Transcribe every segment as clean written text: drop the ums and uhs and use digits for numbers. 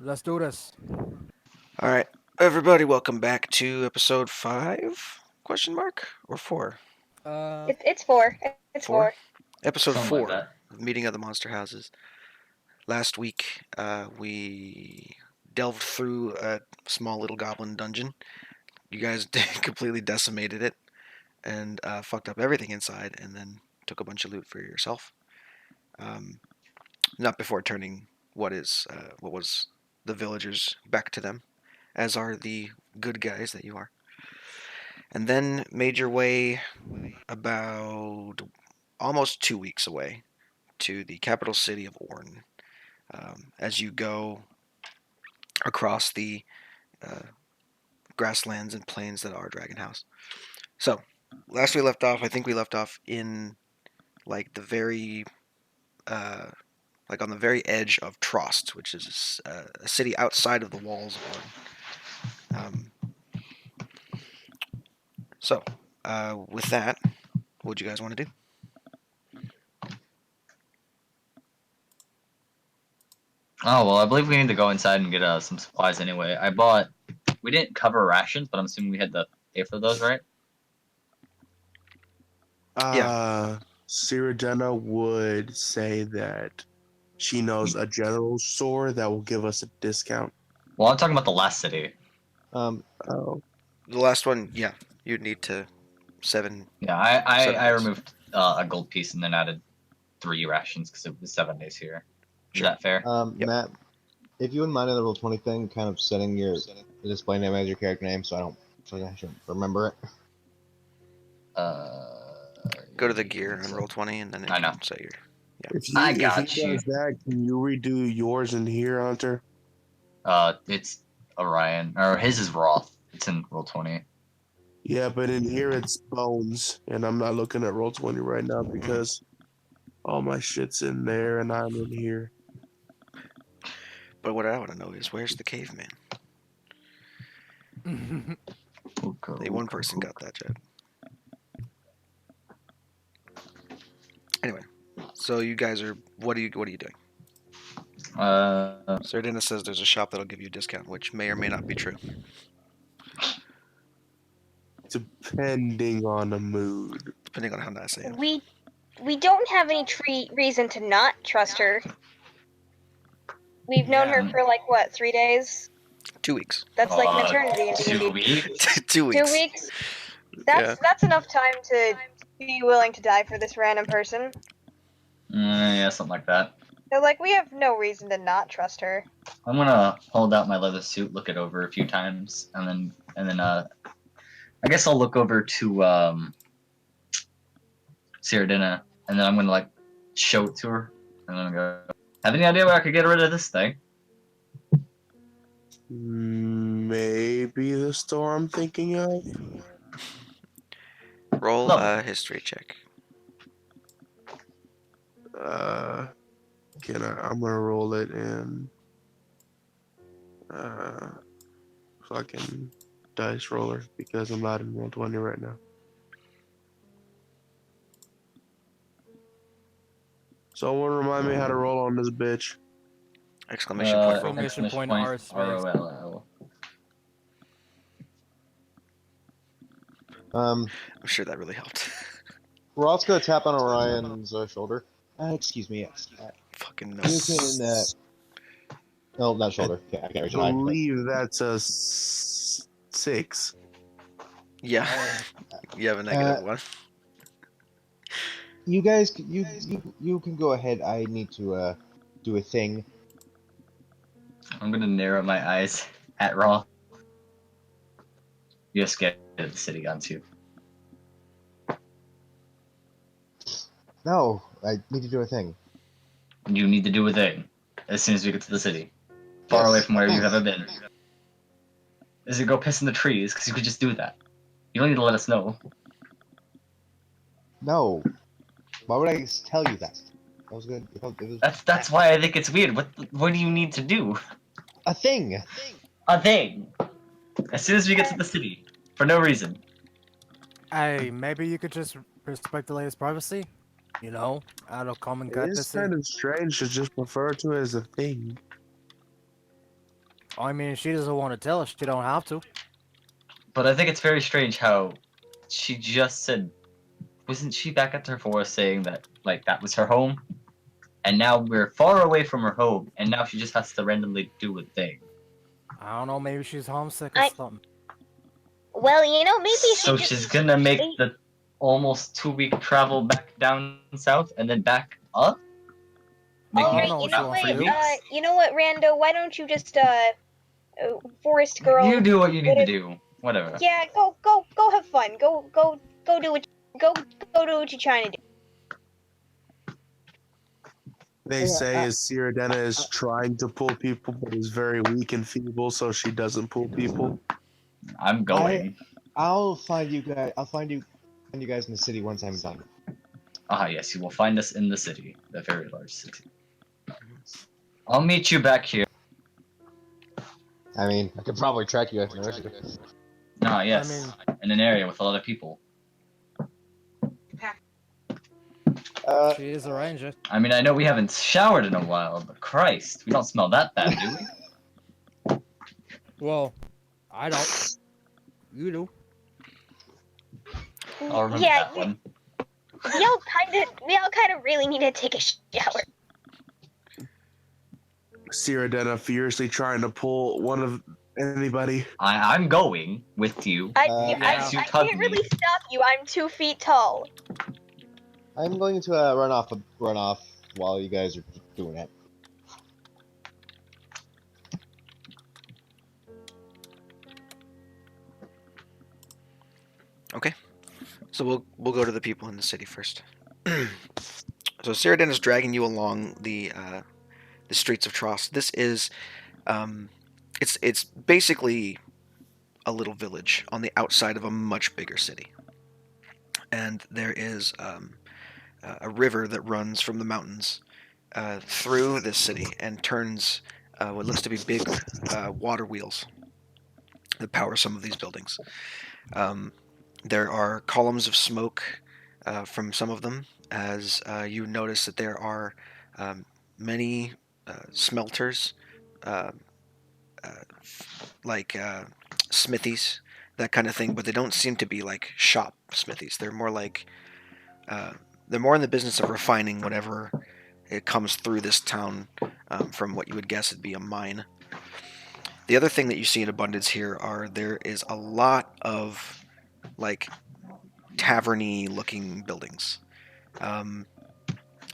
Let's do this. All right, everybody, welcome back to episode 5? Question mark or 4? Uh, It's four. It's 4. four. Episode Something like 4 that. of Meeting of the Monster Houses. Last week, we delved through a small little goblin dungeon. You guys completely decimated it and fucked up everything inside, and then took a bunch of loot for yourself. Um, Not before turning what was the villagers back to them, as are the good guys that you are. And then made your way about almost 2 weeks away to the capital city of Orn. As you go across the uh, grasslands and plains that are Dragon House. So, last we left off, I think we left off in like the very, like on the very edge of Trost, which is a city outside of the walls of Orn. With that, what would you guys want to do? Oh, well, I believe we need to go inside and get some supplies anyway. We didn't cover rations, but I'm assuming we had to pay for those, right? Yeah. Siradena would say that she knows a general store that will give us a discount. Well, I'm talking about the last city. Oh, The last one, yeah, you'd need to 7. Yeah, I 7 I days. removed a gold piece and then added 3 rations because it was 7 days here. Is Sure. that fair? Yep. Matt, if you wouldn't mind on the roll 20 thing, kind of setting your display name as your character name, so I shouldn't remember it. Uh, Go to the gear and roll 20, and then it I know. can say your. if I he got you. does that, can you redo yours in here, Hunter? It's Orion, or his is Roth. It's in roll 20. Yeah, but in here it's Bones, and I'm not looking at roll 20 right now because all my shit's in there and I'm in here. But what I want to know is, where's the caveman? Only one person got that, Jed. Anyway, so you guys are. What are you doing? Sardina says there's a shop that'll give you a discount, which may or may not be true. Depending on the mood. Depending on how nice I am. We don't have any reason to not trust her. We've known her for like what, 3 days? 2 weeks. That's like an eternity in 2 D&D. weeks? 2 weeks. 2 weeks. That's enough time to be willing to die for this random person. Yeah, something like that. So like we have no reason to not trust her. I'm gonna hold out my leather suit, look it over a few times, and then I guess I'll look over to Siradina, and then I'm gonna like show it to her, and then I'm gonna go. Have any idea where I could get rid of this thing? Maybe the store I'm thinking of. Roll a history check. I'm gonna roll it in fucking dice roller because I'm not in 120 right now. Someone remind me how to roll on this bitch. Exclamation point. Roll. Exclamation point R space. ROLL. I'm sure that really helped. Roth's gonna tap on Orion's shoulder. Excuse me. Fucking no. No, not shoulder. I can't reach it. I believe that's a 6. Yeah. You have a -1. You guys, you can go ahead. I need to do a thing. I'm gonna narrow my eyes at Raw. You just get the city gun too. No, I need to do a thing. You need to do a thing as soon as we get to the city, far away from where you've ever been. Is it go piss in the trees? Because you could just do that. You don't need to let us know. No. Why would I tell you that? I was good. That's why I think it's weird. What do you need to do? A thing. A thing. As soon as we get to the city, for no reason. Hey, maybe you could just respect the latest privacy? You know, out of common It is courtesy. kind of strange to just refer to it as a thing. I mean, she doesn't want to tell us. She don't have to. But I think it's very strange how she just said, wasn't she back at her forest saying that like that was her home, and now we're far away from her home, and now she just has to randomly do a thing. I don't know. Maybe she's homesick or I- something. Well, maybe So she's gonna make the almost 2 week travel back down south and then back up, making don't Alright, it know what she about wants to 3 do. weeks. you know what, Rando? Why don't you just forest You girl? do what you need What to if- do. Whatever. Yeah, go have fun. Go do what go do what you're trying to do. They say is Cyrodiana is trying to pull people, but is very weak and feeble, so she doesn't pull people. I'm going. I'll find you guys. I'll find you guys in the city once I'm done. Ah, yes, you will find us in the city, the very large city. I'll meet you back here. I mean, I could probably track you guys. No issue. Ah, yes, mean- in an area with a lot of people. She is a ranger. I mean, I know we haven't showered in a while, but Christ, we don't smell that bad, do we? Well, I don't. You do. I'll remember Yeah, that one. we all kind of really need to take a shower. Cyrodiana furiously trying to pull one of anybody. I'm going with you. I As you I tug can't me. really stop you. I'm 2 feet tall. I'm going to run off while you guys are doing it. Okay. So we'll go to the people in the city first. So Cyrodian is dragging you along the streets of Tross. This is it's basically a little village on the outside of a much bigger city, and there is a river that runs from the mountains through this city and turns what looks to be big water wheels that power some of these buildings. There are columns of smoke from some of them, as you notice that there are many smelters, uh, like smithies, that kind of thing, but they don't seem to be like shop smithies. They're more in the business of refining whatever it comes through this town from what you would guess would be a mine. The other thing that you see in abundance here there is a lot of like taverny looking buildings.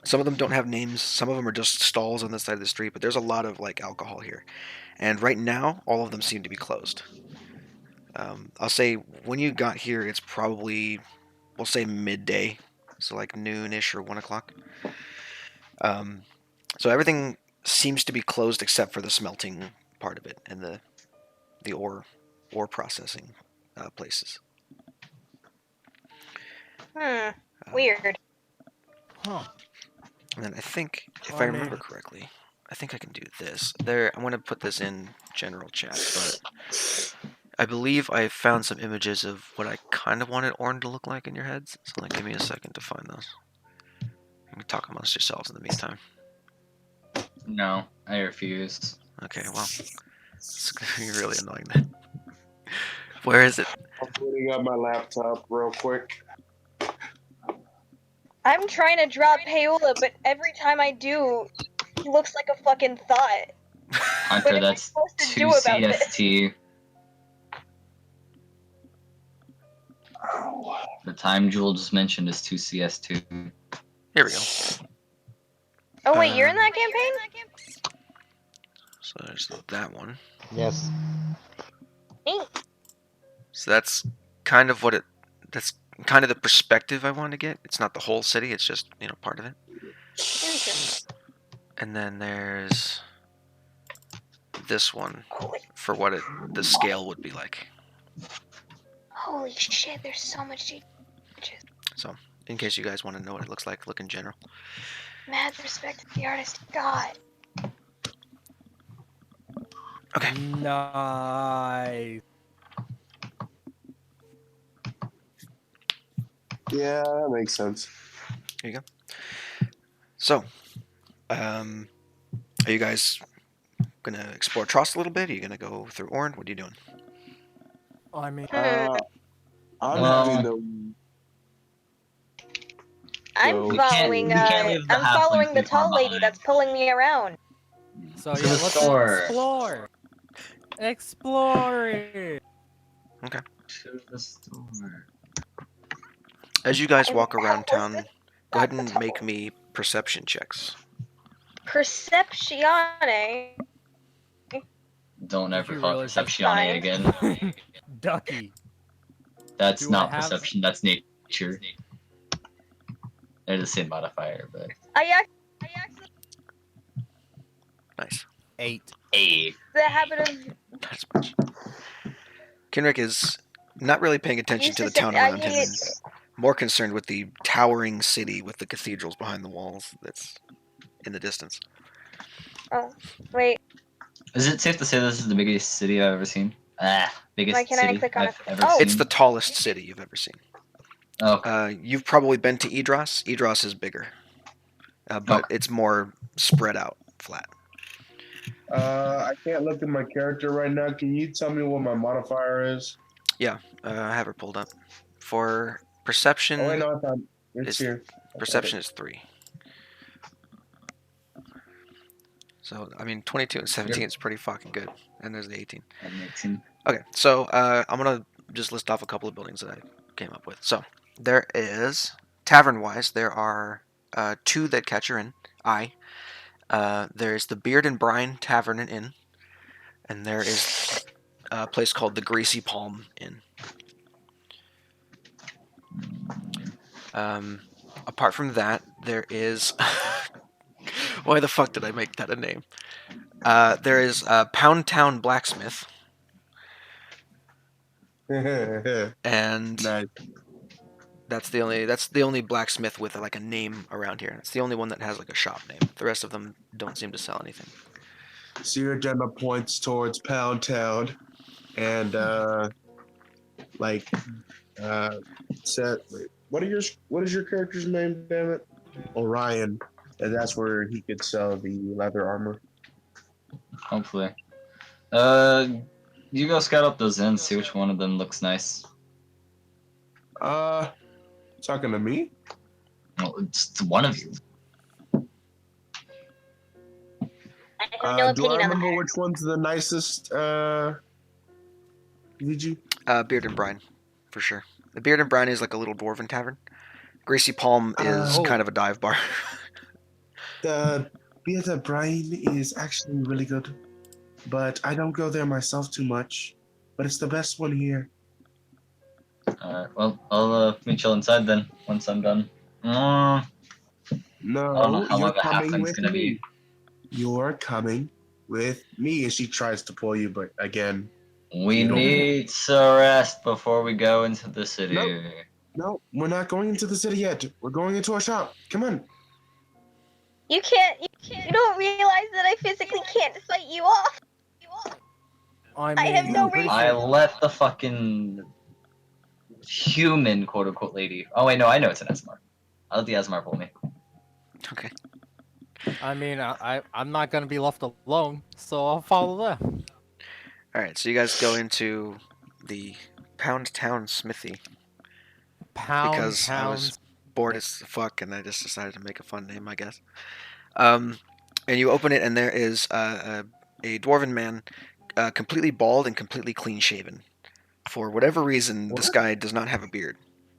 Some of them don't have names. Some of them are just stalls on the side of the street. But there's a lot of like alcohol here, and right now all of them seem to be closed. I'll say when you got here, it's probably we'll say midday, so like noonish or 1 o'clock. So everything seems to be closed except for the smelting part of it and the ore processing places. Weird. Huh. And then I think, if I I remember mean- correctly, I think I can do this. There, I'm going to put this in general chat, but I believe I found some images of what I kind of wanted Orn to look like in your heads. So like, give me a second to find those. You can talk amongst yourselves in the meantime. No, I refuse. Okay, well, it's going to be really annoying then. Where is it? I'm putting up my laptop real quick. I'm trying to drop Paola, but every time I do, he looks like a fucking thought. What Hunter, am I that's supposed to 2 do about this? CST. The time Jewel just mentioned is 2 CS2. Here we go. Oh wait, you're in that campaign? So there's that one. Yes. Neat. So that's kind of that's kind of the perspective I want to get. It's not the whole city, it's just, part of it. Interesting. And then there's this one Holy, for what the scale would be like. holy shit, there's so much changes. So, in case you guys want to know what it looks like, look in general. Mad respect to the artist. God. Okay. Nice. Yeah, that makes sense. Here you go. So, are you guys gonna explore Trost a little bit? Are you gonna go through Orn? What are you doing? I mean, I'm Well- having them. I'm We following. can't leave the I'm following halfling the farm tall lady behind. that's pulling me around. so To yeah, the let's store. explore. Explore it. To the store. As you guys And walk how around was town, this go ahead not and make told? me perception checks. Perceptione. Don't Did ever you call really it say Perceptione again. Ducky? That's Do I not have- perception, that's nature. They're the same modifier, but. I actually Nice. 8. Hey. the habit of Not as much. Kenrick is not really paying attention used to to the say town I around him, mean and more concerned with the towering city with the cathedrals behind the walls that's in the distance. Oh wait, Is it safe to say this is the biggest city I've ever seen? why Biggest can't I city click on I've it? ever Oh. seen. It's the tallest city you've ever seen. Okay. You've probably been to Idros. Idros is bigger, but Okay. it's more spread out, flat. I can't look at my character right now. Can you tell me what my modifier is? I have her pulled up. For perception, Oh wait, no, I found it's It's- here. perception is 3. So I mean, 22 and 17 is pretty fucking good, and there's the 18. That makes him. Okay, so I'm gonna just list off a couple of buildings that I came up with. So there is tavern-wise, there are 2 that catch your eye. There's the Beard and Brine Tavern and Inn, and there is a place called the Greasy Palm Inn. Apart from that, there is. Why the fuck did I make that a name? There is Pound Town Blacksmith, and Nice. that's the only blacksmith with like a name around here. It's the only one that has like a shop name. The rest of them don't seem to sell anything. So your agenda points towards Pound Town, and like set. Wait, what is your character's name? Damn it, Orion, and that's where he could sell the leather armor. Hopefully. You go scout up those inns, see which one of them looks nice. Talking to me? Well, it's one of you. I have no Do I opinion on the remember matter. which one's the nicest? Did you? Beard and Brine, for sure. The Beard and Brine is like a little dwarven tavern. Greasy Palm is Oh. kind of a dive bar. The Beata Brine is actually really good, but I don't go there myself too much. But it's the best one here. Alright, well, I'll meet you inside then, once I'm done. I don't know No, how you're long a coming halfling's with gonna me. be. You're coming with me. And she tries to pull you, but again, We You don't- need to rest before we go into the city. Nope. no, we're not going into the city yet. We're going into a shop. Come on. You can't. You don't realize that I physically can't fight you off. I I have mean, no I'm pretty I sure. let the fucking human quote unquote lady. Oh wait, no, I know it's an Asmar. I let the Asmar pull me. Okay. I mean, I'm not gonna be left alone, so I'll follow them. All right, so you guys go into the Pound Town Smithy Pound because I was towns. bored as fuck, and I just decided to make a fun name, I guess. And you open it, and there is a dwarven man, completely bald and completely clean shaven. For whatever reason, this What? guy does not have a beard,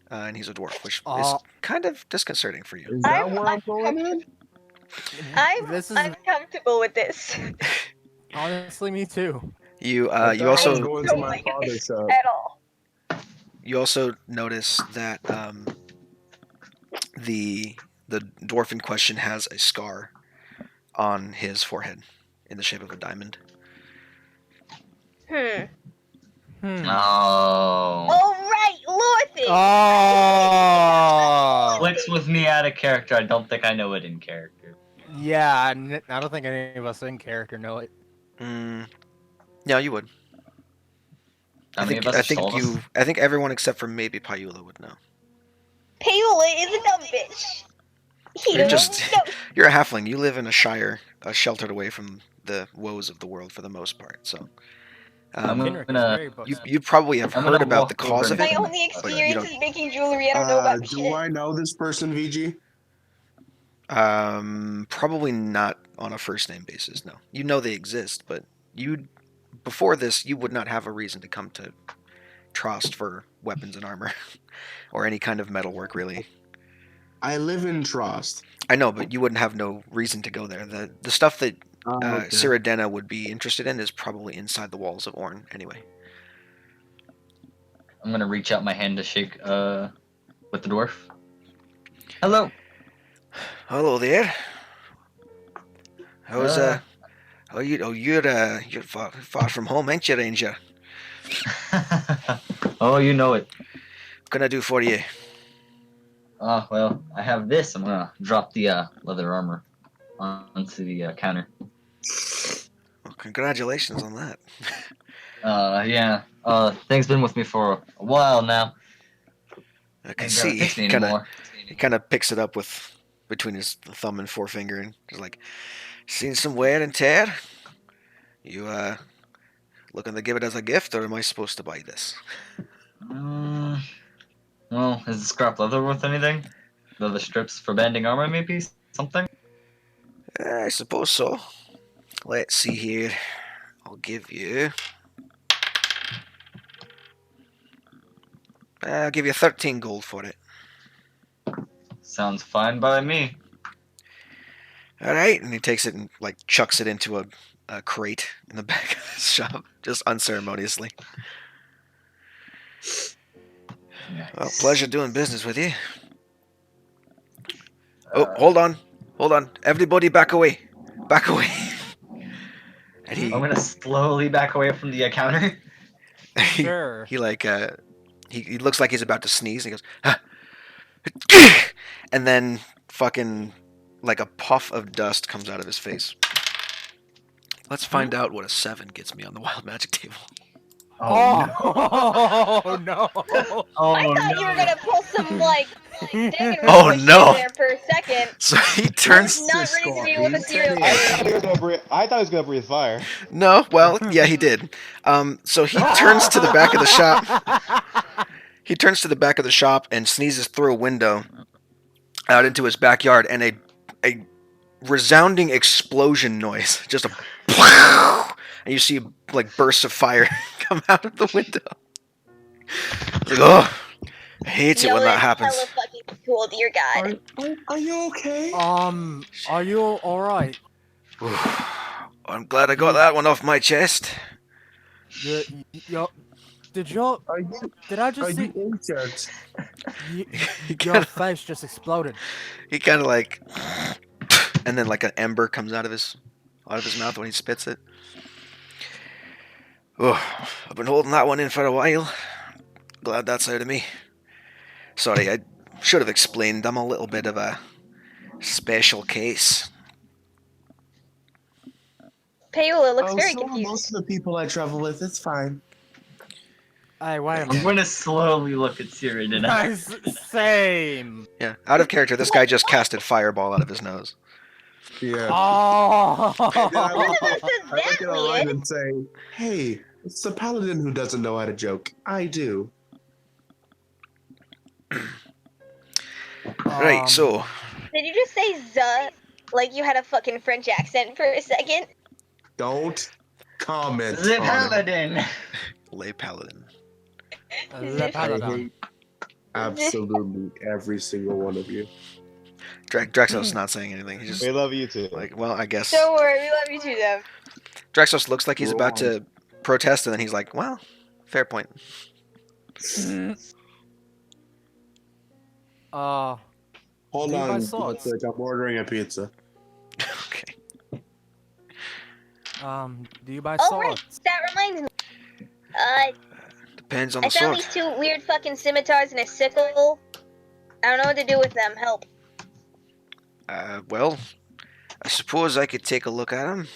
and he's a dwarf, which is Oh. kind of disconcerting for you. Is that I'm where I'm going in? This is uncomfortable with this honestly me too. You I you thought I was also going to Don't my like it. father's shop. at all. you also notice that the dwarf in question has a scar on his forehead in the shape of a diamond. Hmm. Hmm. Oh. All right, Lorthy. Oh. Clicks with me out of character. I don't think I know it in character. Yeah, I don't think any of us in character know it. Yeah, you would. How many of us have told us? I think everyone except for maybe Payula would know. Payola is a dumb bitch. He You're don't just know. you're a halfling. You live in a shire, sheltered away from the woes of the world for the most part. So I'm Henrik is gonna very you booked. you probably have I'm heard gonna about the walk over cause of and it. My examine only it, but, experience you is making jewelry. I don't know about Do shit. I know this person, VG? Probably not on a first name basis. No, you know they exist, but you before this you would not have a reason to come to Trost for weapons and armor or any kind of metalwork really. I live in Trost. I know, but you wouldn't have no reason to go there. The stuff that Okay. Cyrodiina would be interested in is probably inside the walls of Orn anyway. I'm gonna reach out my hand to shake with the dwarf. Hello. Hello there. How's Uh. oh you're far from home, ain't you, Ranger? Oh, you know it. What can I do for you? Oh, well, I have this. I'm gonna drop the leather armor onto the counter. Well, congratulations on that. Yeah. Thing's been with me for a while now. I can Ain't see gonna fix me he kind of anymore. he kind of picks it up with between his thumb and forefinger and just like, seen some wear and tear. You looking to give it as a gift, or am I supposed to buy this? Well, is the scrap leather worth anything? Leather strips for banding armor, maybe? Something? I suppose so. Let's see here. I'll give you. I'll give you 13 gold for it. Sounds fine by me. All right, and he takes it and like chucks it into a crate in the back of his shop, just unceremoniously. Well, Nice. pleasure doing business with you. Oh, hold on. Everybody, back away. Back away. And he I'm gonna slowly back away from the counter. he, Sure. he like he looks like he's about to sneeze. And he goes, "Huh." And then fucking like a puff of dust comes out of his face. Let's find out what a 7 gets me on the wild magic table. Oh no! Oh, I thought you were gonna pull some like Danganronpa Oh, shit no. there for a second. So he I turns. was not ready to deal with a serial I killer. thought he was gonna breathe fire. No, well, yeah, he did. So he turns to the back of the shop. He turns to the back of the shop and sneezes through a window out into his backyard, and a resounding explosion noise, just a, and you see like bursts of fire come out of the window. It's like, oh, I hate it Yo, when that that's happens. hella fucking cool, dear God. Are you okay? Are you all right? I'm glad I got that one off my chest. You, did I Are just see you injured? y- He your kind of, face just exploded? he kind of like, and then like an ember comes out of his mouth when he spits it. Oh, I've been holding that one in for a while. Glad that's out of me. Sorry, I should have explained. I'm a little bit of a special case. Paola looks very so are most confused. of the people I travel with. It's fine. Hey, wait a I'm minute. gonna slowly look at Siri tonight. Same. Yeah, out of character, this guy just casted fireball out of his nose. Yeah. Oh. And then I look, None of us is I look that at Orion weird. and say, "Hey, it's the paladin who doesn't know how to joke. I do." Right, so Did you just say "zuh" like you had a fucking French accent for a second? Don't comment The on it. paladin. lay paladin. Le I Paladin. hate absolutely every single one of you. Draxos not saying anything. He's just We love you too. like, well, I guess. Don't worry, we love you too, Dev. Draxos looks like he's about to protest, and then he's like, well, fair point. Uh, Hold Do you buy on, swords? Bloodslick, I'm ordering a pizza. Okay. do you buy Oh right, swords? that reminds me. Depends on I the found sword. these two weird fucking scimitars and a sickle. I don't know what to do with them. Help. Well, I suppose I could take a look at them.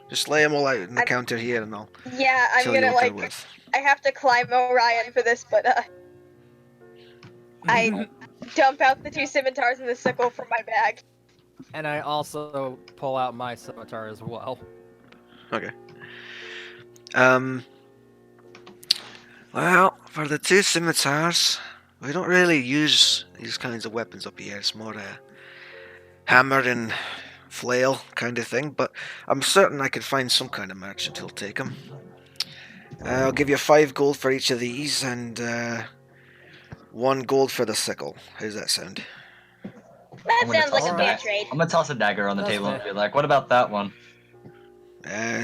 Just lay them all out on the counter here, and I'll Yeah, I'm tell you gonna what they're like. worth. I have to climb Orion for this, but I dump out the two scimitars and the sickle from my bag. And I also pull out my scimitar as well. Okay. Um. Well, for the two scimitars, we don't really use these kinds of weapons up here. It's more a hammer and flail kind of thing. But I'm certain I could find some kind of merchant who'll take them. I'll give you 5 gold for each of these, and 1 gold for the sickle. How's that sound? That I'm gonna sounds like toss a a fair Alright. trade. I'm gonna toss a dagger on the That's table and fair. be like, "What about that one?"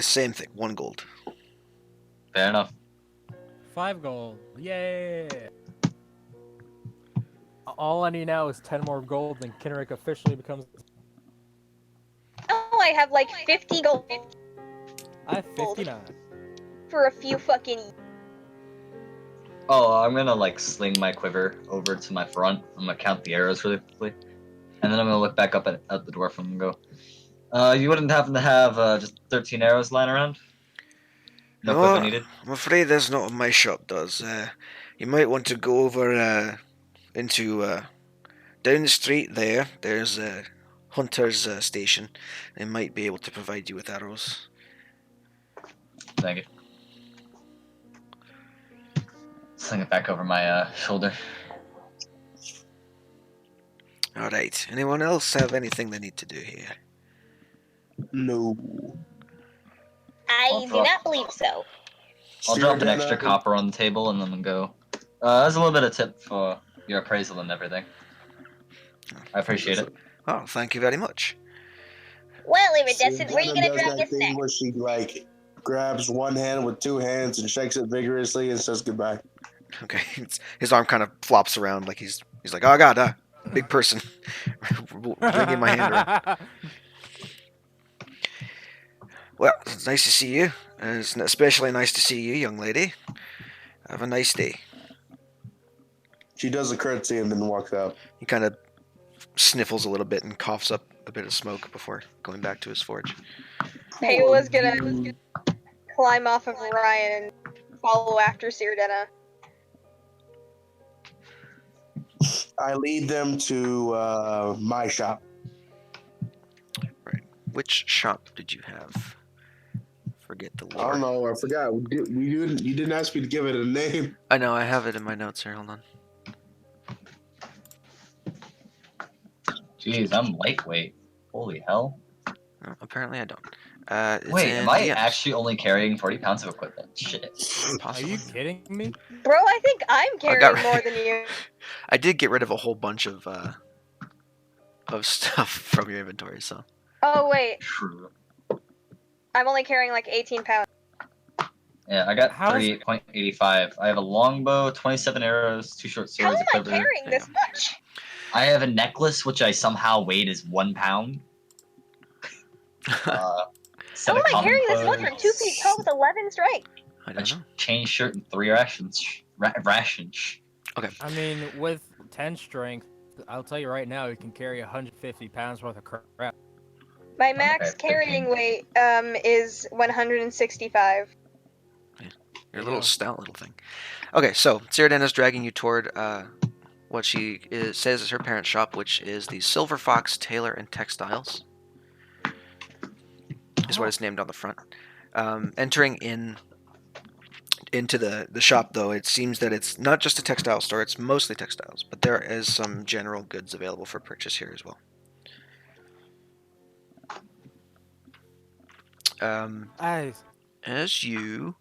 Same thing. 1 gold. Fair enough. 5 gold. Yay! All I need now is 10 more gold, and Kenrick officially becomes. Oh, I have like 50 gold I have 59. for a few fucking. Oh, I'm gonna like sling my quiver over to my front. I'm gonna count the arrows really quickly, and then I'm gonna look back up at the dwarf and go, "You wouldn't happen to have just 13 arrows lying around? No No, quiver needed." I'm afraid that's not what my shop does. You might want to go over into down the street there. There's a hunter's station. They might be able to provide you with arrows. Thank you. Sling it back over my shoulder. All right. Anyone else have anything they need to do here? No. I do not believe so. I'll drop an Cyrodiil, extra copper on the table and then go. That's a little bit of tip for your appraisal and everything. I appreciate it. Oh, thank you very much. Well, Iridescent, where are you Cyrodiil gonna does drag that us thing next? where she like grabs one hand with 2 hands and shakes it vigorously and says goodbye. Okay. His arm kind of flops around like he's like, oh god, big person, wringing my hand around. Well, it's nice to see you. And it's especially nice to see you, young lady. Have a nice day. She does a curtsy and then walks out. He kind of sniffles a little bit and coughs up a bit of smoke before going back to his forge. Payla's gonna climb off of Ryan and follow after Cyrodiil. I lead them to my shop. Right. Which shop did you have? Forget the I don't lore. know. I forgot. You didn't ask me to give it a name. I know, I have it in my notes here. Hold on. Jeez, I'm lightweight. Holy hell. No, apparently I don't. It's Wait, in am I DMs. actually only carrying 40 pounds of equipment? Shit. Are Possibly. you kidding me? Bro, I think I'm I got carrying rid- more than you. I did get rid of a whole bunch of stuff from your inventory, so. Oh, wait. True. I'm only carrying like 18 pounds. Yeah, I got How's- 38.85. I have a longbow, 27 arrows, 2 short How am swords, a I quiver. carrying There you this go. much? I have a necklace which I somehow weighed as 1 pound. Set How of am I carrying this common much? I'm 2 feet tall with 11 strength. I a don't know. chain shirt and 3 rations. Rations. I mean, with 10 strength, I'll tell you right now, you can carry 150 pounds worth of crap. My max Okay, carrying weight is 165. You're a There you little go. stout little thing. Okay, so Cyrodiil is dragging you toward what she says is her parents' shop, which is the Silver Fox Tailor and Textiles. Is what it's named on the front. Entering into the shop, though, it seems that it's not just a textile store, it's mostly textiles, but there is some general goods available for purchase here as well. As you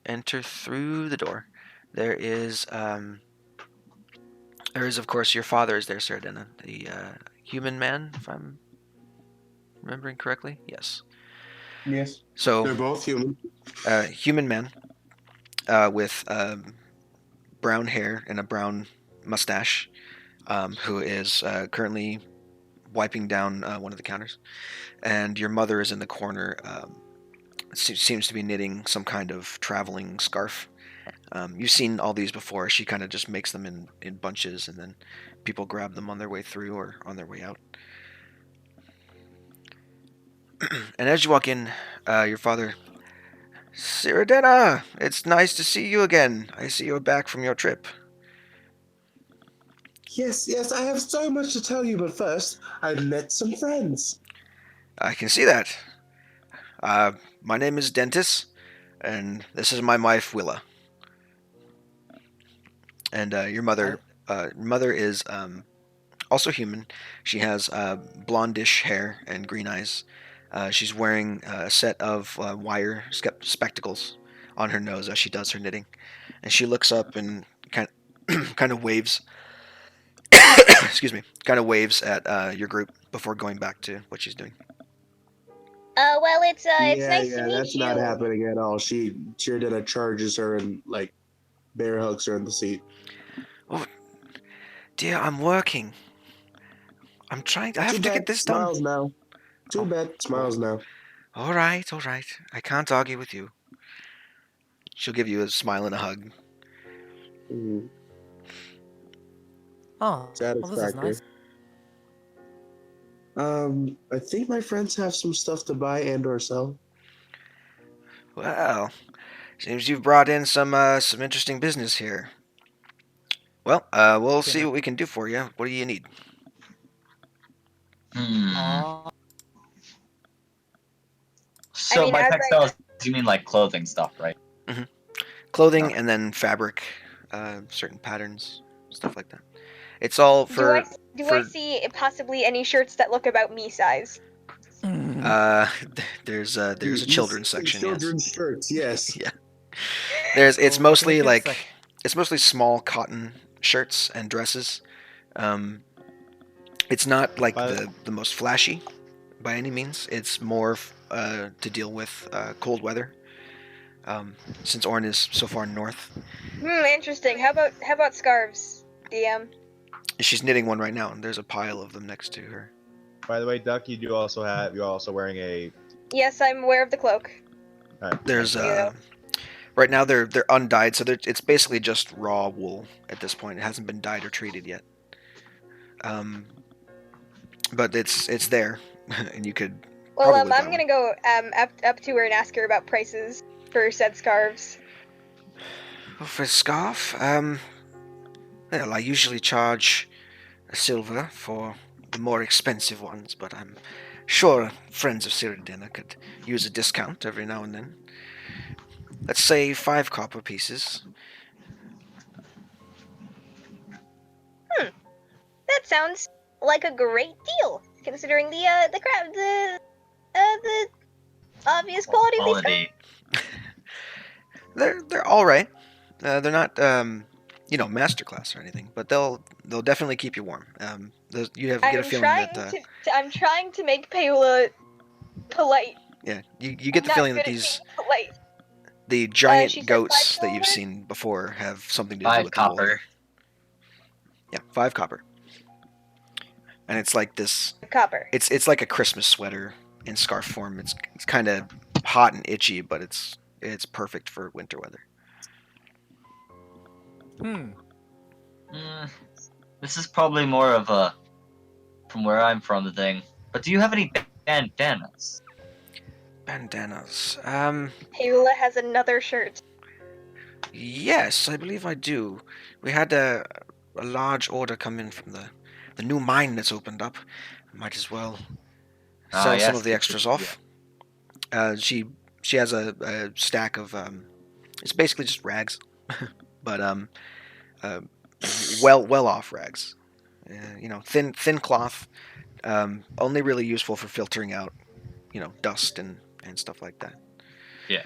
enter through the door, there is of course your father is there, Cyrodiil, the human man, if I'm remembering correctly. Yes. Yes. So They're both human. human man with brown hair and a brown mustache, who is currently wiping down one of the counters, and your mother is in the corner. Seems to be knitting some kind of traveling scarf. You've seen all these before. She kind of just makes them in bunches, and then people grab them on their way through or on their way out. And as you walk in, your father, Cyrodiil, it's nice to see you again. I see you're back from your trip. Yes, I have so much to tell you, but first, I've met some friends. I can see that. My name is Dentis, and this is my wife Willa. And your mother is also human. She has blondish hair and green eyes. She's wearing a set of wire spectacles on her nose as she does her knitting, and she looks up and kind of waves. Excuse me, kind of waves at your group before going back to what she's doing. Well, it's Yeah, nice to yeah, meet that's you. not happening at all. She Dana charges her and like bear hugs her in the seat. Oh, dear, I'm working. I'm trying. I have Too to bad. get this done. Smiles now. Too Oh, bad. Smiles now. All right, all right. I can't argue with you. She'll give you a smile and a hug. Mhm. Oh, well, this is Satisfactory. nice. I think my friends have some stuff to buy and or sell. Well, seems you've brought in some interesting business here. Well, we'll see what we can do for you. What do you need? Aw, So mean, by as I- textiles, you mean like clothing stuff, right? Clothing Okay. and then fabric, certain patterns, stuff like that. It's all do I for do for I see possibly any shirts that look about me size? uh there's a You children's see some section, children's shirts, yes. yes. There's it's So, mostly kids like sec- it's mostly small cotton shirts and dresses. Um it's not like By the most flashy by any means. It's more to deal with cold weather. Since Orn is so far north. Interesting. How about scarves, DM? She's knitting one right now, and there's a pile of them next to her. the way, Duck, you're also wearing a. Yes, I'm aware of the cloak. Alright, There's thank you. right now they're undyed, so it's basically just raw wool at this point. It hasn't been dyed or treated yet. But it's there, and you could Well, probably buy I'm gonna one. go up to her and ask her about prices for said scarves. Oh, for a scarf, well, I usually charge a silver for the more expensive ones, but I'm sure friends of Cyrodiina could use a discount every now and then. Let's say 5 copper pieces. That sounds like a great deal, considering the obvious quality of these scarves. Quality. They're all right. They're not masterclass or anything, but they'll definitely keep you warm. Get a feeling that I'm trying to make Paola polite. yeah, you get the Not feeling good that at these being polite. the She giant said goats 5 that you've silver? seen before have something to do 5 with the wool. copper. Yeah, 5 copper. And it's like this. Copper. It's like a Christmas sweater in scarf form. It's kind of hot and itchy, but it's perfect for winter weather. This is probably more of a, from where I'm from, the thing. But do you have any bandanas? Bandanas. Paola has another shirt. Yes, I believe I do. We had a large order come in from the new mine that's opened up. Might as well sell some Yes, of the extras off. She has a stack of it's basically just rags, but uh, well off rags. Thin cloth. Only really useful for filtering out dust and stuff like that. Yeah.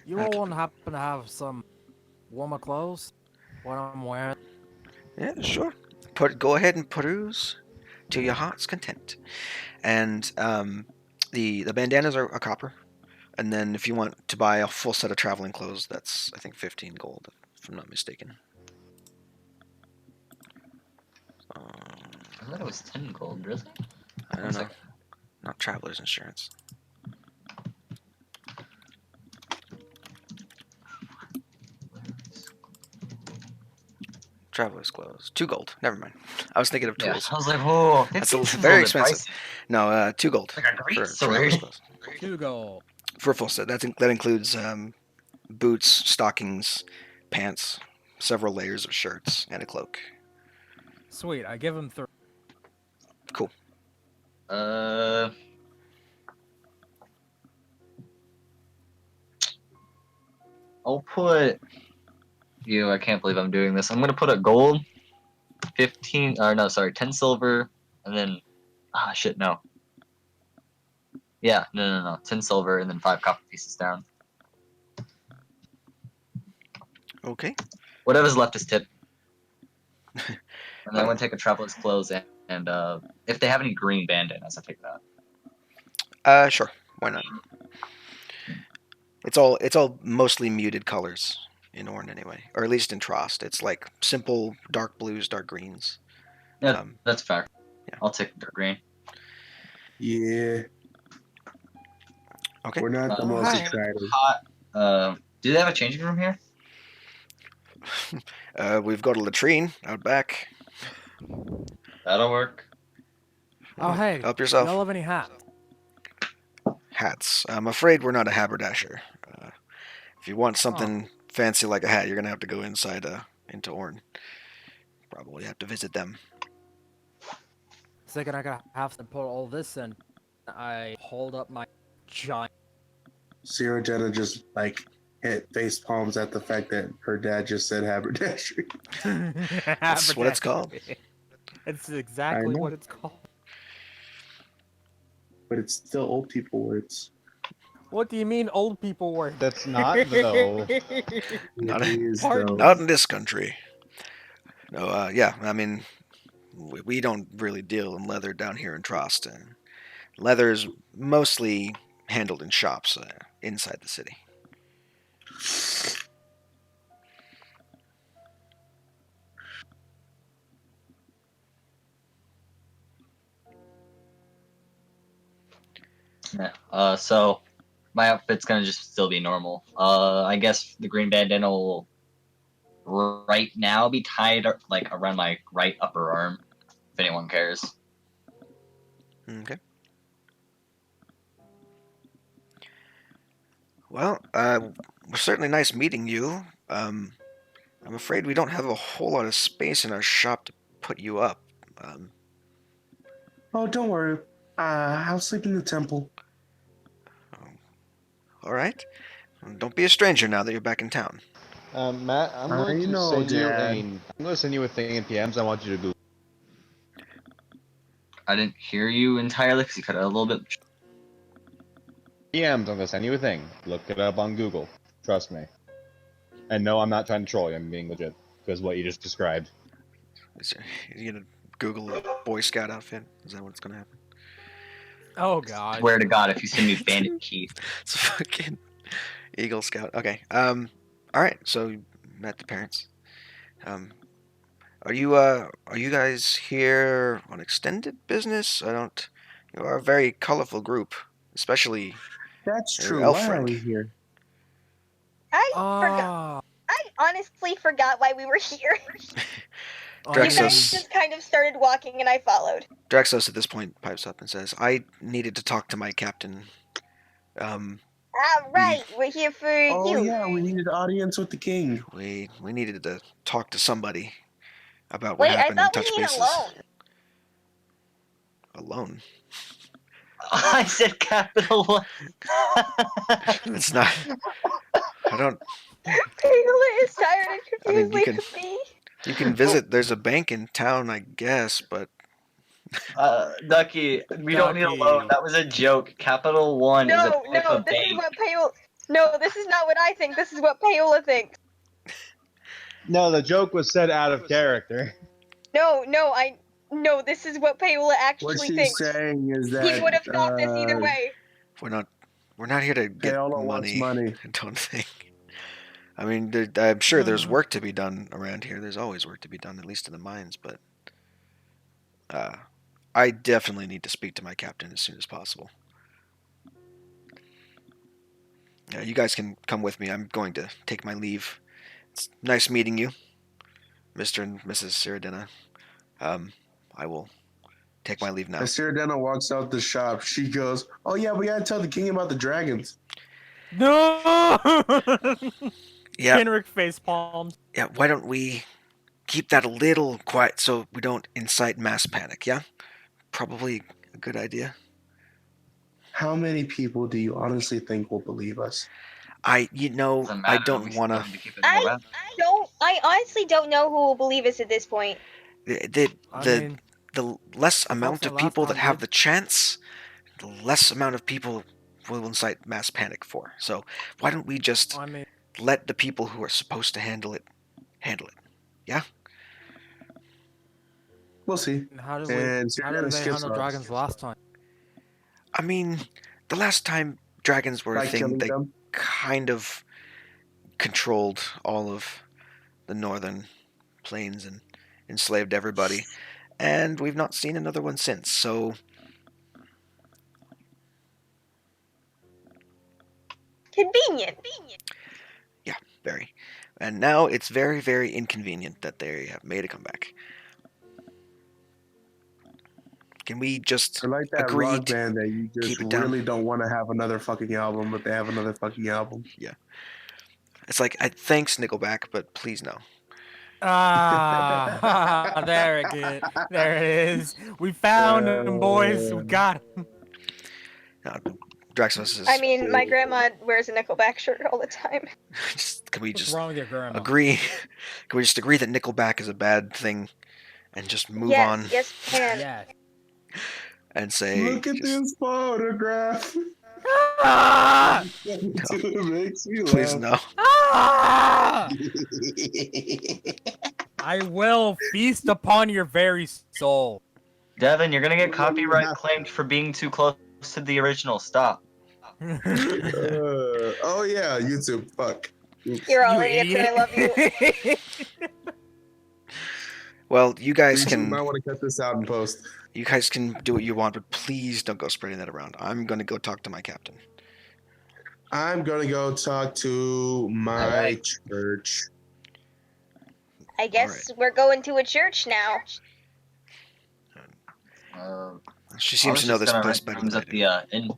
You all won't happen to have some warmer clothes? What I'm wearing? Yeah, sure. Go ahead and peruse to your heart's content. And the bandanas are a copper, and then if you want to buy a full set of traveling clothes, that's I think 15 gold, if I'm not mistaken. I thought it was 10 gold, really? I don't know. Not traveler's insurance. Traveler's clothes. 2 gold. Never mind. I was thinking of Yeah, tools. I was like, whoa, That's 15 is a very little bit expensive. pricey. No, 2 gold Like a great for sword. traveler's clothes. 2 gold. For a full set. That includes boots, stockings, pants, several layers of shirts, and a cloak. Sweet, I give him 3. Cool. Uh, I'll put you. I can't believe I'm doing this. I'm gonna put a gold, 15. Or no, sorry, 10 silver, and then shit, no. Yeah, no. 10 silver and then 5 copper pieces down. Okay. Whatever's left is tip. And then I'm gonna take a traveler's clothes and if they have any green bandanas, I'll take that. Sure. Why not? It's all mostly muted colors in Orn anyway, or at least in Trost. It's like simple dark blues, dark greens. Yeah, that's fair. yeah. I'll take dark green. Yeah. Okay. We're not the most Hi. excited. Hot. Do they have a changing room here? We've got a latrine out back. That'll work. Oh, hey. Help Do yourself. y'all have any hats? Hats. I'm afraid we're not a haberdasher. If you want something fancy like a hat, you're gonna have to go inside into Orn. Probably have to visit them. Second, I gotta have to put all this in. I hold up my giant. Sierra Jenna just like hit face palms at the fact that her dad just said haberdashery. That's what it's called. It's exactly know. what it's called. But it's still old people words. What do you mean, old people work? That's not though. Not, It is, Pardon? though. not in this country. No, yeah, I mean, we don't really deal in leather down here in Trost. Leather is mostly handled in shops inside the city. Yeah. So my outfit's gonna just still be normal. I guess the green bandana will right now be tied like around my right upper arm, if anyone cares. Okay. Well, was certainly nice meeting you. I'm afraid we don't have a whole lot of space in our shop to put you up. Oh, don't worry. I'll sleep in the temple. All right. Don't be a stranger now that you're back in town. Matt, I'm going I to know, send you Dad. I'm going to send you a thing in PMs. I want you to Google. I didn't hear you entirely because you cut out a little bit. PMs. I'm going to send you a thing. Look it up on Google. Trust me. And no, I'm not trying to troll you. I'm being legit because what you just described. You gonna Google a Boy Scout outfit? Is that what's gonna happen? Oh god. Swear to God, if you send me Bandit Keith. It's a fucking Eagle Scout. Okay. All right. So you met the parents. Are you guys here on extended business? I don't. You are a very colorful group, especially That's your true. elf Why are friend. we here? I forgot. I honestly forgot why we were here. You guys Drexus. just kind of started walking and I followed. Drexos at this point pipes up and says, "I needed to talk to my captain. Um, Right, we're here for Oh you. yeah, we needed audience with the king. we needed to talk to somebody about what Wait, I happened and thought we touch need bases alone. alone. I said capital one. It's not. I don't. Payola is tired and I mean, confused. you Leave can me. you can visit. There's a bank in town, I guess, but Ducky, we don't need a loan. Ducky. That was a joke. Capital One is a No, type of this is bank. what Payola. No, this is not what I think. This is what Payola thinks. No, the joke was said out of character. No, this is what Payola What actually she's thinks. saying is He that would have thought this either way. we're not here to get Paola wants money. I don't think. I mean, I'm sure there's Mm. work to be done around here. There's always work to be done, at least in the mines. But I definitely need to speak to my captain as soon as possible. You guys can come with me. I'm going to take my leave. It's nice meeting you, Mr. and Mrs. Siradina. I will take my leave now. As Siradena walks out the shop, she goes, "Oh yeah, we gotta tell the king about the dragons." No. Yeah, Henrik face palms. yeah. Why don't we keep that a little quiet so we don't incite mass panic? Yeah, probably a good idea. How many people do you honestly think will believe us? Doesn't I matter. don't We want still to. need to keep it in the wrap. I honestly don't know who will believe us at this point. I The mean, the less the folks amount that of last people that time have did. the chance, the less amount of people will incite mass panic for. So why don't we just I mean, let the people who are supposed to handle it handle it? Yeah. We'll see. how did And how did Sirianna they skips handle us dragons last time? I mean, the last time dragons were a by thing, killing they them. kind of controlled all of the northern plains and enslaved everybody. And we've not seen another one since. So Convenient. yeah, very. And now it's very, very inconvenient that they have made a comeback. Can we just Or like that agree rock to band that you just keep it down? really don't want to have another fucking album, but they have another fucking album. It's like, thanks, Nickelback, but please no. Ah, there it is. There it is. We found him, boys. We got him. Uh, Draxos is. I mean, my grandma wears a Nickelback shirt all the time. Can we What's just wrong with your grandma? agree? Can we just agree that Nickelback is a bad thing and just move Yes, on yes, we can. Yeah. and say, Look at just, this photograph. Ah! It makes me please laugh. no. Ah! I will feast upon your very soul. Devin, you're gonna get Well, you copyright have- claimed for being too close to the original. Stop. Oh yeah, YouTube. Fuck. Oops. You're all You idiots, and I love you. idiot. Well, you guys You can might want to cut this out and post. do what you want, but please don't go spreading that around. I'm gonna go talk to my captain. I'm gonna go talk to my Alright. church. I guess we're going to a church now. She I seems was to know just this gonna place rent better rooms than I at do. the inn,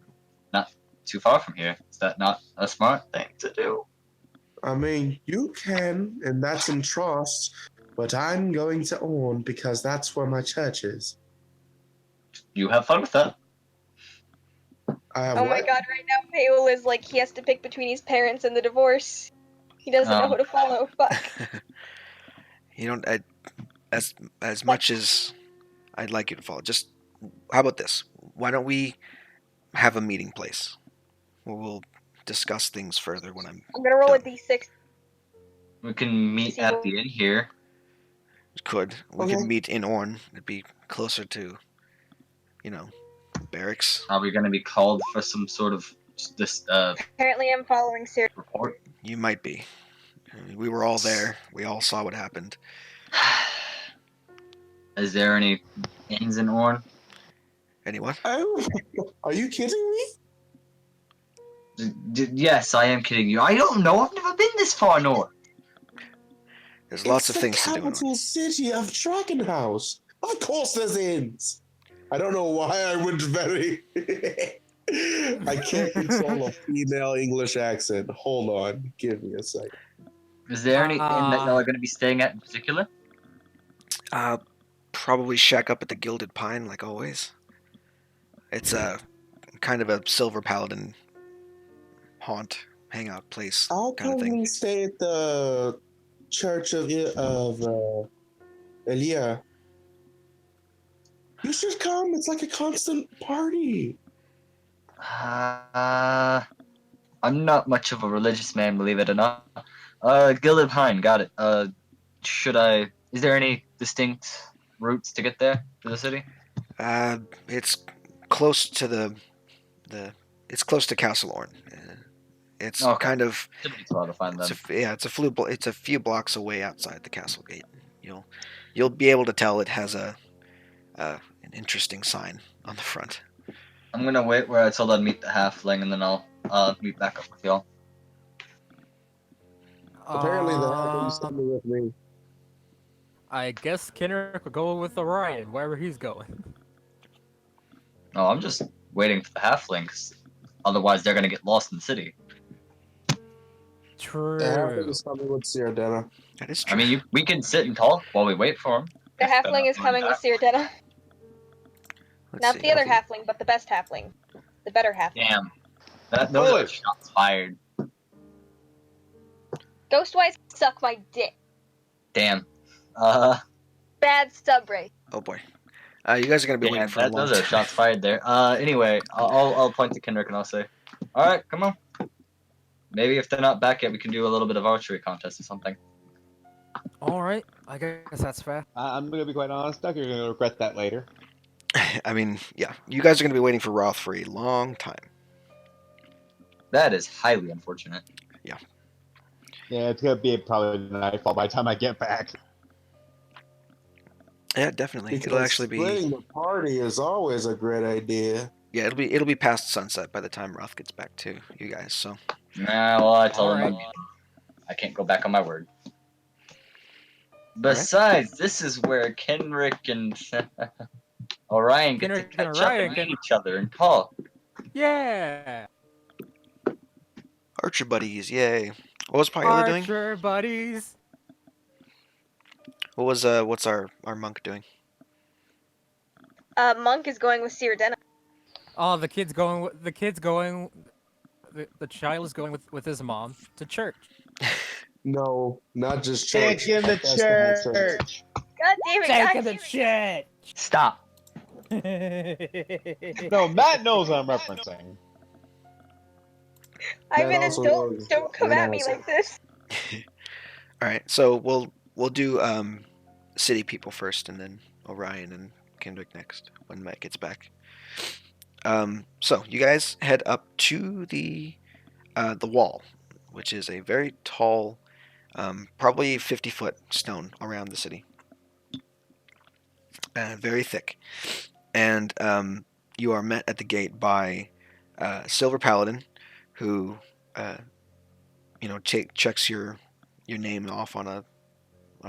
not too far from here. Is that not a smart thing to do? I mean, you can, and that's in trust, but I'm going to own because that's where my church is. You have fun with that. I have Oh my what? god, right now Paul is like he has to pick between his parents and the divorce. He doesn't know who to follow. Fuck. You don't. As much as I'd like you to follow, just how about this? Why don't we have a meeting place where we'll discuss things further when I'm I'm gonna roll a done. d6. We can meet See at what- the inn here. We Okay. could meet in Orn. It'd be closer to, barracks. Are we gonna be called for some sort of this Apparently, I'm following Siri. report? You might be. We were all there. We all saw what happened. Is there any inns in Orn? Anyone? Oh, are you kidding me? Yes, I am kidding you. I don't know. I've never been this far north. There's lots It's of things the to do in Orn. capital city of Dragon House. Of course, there's inns. I don't know why I went very. I can't control a female English accent. Hold on, give me a second. Is there any inn that y'all are gonna be staying at in particular? Probably shack up at the Gilded Pine, like always. It's a kind of a Silver Paladin haunt, hangout place How kind of can thing. we stay at the Church of Elia? You should come. It's like a constant party. I'm not much of a religious man, believe it or not. Gilded Pine, got it. Should I? Is there any distinct routes to get there to the city? It's close to the it's close to Castle Orn. It's Okay. kind of Should be too hard to find them. it's a few blocks away outside the castle gate. You'll be able to tell it has an interesting sign on the front. I'm gonna wait where I told I'd meet the halfling, and then I'll meet back up with y'all. Apparently, the halfling's Uh, coming with me. I guess Kenner could go with Orion wherever he's going. No, I'm just waiting for the halflings. Otherwise, they're gonna get lost in the city. True. The halfling is coming with Sierra. That is true. I mean, we can sit and talk while we wait for them. The halfling is coming with Sierra. Let's Not see. the other halfling, but the best halfling. The better halfling. Damn. Those are Foolish. shots fired. Ghostwise, suck my dick. Damn. Bad sub race. Oh boy. You guys are gonna be waiting Damn, for a long those are time. shots fired there. Anyway, I'll point to Kendrick and I'll say, all right, come on. Maybe if they're not back yet, we can do a little bit of archery contest or something. All right, I guess that's fair. I'm gonna be quite honest, Doug. You're gonna regret that later. I mean, yeah, you guys are gonna be waiting for Roth for a long time. That is highly unfortunate. Yeah, it's gonna be probably nightfall by the time I get back. Yeah, definitely. It'll Because actually be. splitting the party is always a great idea. Yeah, it'll be past sunset by the time Roth gets back to you guys. So. Nah, well, I told him Alright. I can't go back on my word. Besides, this is where Kenrick and Orion get to Kenrick and catch up Orion and can- meet each other and talk. Yeah. Archer buddies, yay! What was Paella doing? Archer buddies. What was what's our monk doing? Monk is going with Cyrodiil. Oh, the kid's going. The child is going with his mom to church. No, not just church. Take in the That's the whole church. God damn it, Take God the damn it. church. Stop. No, Matt knows what I'm referencing. I'm That an also adult. goes- Don't come that at me also- like this. All right, so we'll do city people first, and then Orion and Kendrick next when Matt gets back. So you guys head up to the wall, which is a very tall, probably 50-foot stone around the city, very thick, and you are met at the gate by Silver Paladin, who checks your name off on a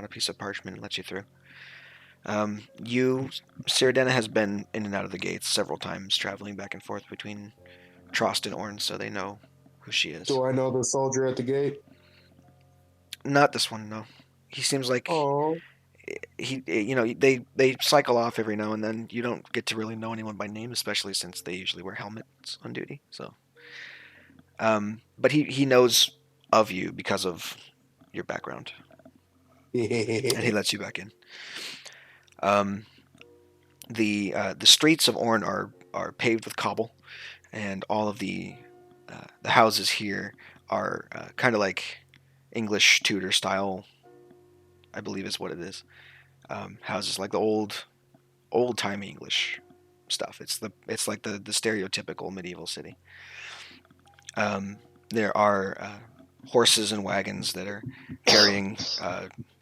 piece of parchment and lets you through. Cyrodiil has been in and out of the gates several times, traveling back and forth between Trost and Orn, so they know who she is. Do I know the soldier at the gate? Not this one, no. He seems like Oh, they cycle off every now and then. You don't get to really know anyone by name, especially since they usually wear helmets on duty. So, but he knows of you because of your background, and he lets you back in. The streets of Orn are paved with cobble, and all of the houses here are kind of like English Tudor style, I believe is what it is. Houses like the old timey English stuff. It's like the stereotypical medieval city. There are horses and wagons that are carrying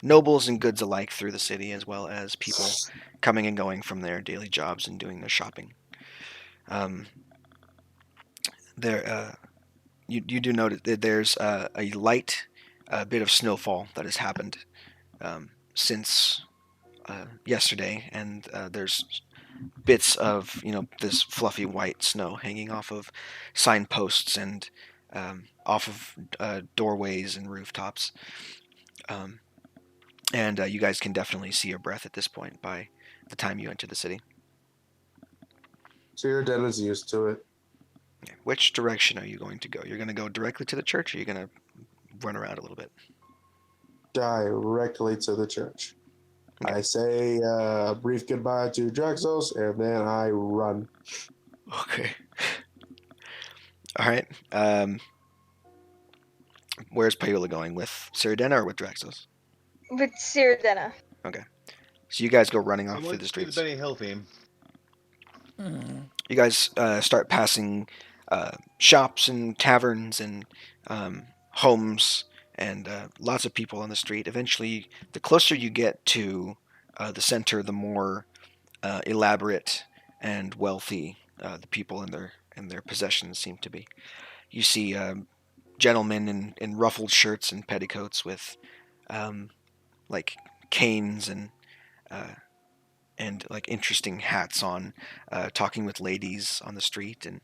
nobles and goods alike through the city, as well as people coming and going from their daily jobs and doing their shopping. You do note that there's a light bit of snowfall that has happened since yesterday, and there's bits of this fluffy white snow hanging off of signposts and off of doorways and rooftops. And you guys can definitely see your breath at this point by the time you enter the city. Cyrodiil is used to it. Okay. Which direction are you going to go? You're going to go directly to the church, or are you going to run around a little bit? Directly to the church. Okay. I say a brief goodbye to Draxos, and then I run. Okay. All right. Where's Paola going? With Cyrodiil or with Draxos? With Cyrodiil. So you guys go running off I'm through with the the streets. Benny Hill theme. You guys start passing shops and taverns and homes and lots of people on the street. Eventually, the closer you get to the center, the more elaborate and wealthy the people and their possessions seem to be. You see gentlemen in ruffled shirts and petticoats with like canes and like interesting hats on, talking with ladies on the street and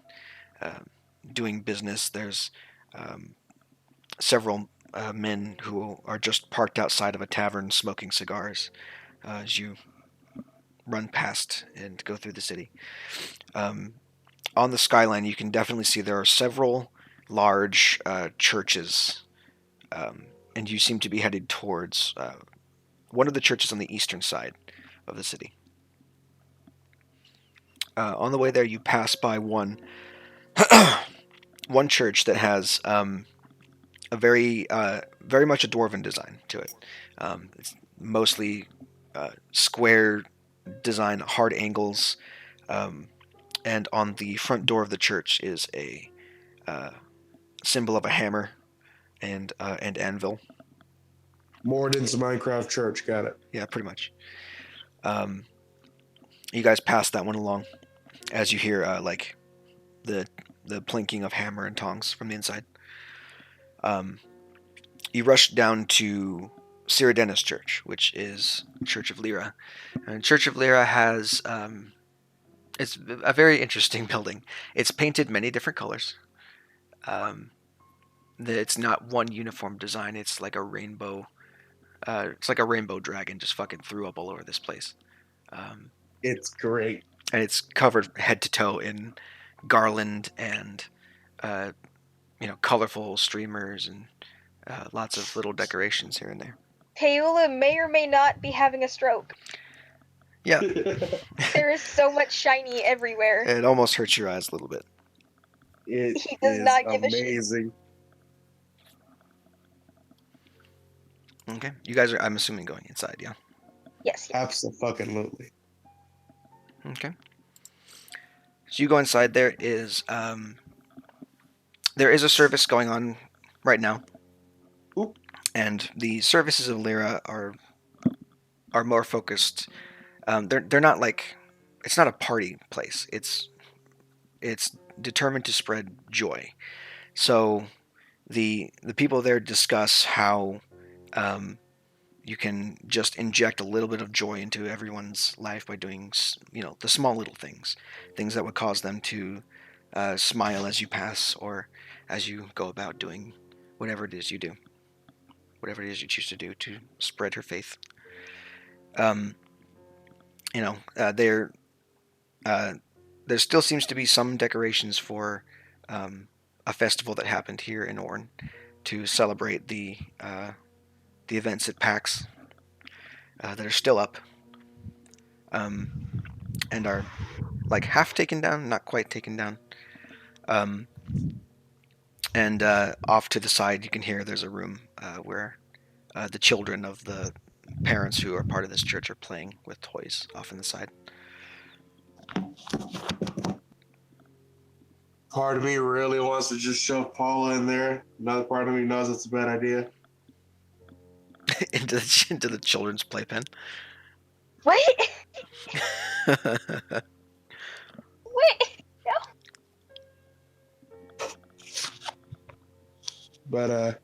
doing business. There's several men who are just parked outside of a tavern smoking cigars as you run past and go through the city. On the skyline, you can definitely see there are several large churches, and you seem to be headed towards one of the churches on the eastern side of the city. On the way there, you pass by one one church that has a very much a dwarven design to it. It's mostly square design, hard angles, and on the front door of the church is a symbol of a hammer and anvil. Morden's Minecraft Church, got it. Yeah, pretty much. You guys pass that one along as you hear like the plinking of hammer and tongs from the inside. You rush down to Cyrodiana's church, which is Church of Lyra. And Church of Lyra has it's a very interesting building. It's painted many different colors. It's not one uniform design. It's like a rainbow. It's like a rainbow dragon just fucking threw up all over this place. It's great. And it's covered head to toe in garland and colorful streamers and lots of little decorations here and there. Paola may or may not be having a stroke. Yeah, There is so much shiny everywhere. it almost hurts your eyes a little bit. It He does is not give a shit. amazing. Okay, you guys are, I'm assuming, going inside, yeah? Yes. Absolutely. Okay. So you go inside. There is a service going on right now. Ooh. And the services of Lyra are more focused. They're not like, it's not a party place. It's determined to spread joy. So the people there discuss how you can just inject a little bit of joy into everyone's life by doing the small little things that would cause them to smile as you pass or as you go about doing whatever it is you do, whatever it is you choose to do to spread her faith. There still seems to be some decorations for a festival that happened here in Orn to celebrate the events at PAX that are still up and are like half taken down, not quite taken down. And off to the side, you can hear there's a room where the children of the parents who are part of this church are playing with toys off in the side. Part of me really wants to just shove Paula in there. Another part of me knows it's a bad idea. into the children's playpen. What? What? But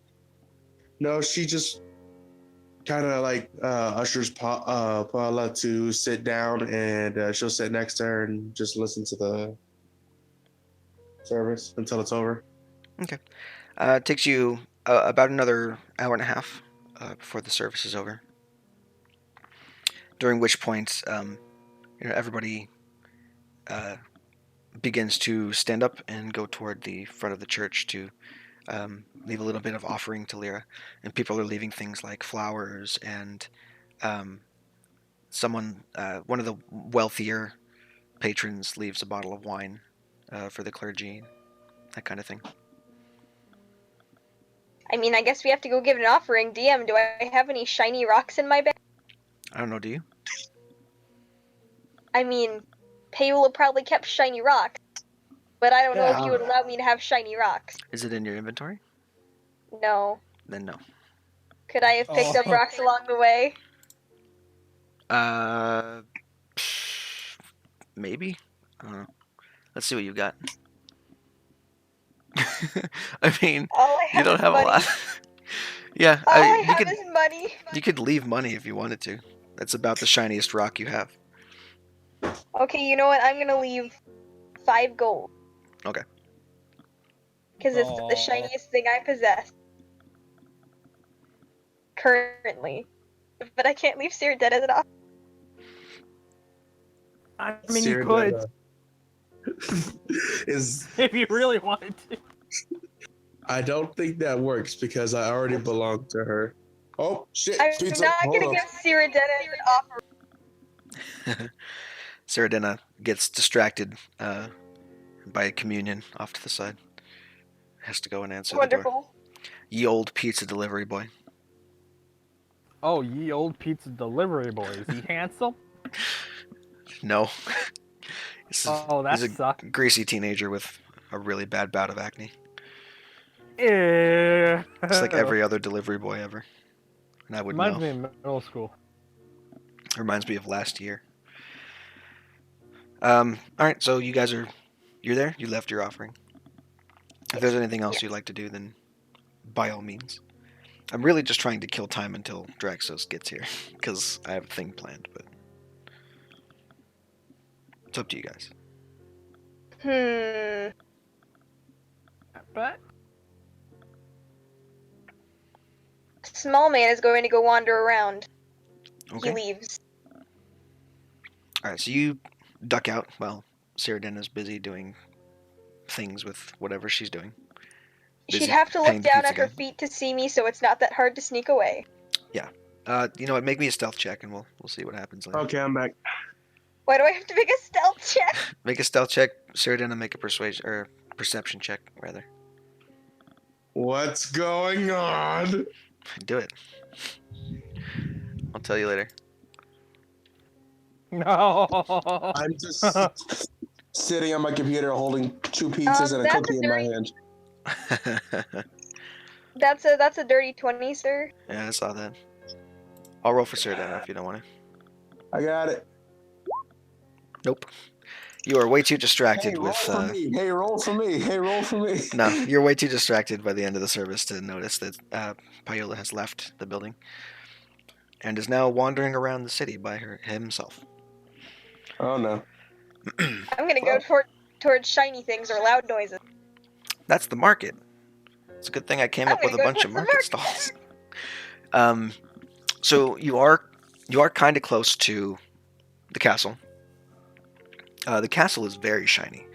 no, she just kind of like ushers Paula to sit down, and she'll sit next to her and just listen to the service until it's over. Okay. It takes you about another hour and a half before the service is over. During which point, everybody begins to stand up and go toward the front of the church to leave a little bit of offering to Lyra. And people are leaving things like flowers and one of the wealthier patrons leaves a bottle of wine for the clergy, that kind of thing. I mean, I guess we have to go give an offering. DM, do I have any shiny rocks in my bag? I don't know, do you? I mean, Paola probably kept shiny rocks, but I don't know if Yeah. you would allow me to have shiny rocks. Is it in your inventory? No. Then no. Could I have picked up rocks along the way? Maybe. I don't know. Let's see what you got. I mean, All I you have don't is have money. a lot. Yeah, All I you have could is money. leave money if you wanted to. That's about the shiniest rock you have. Okay, you know what? I'm gonna leave 5 gold. Okay. Because it's the shiniest thing I possess. Currently. But I can't leave Sarah dead as an off. I mean, you Sierra could Dena is. if you really wanted to. I don't think that works because I already belong to her. Oh shit! I'm Pizza. not Hold gonna on. give Cyrodiil an offer. Saradina gets distracted by communion off to the side. Has to go and answer the door. Wonderful. Ye old pizza delivery boy. Oh, ye old pizza delivery boy. Is he handsome? No. Oh, that He's a sucks. greasy teenager with a really bad bout of acne. Ew. It's like every other delivery boy ever. And I would Reminds know. me of middle school. Reminds me of last year. Alright, so you're there? You left your offering. If there's anything else Yes. you'd like to do, then by all means. I'm really just trying to kill time until Draxos gets here, because I have a thing planned, but it's up to you guys. But Small man is going to go wander around. Okay. He leaves. Alright, so you duck out while Cyrodiil's busy doing things with whatever she's doing. She'd Busy have to paying look the down pizza at her guy. feet to see me, so it's not that hard to sneak away. You know what? Make me a stealth check, and we'll see what happens later. Okay, I'm back. Why do I have to make a stealth check? Make a stealth check. Cyrodiil, make a perception check rather. What's going on? Do it. I'll tell you later. no. I'm just sitting on my computer holding 2 pizzas and a That's cookie in my hand. That's a dirty 20, sir. Yeah, I saw that. I'll roll for Cyrodiil if you don't want to. I got it. Nope. You are way too distracted Hey, roll with. for me. Hey, roll for me. Hey, roll for me. No, you're way too distracted by the end of the service to notice that Paola has left the building and is now wandering around the city by himself. Oh no. I'm gonna go towards shiny things or loud noises. That's the market. It's a good thing I came I'm up with a gonna go bunch of towards the market market. stalls. So you are kind of close to the castle. The castle is very shiny.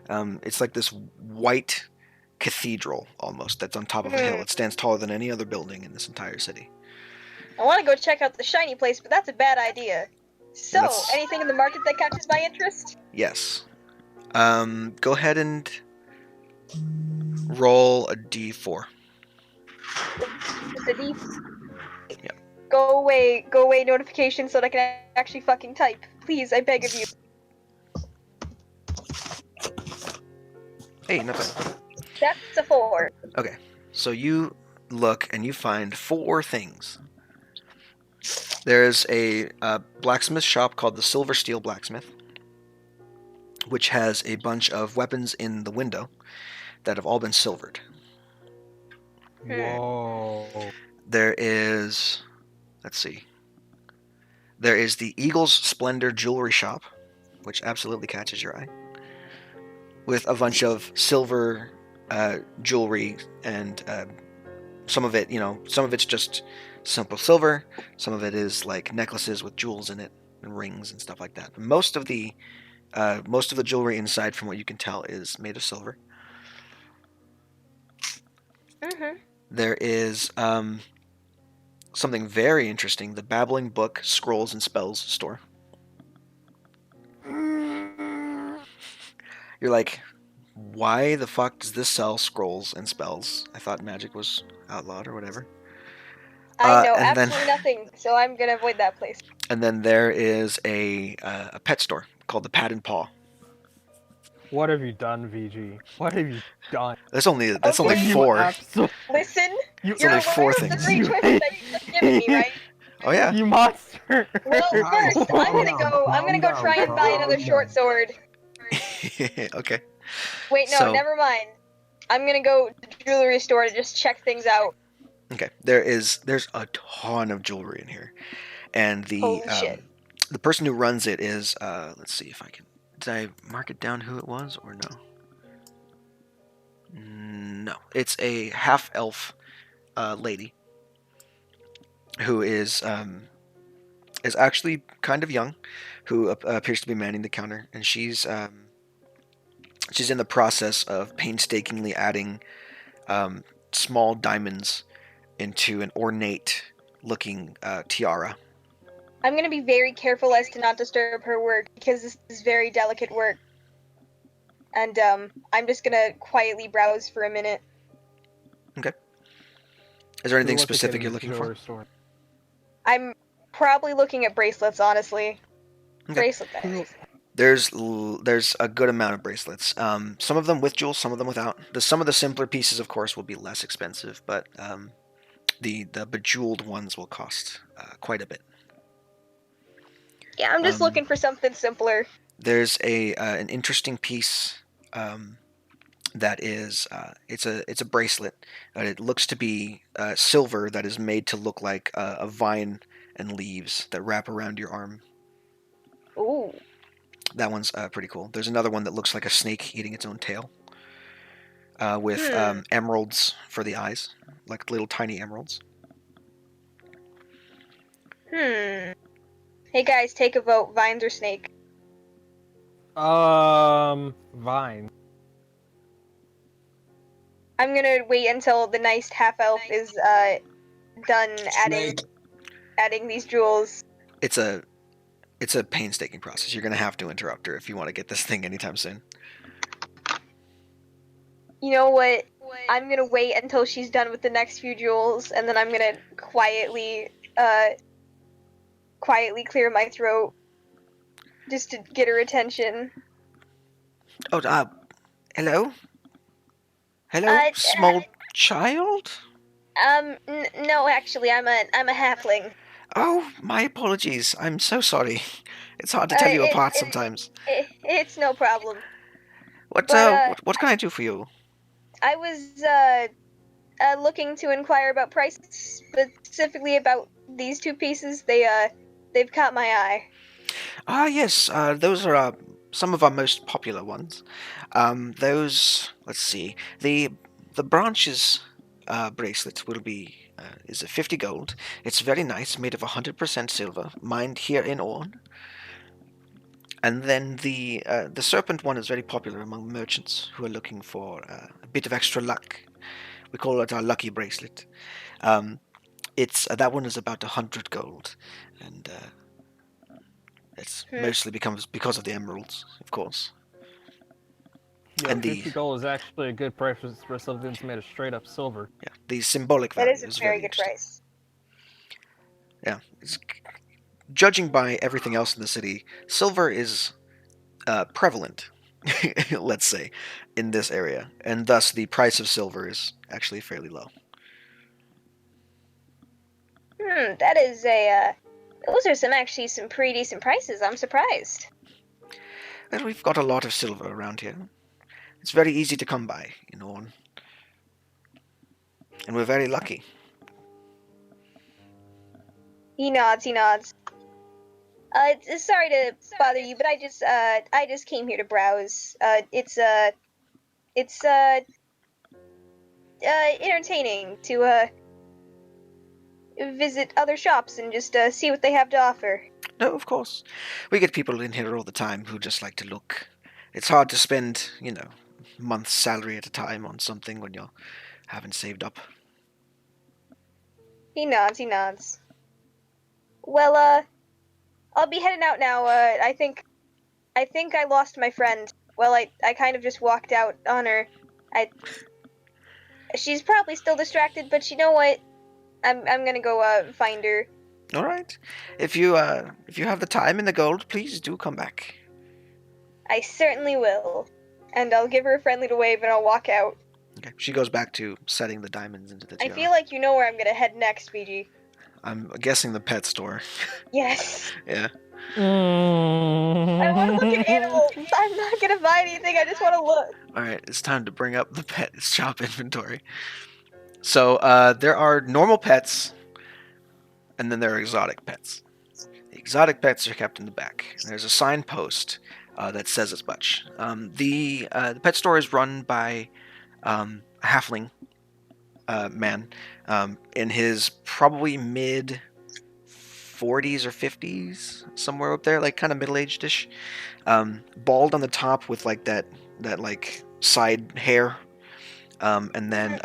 It's like this white cathedral almost that's on top of a hill. It stands taller than any other building in this entire city. I want to go check out the shiny place, but that's a bad idea. So, That's- anything in the market that catches my interest? Yes. Go ahead and roll a d4. Just a D. Yeah. Go away notification so that I can actually fucking type. Please, I beg of you. Hey, not bad. That's a 4. So you look and you find 4 things. There's a blacksmith shop called the Silver Steel Blacksmith, which has a bunch of weapons in the window that have all been silvered. Whoa. There is, let's see, there is the Eagle's Splendor Jewelry Shop, which absolutely catches your eye, with a bunch of silver jewelry and some of it's just simple silver. Some of it is like necklaces with jewels in it and rings and stuff like that. Most of the jewelry inside, from what you can tell, is made of silver. Mm-hmm. There is something very interesting: the Babbling Book, Scrolls, and Spells store. You're like, why the fuck does this sell scrolls and spells? I thought magic was outlawed or whatever. I know and then- absolutely nothing, so I'm gonna avoid that place. And then there is a pet store called the Pat and Paw. What have you done, VG? What have you done? That's only Okay. You 4. Listen, You, you're only aware 4 of the things. 3 choices that you've just given me, right? Oh yeah. you monster! Well, first, I'm gonna go try and buy another short sword. Okay. Wait, no, So- never mind. I'm gonna go to the jewelry store to just check things out. Okay. There's a ton of jewelry in here, and Holy shit. the person who runs it is let's see if I can. Did I mark it down who it was or no? No, it's a half elf lady who is is actually kind of young, who appears to be manning the counter, and she's in the process of painstakingly adding small diamonds into an ornate-looking tiara. I'm gonna be very careful as to not disturb her work because this is very delicate work. And I'm just gonna quietly browse for a minute. Is there anything We'll look specific again you're in the looking for? jewelry store. I'm probably looking at bracelets, honestly. Okay. Bracelet guys. There's a good amount of bracelets. Some of them with jewels, some of them without. Some of the simpler pieces, of course, will be less expensive, but the bejeweled ones will cost quite a bit. Yeah, I'm just looking for something simpler. There's an interesting piece that is it's a bracelet. It looks to be silver that is made to look like a vine and leaves that wrap around your arm. Ooh. That one's pretty cool. There's another one that looks like a snake eating its own tail, with emeralds for the eyes, like little tiny emeralds. Hey guys, take a vote. Vines or snake? Vine. I'm gonna wait until the nice half elf is done Snake. adding these jewels. It's a painstaking process. You're gonna have to interrupt her if you want to get this thing anytime soon. You know what? I'm gonna wait until she's done with the next few jewels, and then I'm gonna quietly clear my throat just to get her attention. Oh, hello? Hello, small child? No, actually, I'm a halfling. Oh, my apologies. I'm so sorry. It's hard to tell you apart sometimes. It's no problem. What what can I do for you? I was looking to inquire about prices, specifically about these two pieces. They've caught my eye. Ah, yes. Those are some of our most popular ones. Those. Let's see. The branches bracelet will be is a 50 gold. It's very nice, made of 100% silver, mined here in Orn. And then the serpent one is very popular among merchants who are looking for a bit of extra luck. We call it our lucky bracelet. It's that one is about 100 gold, and it's mostly because of the emeralds, of course. Yeah, And 50 gold is actually a good price for something that's made of straight up silver. yeah, the symbolic That value is a is very very good interesting. price. Yeah, judging by everything else in the city, silver is prevalent, let's say, in this area, and thus the price of silver is actually fairly low. That is those are some pretty decent prices. I'm surprised. And we've got a lot of silver around here. It's very easy to come by, you know, and we're very lucky. He nods. Sorry to bother you, but I just came here to browse. It's entertaining to visit other shops and just see what they have to offer. No, of course. We get people in here all the time who just like to look. It's hard to spend, you know, month's salary at a time on something when you haven't saved up. He nods. Well, I'll be heading out now. I think I lost my friend. Well, I kind of just walked out on her. She's probably still distracted, but you know what? I'm gonna go find her. All right. If you have the time and the gold, please do come back. I certainly will. And I'll give her a friendly wave and I'll walk out. Okay. She goes back to setting the diamonds into the I tiara. feel like you know where I'm gonna head next, Fiji. I'm guessing the pet store. Yes. Yeah. I want to look at animals. I'm not gonna buy anything. I just want to look. All right. It's time to bring up the pet shop inventory. So there are normal pets, and then there are exotic pets. The exotic pets are kept in the back. There's a signpost that says as much. The pet store is run by a halfling man in his probably mid 40s or 50s, somewhere up there, like kind of middle-aged-ish. Bald on the top with like that like side hair, and then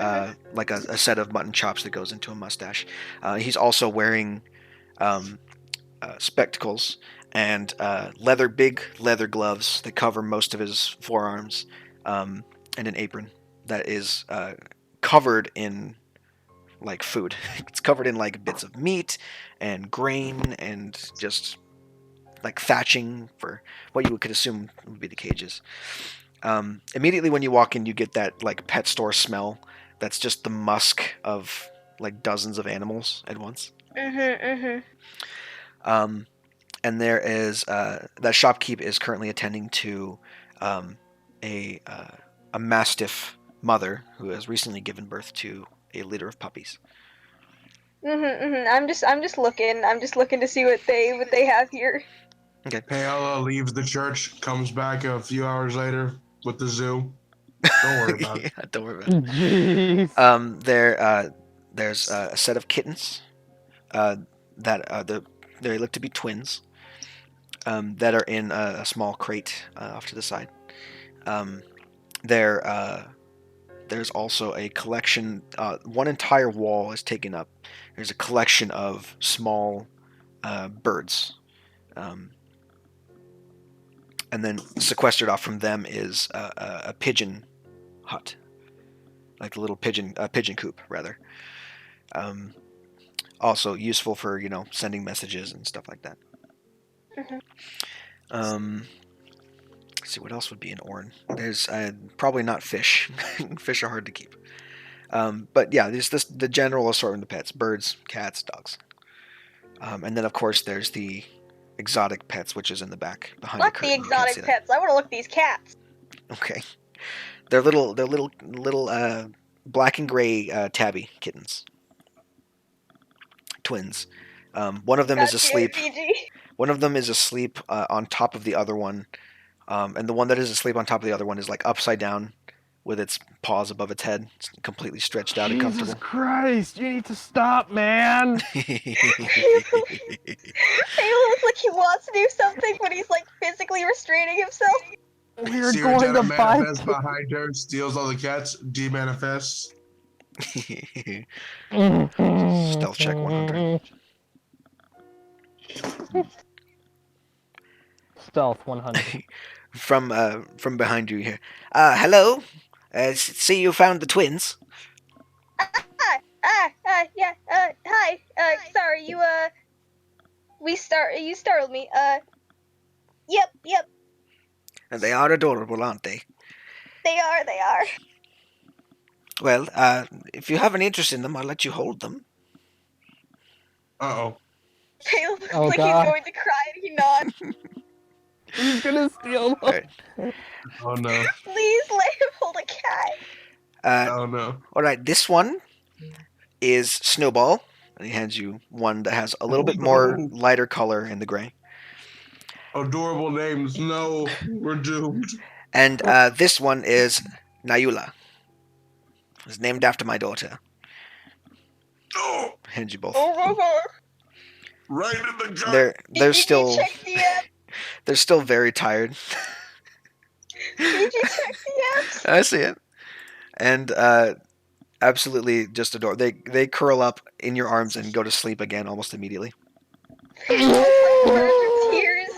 like a set of mutton chops that goes into a mustache. He's also wearing spectacles and big leather gloves that cover most of his forearms, and an apron that is covered in like food. It's covered in like bits of meat and grain and just like thatching for what you could assume would be the cages. Immediately when you walk in, you get that like pet store smell. That's just the musk of like dozens of animals at once. Um, and there is that shopkeep is currently attending to um, a mastiff mother who has recently given birth to a litter of puppies. I'm just looking. I'm just looking to see what they have here. Okay. Paola leaves the church, comes back a few hours later with the zoo. Don't worry about it. Yeah, don't worry about it. Jeez. There's a set of kittens that they look to be twins, that are in a small crate off to the side. There's also a collection. One entire wall is taken up. There's a collection of small birds, and then sequestered off from them is a pigeon hut, like a little pigeon coop rather. Also useful for sending messages and stuff like that. Let's see what else would be in Orn. There's probably not fish. Fish are hard to keep. But yeah, there's the general assortment of pets: birds, cats, dogs, and then of course there's the exotic pets, which is in the back behind Fuck the the curtain. You can't see exotic that. pets. I want to look at these cats. Okay, they're little black and gray tabby kittens, twins. One of them God is asleep. damn it, PG. One of them is asleep on top of the other one, and the one that is asleep on top of the other one is like upside down, with its paws above its head, it's completely stretched out and Jesus comfortable. Christ! You need to stop, man. Paolo looks like he wants to do something, but he's like physically restraining himself. We're Seer going to Jenna buy. manifests behind her, steals all the cats, demanifests. Stealth check 100. Stealth 100. From behind you here. Hello. See you found the twins. Yeah, hi. Sorry, you startled me. Yep, And they are adorable, aren't they? they are. Well, if you have an interest in them, I'll let you hold them. Uh-oh. Paolo looks Oh, like God. he's going to cry and he nods. He's gonna steal them. Alright. Oh, no. Please let him hold a cat. Oh, no. Alright, this one is Snowball. And he hands you one that has a little bit more lighter color in the gray. Adorable names. No, we're doomed. And this one is Nayula. It's named after my daughter. Oh, Hands you both. right in the gut. They're Did you still check the app? they're still very tired. Did you check the apps? I see it. And absolutely just adore. They curl up in your arms and go to sleep again almost immediately. Tears.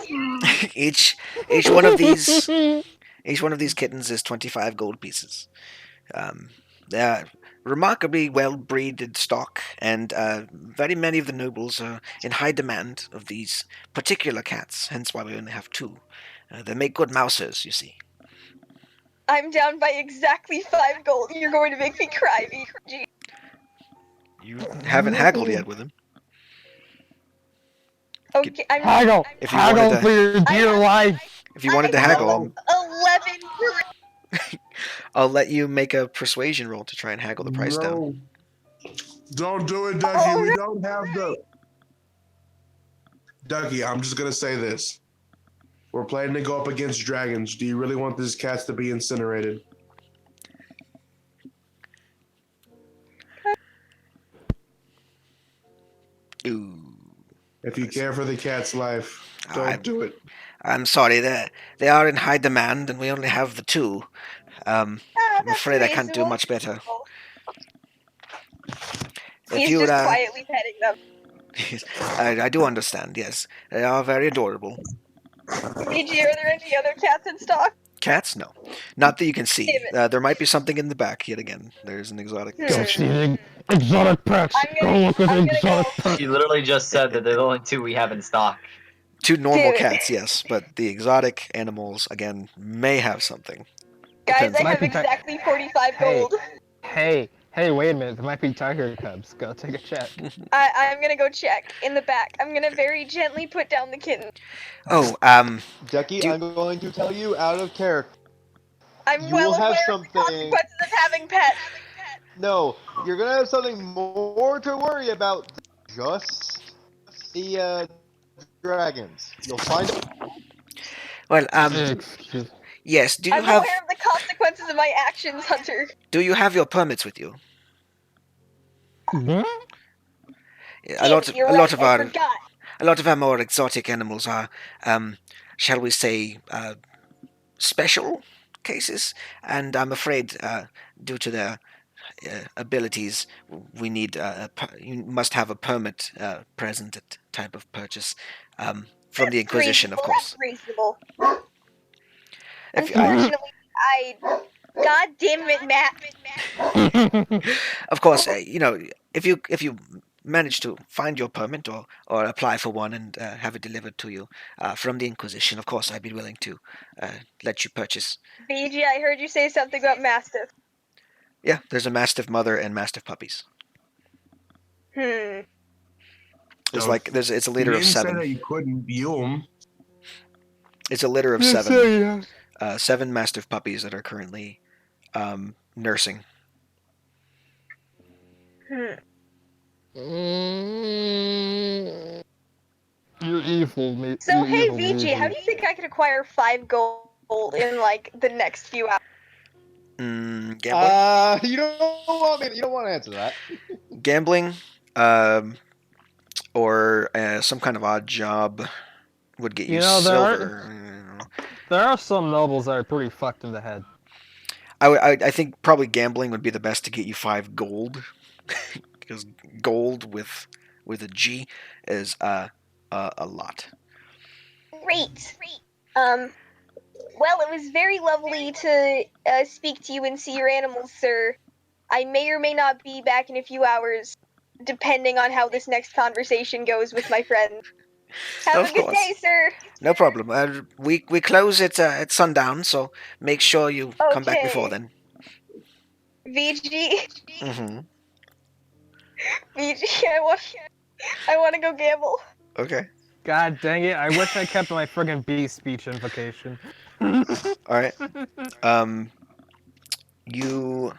each one of these kittens is 25 gold pieces. They're remarkably well-breeded stock, and very many of the nobles are in high demand of these particular cats. Hence why we only have two. They make good mousers, you see. I'm down by exactly 5 gold. You're going to make me cry, VG. You haven't haggled yet with them. Okay, I'm Haggle! If you wanted Haggle to- for your dear life! If you wanted to I haggle, have 11. I'll let you make a persuasion roll to try and haggle the price down. No. Don't do it, Ducky. Oh, We no. don't have the... Ducky, I'm just going to say this. We're planning to go up against dragons. Do you really want these cats to be incinerated? Ooh. If you care for the cat's life, don't do it. I'm sorry, they are in high demand, and we only have the two. I'm that's afraid I can't do reasonable. much better. If He's you just quietly petting them. I do understand. Yes, they are very adorable. VG, are there any other cats in stock? Cats, no, not that you can see. Damn it. There might be something in the back. Yet again, there's an exotic. Hmm. Go see the exotic pets. I'm Go gonna- look at the I'm gonna exotic go. pets. She literally just said that they're the only two we have in stock. Two normal Dude. cats, yes, but the exotic animals again may have something. Guys, Depends I on- have Might be exactly 45 Hey. gold. Hey, wait a minute. There might be tiger cubs. Go take a check. I'm gonna go check in the back. I'm gonna very gently put down the kitten. Oh, Ducky, Do- I'm going to tell you out of character. I'm You well will aware have of the something. consequences of having pets. No, you're gonna have something more to worry about than just the dragons. You'll find. well, Excuse. yes. Do you I'm have aware of the consequences of my actions, Hunter. your permits with you? Hmm? A lot of You're a right, lot of I our forgot. a lot of our more exotic animals are, shall we say, special cases, and I'm afraid, due to their abilities, we need you must have a permit present at type of purchase, from the Inquisition, of course. That's reasonable. If Unfortunately, God damn it, Matt. of course, if you manage to find your permit or apply for one and have it delivered to you from the Inquisition, of course, I'd be willing to let you purchase. BG, I heard you say something about Mastiff. Yeah, there's a Mastiff mother and Mastiff puppies. Hmm. It's So like it's a You litter of didn't say that 7. you couldn't view them. It's a litter of Yes, 7. yeah. 7 Mastiff puppies that are currently nursing. Hmm. You evil me. So, you hey, evil VG, how me. do you think I could acquire 5 gold in, like, the next few hours? Gambling. You don't want me. You don't want to answer that. Gambling, or some kind of odd job would get you, You know, there are- silver. There are some nobles that are pretty fucked in the head. I think probably gambling would be the best to get you 5 gold, because gold with a G is a lot. Great. Well, it was very lovely to speak to you and see your animals, sir. I may or may not be back in a few hours, depending on how this next conversation goes with my friend. Have Of a good course. day, sir. No problem. We close at sundown, so make sure you come back before Okay. then. VG, Mm-hmm. VG, I want to go gamble. Okay. God dang it! I wish I kept my friggin' bee speech invocation. All right. You.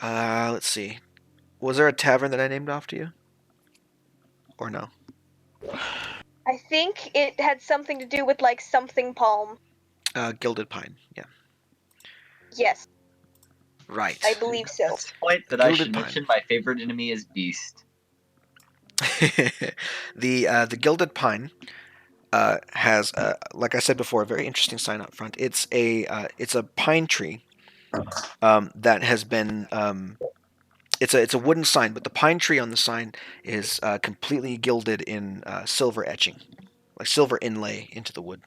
Let's see. Was there a tavern that I named after you? Or no? I think it had something to do with, like, something palm. Gilded Pine. Yeah. Yes, Right. I believe so. At this point, that I Gilded should Pine. mention my favorite enemy is Beast. The Gilded Pine has, like I said before, a very interesting sign up front. It's a pine tree that has been. It's a wooden sign, but the pine tree on the sign is completely gilded in silver etching, like silver inlay into the wood.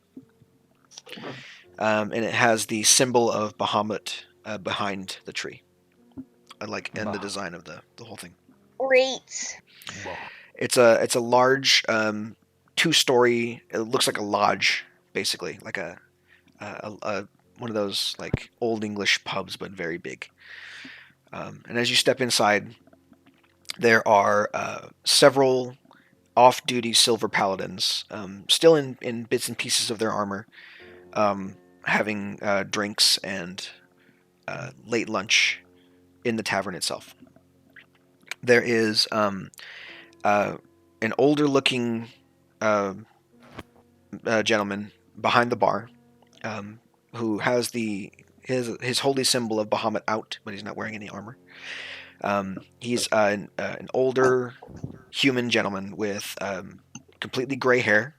And it has the symbol of Bahamut behind the tree, and the design of the whole thing. Great. It's a large 2-story. It looks like a lodge, basically, like a one of those like old English pubs, but very big. And as you step inside, there are several off-duty silver paladins, still in bits and pieces of their armor, having drinks and late lunch in the tavern itself. There is an older-looking gentleman behind the bar, who has his holy symbol of Bahamut out, but he's not wearing any armor. He's an older human gentleman with completely gray hair,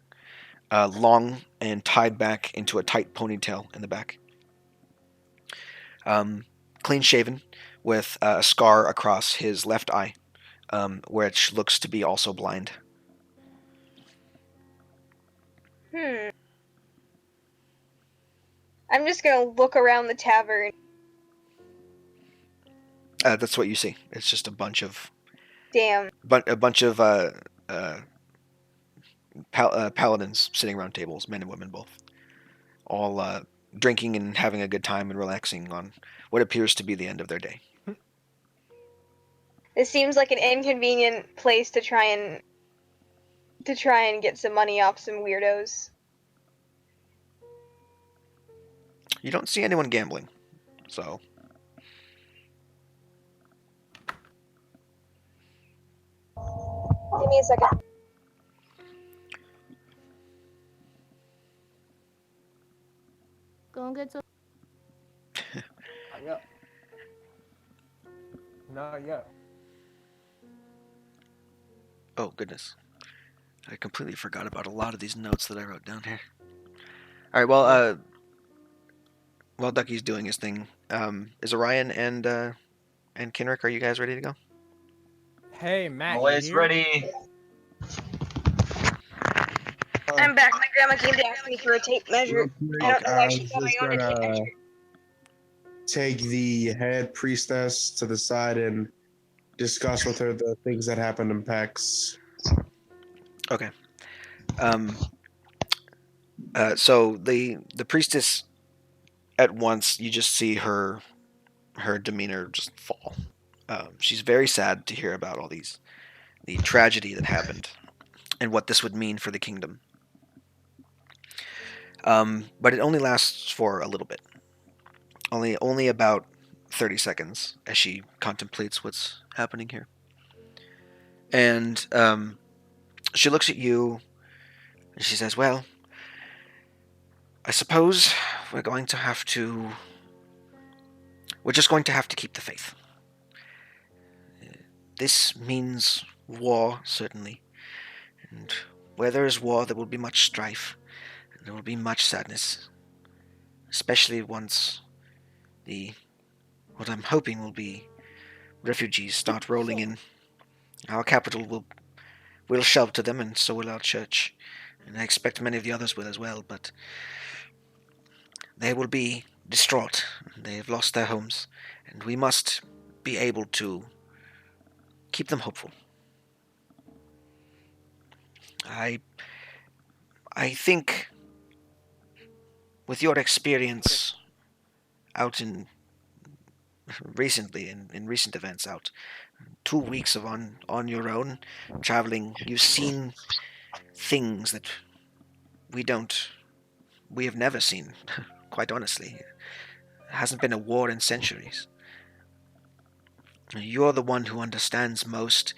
long and tied back into a tight ponytail in the back. Clean shaven, with a scar across his left eye, which looks to be also blind. I'm just gonna look around the tavern. That's what you see. It's just a bunch of Damn. paladins sitting around tables, men and women both, all drinking and having a good time and relaxing on what appears to be the end of their day. This seems like an inconvenient place to try and get some money off some weirdos. You don't see anyone gambling, so Give me a second. Go and get some. Not yet. Not yet. oh goodness, I completely forgot about a lot of these notes that I wrote down here. All right, well, while Ducky's doing his thing, is Orion and Kinrick, are you guys ready to go? Hey, Matt, you Always here? ready. I'm back. My grandma came to ask me for a tape measure. Real I don't quick, know why I she was thought just I owned a tape gonna measure. take the head priestess to the side and discuss with her the things that happened in PAX. Okay. So the priestess, at once you just see her demeanor just fall. She's very sad to hear about all the tragedy that happened and what this would mean for the kingdom. But it only lasts for a little bit, only about 30 seconds as she contemplates what's happening here. And she looks at you and she says, "Well, I suppose we're just going to have to keep the faith. This means war, certainly. And where there is war, there will be much strife, and there will be much sadness. Especially once what I'm hoping will be refugees start rolling in. Our capital will shelter them, and so will our church. And I expect many of the others will as well, but they will be distraught. They have lost their homes, and we must be able to keep them hopeful. I think with your experience out in recently in recent events out 2 weeks of on your own traveling, you've seen things that we have never seen. Quite honestly, it hasn't been a war in centuries. You're the one who understands most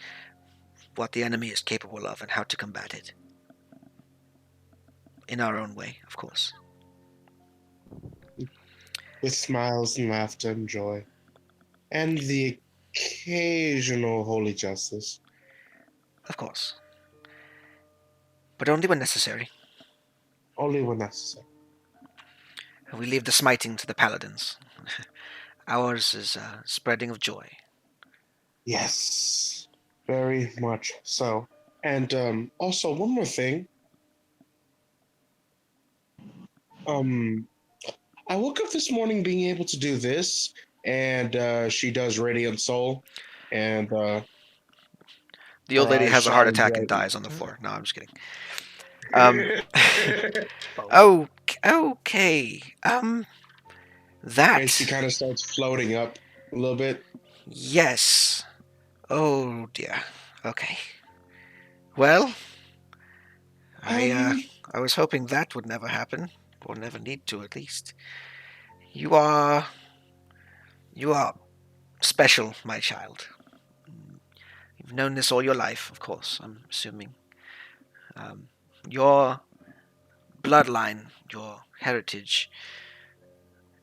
what the enemy is capable of and how to combat it. In our own way, of course. With smiles and laughter and joy. And the occasional holy justice. Of course. But only when necessary. Only when necessary. We leave the smiting to the paladins. Ours is a spreading of joy. Yes. Very much so. And also one more thing. I woke up this morning being able to do this, and she does Radiant Soul, and The old her lady eyes has a heart shine attack and bright. dies on the floor. No, I'm just kidding. Both. Oh, okay. That. And she kind of starts floating up a little bit. Yes. Oh dear. Okay. Well, I was hoping that would never happen, or never need to, at least. You are special, my child. You've known this all your life, of course, I'm assuming. Your bloodline, your heritage,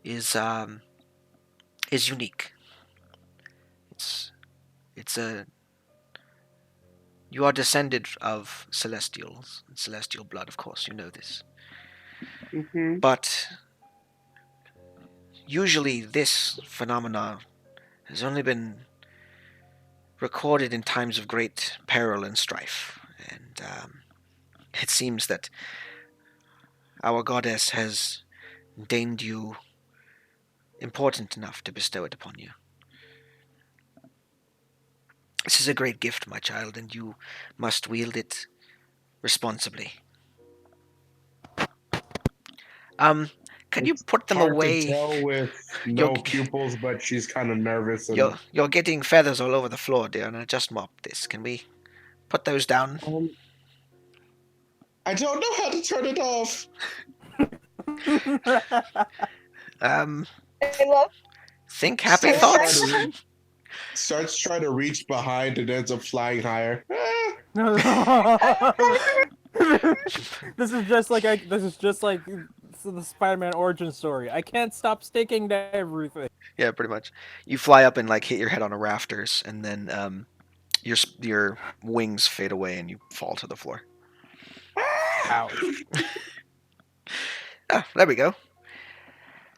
is um, is unique. It's a You are descended of celestials, celestial blood, of course, you know this. Mm-hmm. But usually this phenomena has only been recorded in times of great peril and strife. And it seems that our goddess has deemed you important enough to bestow it upon you. This is a great gift, my child, and you must wield it responsibly. Um, can you It's put them hard to away? tell with You're no pupils, but she's kind of nervous and you're getting feathers all over the floor, dear, and I just mopped this. Can we put those down? I don't know how to turn it off. Um, I love think happy I love that thoughts. comment. Starts trying to reach behind and ends up flying higher. This is just like the Spider-Man origin story. I can't stop sticking to everything. Yeah, pretty much. You fly up and like hit your head on a rafters, and then your wings fade away and you fall to the floor. Ouch. Oh, there we go.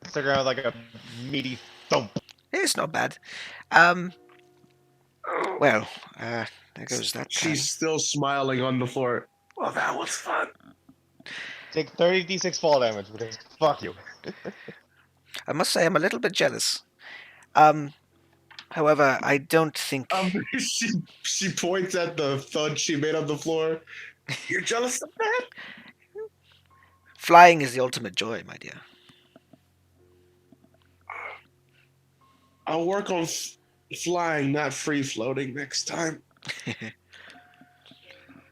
Stick around like a meaty thump. It's not bad. Um, well, there goes that time. She's still smiling on the floor. Well, that was fun. Take 30d6 fall damage because fuck you. I must say I'm a little bit jealous. However, I don't think She points at the thud she made on the floor. You're jealous of that? flying is the ultimate joy, my dear. I'll work on flying, not free floating next time.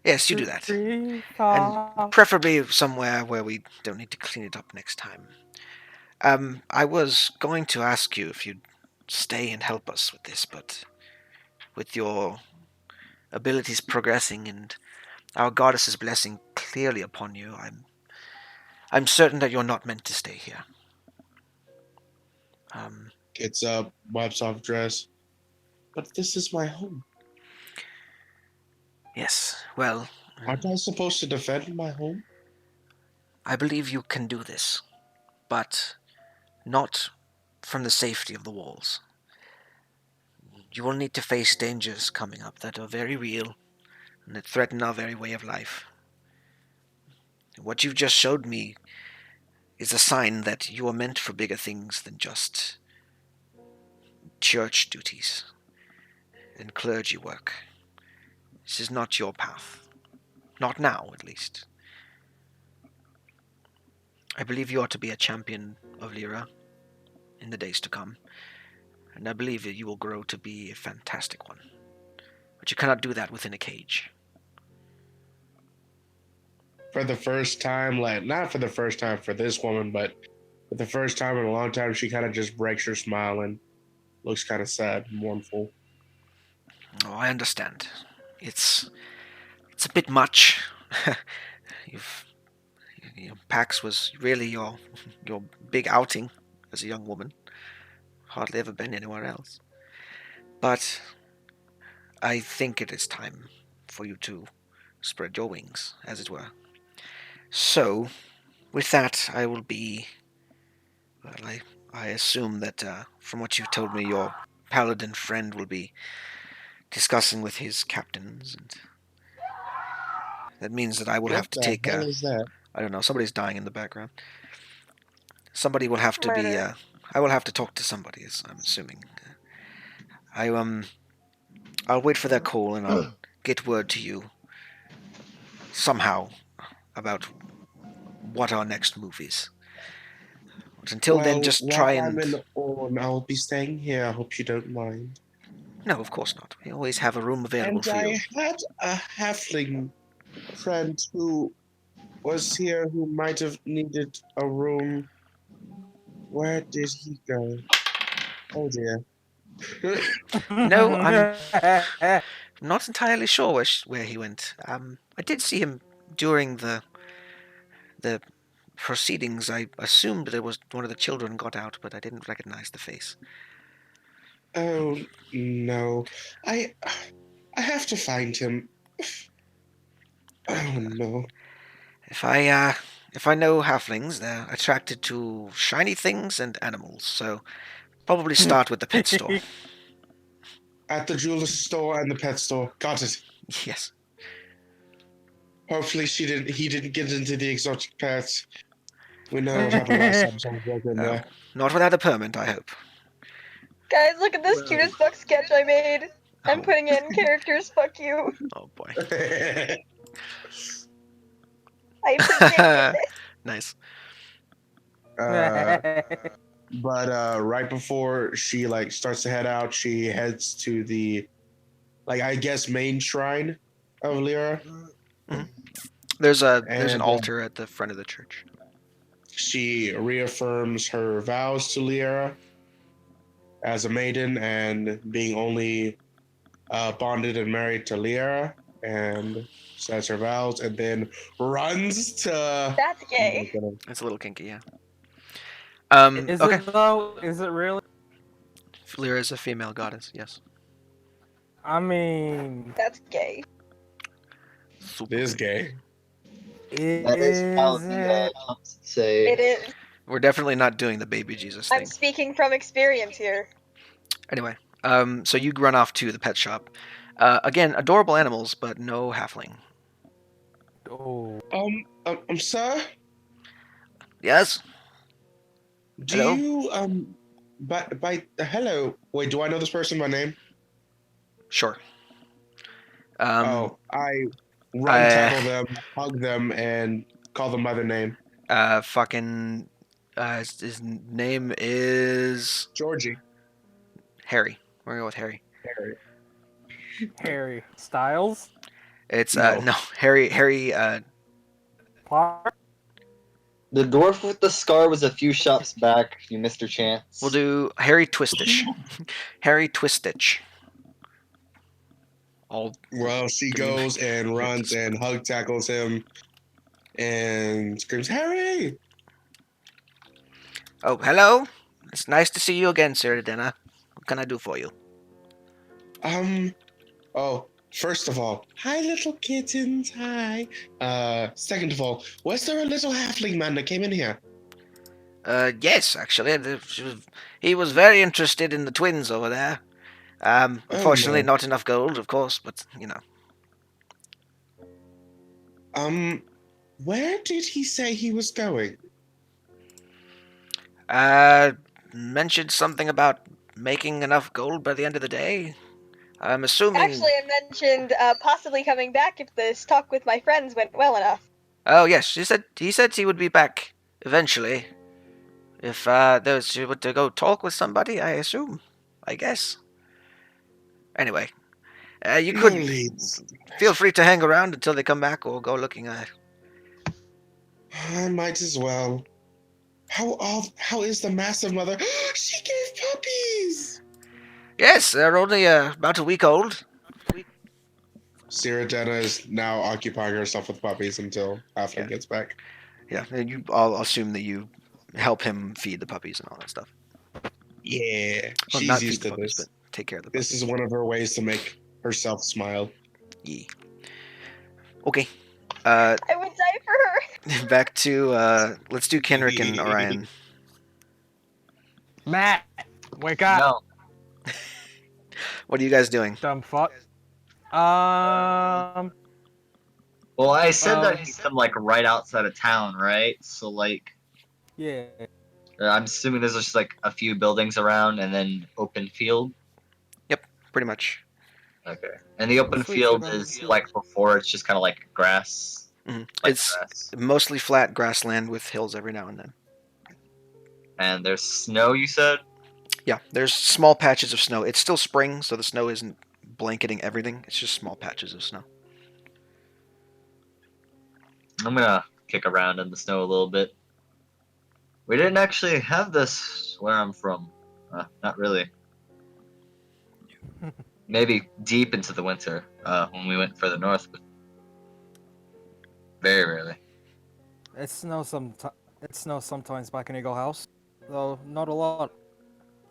Yes, you do that. Free And fall. preferably somewhere where we don't need to clean it up next time. I was going to ask you if you'd stay and help us with this, but with your abilities progressing and our goddess's blessing clearly upon you, I'm certain that you're not meant to stay here. Gets up, wipes off dress. But this is my home. Yes, well, Aren't I supposed to defend my home? I believe you can do this, but not from the safety of the walls. You will need to face dangers coming up that are very real and that threaten our very way of life. What you've just showed me is a sign that you are meant for bigger things than just church duties and clergy work. This is not your path. Not now, at least. I believe you are to be a champion of Lyra in the days to come, and I believe that you will grow to be a fantastic one. But you cannot do that within a cage. For the first time, like, not for the first time for this woman, but for the first time in a long time, she kind of just breaks her smile and looks kind of sad and mournful. Oh, I understand. It's a bit much. PAX was really your big outing as a young woman. Hardly ever been anywhere else. But I think it is time for you to spread your wings, as it were. So, with that, I will be. Well, I assume that from what you've told me, your paladin friend will be discussing with his captains, and that means that I will have to What take. the hell is that? I don't know. Somebody's dying in the background. Somebody will have to be. Murder. I will have to talk to somebody. As I'm assuming. I'll wait for their call and I'll get word to you somehow about what our next move is. But until then, just while try I'm and. in Orn, I'll be staying here. I hope you don't mind. No, of course not. We always have a room available And for you. I had a halfling friend who was here who might have needed a room. Where did he go? Oh dear. No, I'm not entirely sure where he went. I did see him during the proceedings, I assumed that it was one of the children got out, but I didn't recognize the face. Oh no, I I have to find him. Oh no. If I know halflings, they're attracted to shiny things and animals, so probably start with the pet store. At the jeweler store and the pet store. Got it. Yes. Hopefully he didn't get into the exotic pets. We know what happened last time someone broke in Oh, there. not without a permit, I hope. Guys, look at this Well- cute as fuck sketch I made. I'm Oh. putting in characters. Fuck you. Oh boy. I appreciate this. Nice. uh, but right before she like starts to head out, she heads to the I guess main shrine of Lyra. There's an And, altar at the front of the church. She reaffirms her vows to Lyra as a maiden and being only bonded and married to Lyra, and says her vows, and then runs to. That's gay. It's a little kinky, yeah. Is Okay. it though? Is it really? Lyra is a female goddess, yes. I mean, That's gay. Super. This gay. That is how is the it? chumps say. It is. We're definitely not doing the baby Jesus I'm thing. speaking from experience here. Anyway, so you run off to the pet shop. Again, adorable animals, but no halfling. Oh, Sir, Yes? do Hello? you hello? Wait, do I know this person by name? Sure. Oh, I run, tackle them, hug them, and call them by their name. Fucking. His name is Georgie. Harry. We're gonna go with Harry. Harry Styles. It's No. no Harry. Potter. The dwarf with the scar was a few shops back. You missed your chance. We'll do Harry Twistish. Harry Twistitch. All Well, she Three goes and hit runs this. and hug tackles him and screams, Harry! Oh, hello. It's nice to see you again, Sir Denna. What can I do for you? Oh, first of all, hi, little kittens, hi. Second of all, was there a little halfling man that came in here? Yes, actually. He was very interested in the twins over there. Unfortunately, no. not enough gold, of course, but, you know. Where did he say he was going? Mentioned something about making enough gold by the end of the day. I'm assuming... Actually, I mentioned possibly coming back if this talk with my friends went well enough. Oh, yes, he said he would be back eventually. If there was to go talk with somebody, I assume. I guess. Anyway, you No could leads. feel free to hang around until they come back or go looking at it. I might as well. How is the massive mother? She gave puppies! Yes, they're only about a week old. Siradena is now occupying herself with puppies until Halfling gets back. Yeah, and I'll assume that you help him feed the puppies and all that stuff. Yeah, Well, she's not used feed to the puppies, this. but take care of the This puppies. is one of her ways to make herself smile. Yeah. Okay. I would die for her. Back to let's do Kenrick and Orion. Matt, wake up, No. What are you guys doing? dumb fuck. Well, I said that Um, he's from like right outside of town, right? So like, Yeah. I'm assuming there's just like a few buildings around and then open field. Pretty much. Okay. And the open Sweet, field sugar. is like before, it's just kind of like grass. Mhm. Like It's grass. mostly flat grassland with hills every now and then. And there's snow, you said? Yeah, there's small patches of snow. It's still spring, so the snow isn't blanketing everything. It's just small patches of snow. I'm gonna kick around in the snow a little bit. We didn't actually have this where I'm from. Not really. Maybe deep into the winter when we went further north, but very rarely. It snows It snows sometimes back in Eagle House, though not a lot.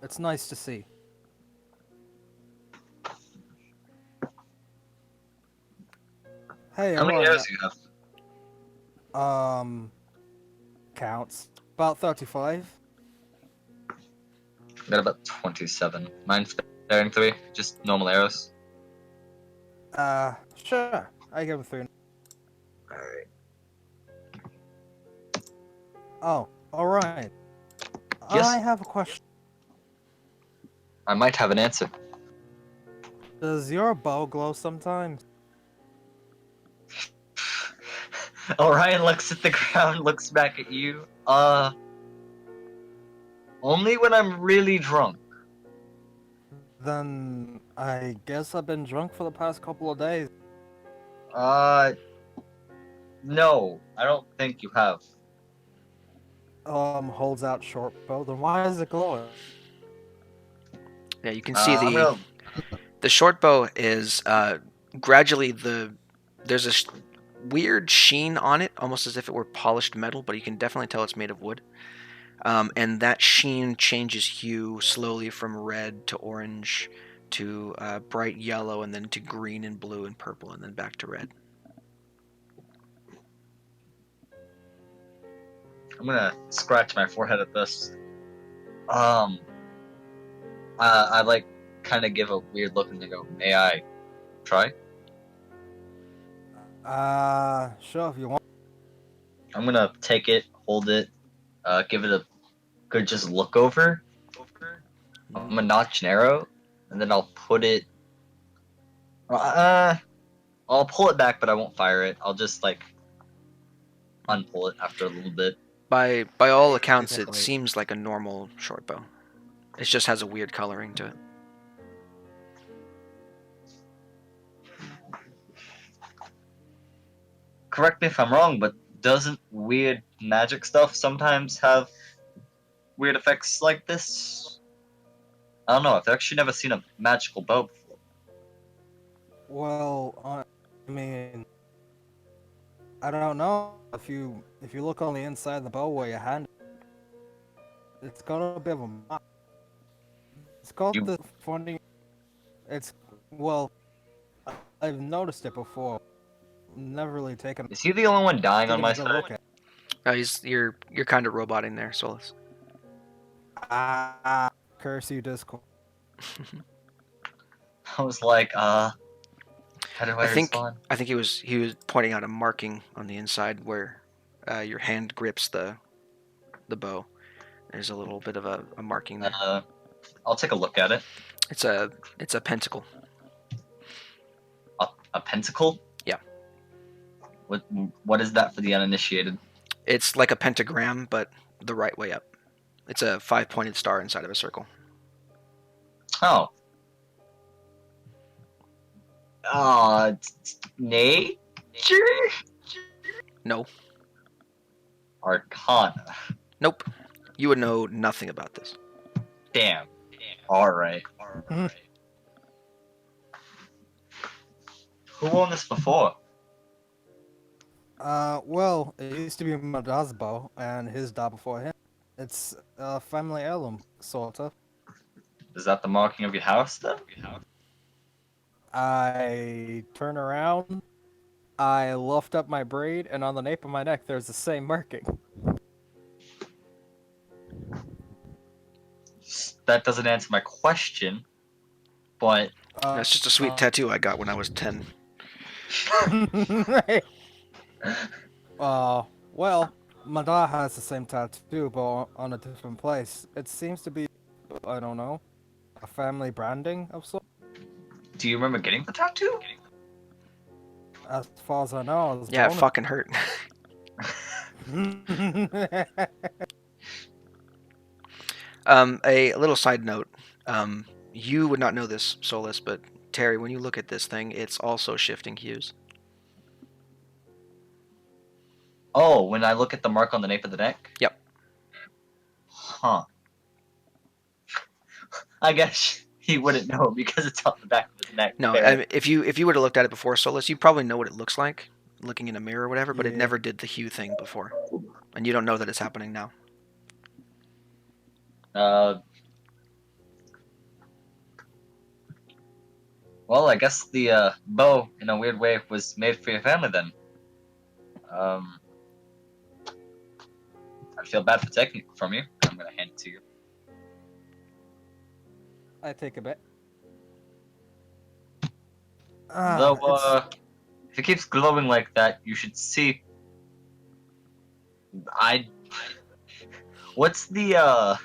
It's nice to see. Hey, How many Orion. arrows do you have? Counts. About 35. I got about 27. Mine's sparing 3, just normal arrows. Sure. I give it 3. Alright. Oh, alright. Yes? I have a question. I might have an answer. Does your bow glow sometimes? Orion looks at the ground, looks back at you. Only when I'm really drunk. Then I guess I've been drunk for the past couple of days. No, I don't think you have. Holds out short bow. Then why is it glowing? Yeah, you can see I'm gonna... the short bow is gradually there's a weird sheen on it, almost as if it were polished metal, but you can definitely tell it's made of wood. And that sheen changes hue slowly from red to orange to bright yellow, and then to green and blue and purple, and then back to red. I'm gonna scratch my forehead at this. I like kind of give a weird look and they go, "May I try?" Sure if you want. I'm gonna take it, hold it, give it a good just look over. I'm gonna notch an arrow, and then I'll put it. I'll pull it back, but I won't fire it. I'll just like unpull it after a little bit. By all accounts, it Basically. seems like a normal short bow. It just has a weird coloring to it. Correct me if I'm wrong, but doesn't weird magic stuff sometimes have weird effects like this? I don't know. I've actually never seen a magical bow before. Well, I mean, I don't know. If you look on the inside of the bow where your hand, it's got a bit of a mark. It's got You- the funny. It's well, I've noticed it before. Never really taken Is he the only one dying on a my good side? look at. You're kind of roboting there, Solus. Curse you, Discord. I was like, how do I think respond? I think he was pointing out a marking on the inside where your hand grips the bow. There's a little bit of a marking there. I'll take a look at it. It's a pentacle. A pentacle? Yeah. What is that for the uninitiated? It's like a pentagram, but the right way up. It's a 5-pointed star inside of a circle. Oh. Nature? No. Arcana. Nope. You would know nothing about this. Damn. Alright. Who won this before? Well, it used to be Madaz's bow, and his died before him. It's a family heirloom, sort of. Is that the marking of your house then? I turn around, I lift up my braid, and on the nape of my neck, there's the same marking. That doesn't answer my question, but That's just a sweet tattoo I got when I was 10. Well, Mada has the same tattoo, but on a different place. It seems to be, I don't know, a family branding of sorts. do you remember getting the tattoo? As far as I know, I was Yeah, it born fucking hurt. A little side note. You would not know this, Solus, but Terry, when you look at this thing, it's also shifting hues. Oh, when I look at the mark on the nape of the neck? Yep. Huh. I guess he wouldn't know because it's on the back of his neck. No, Fair. I mean, if you would have looked at it before, Solus, you probably know what it looks like, looking in a mirror or whatever, but it Yeah. never did the hue thing before. and you don't know that it's happening now. Well, I guess the bow, in a weird way, was made for your family then. Um, I feel bad for taking it from you. I'm gonna hand it to you. I take a bet. Though, It's if it keeps glowing like that, you should see. I. What's the?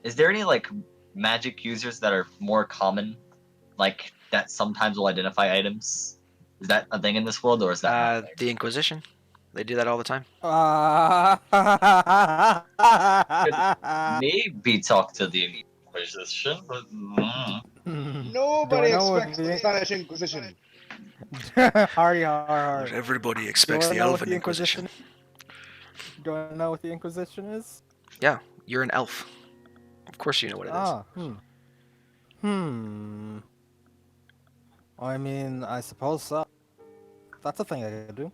Is there any like magic users that are more common, like that sometimes will identify items? Is that a thing in this world, or is that not a thing? The Inquisition, they do that all the time. Could maybe talk to the Inquisition, but Do I Nobody know what expects the the Spanish Inquisition. Hardy har But har. everybody Do expects I the know what Elven the Inquisition. Do I know what the Inquisition is? Yeah, you're an elf. Of course you know what it is. Hmm. I mean, I suppose so. That's a thing I could do.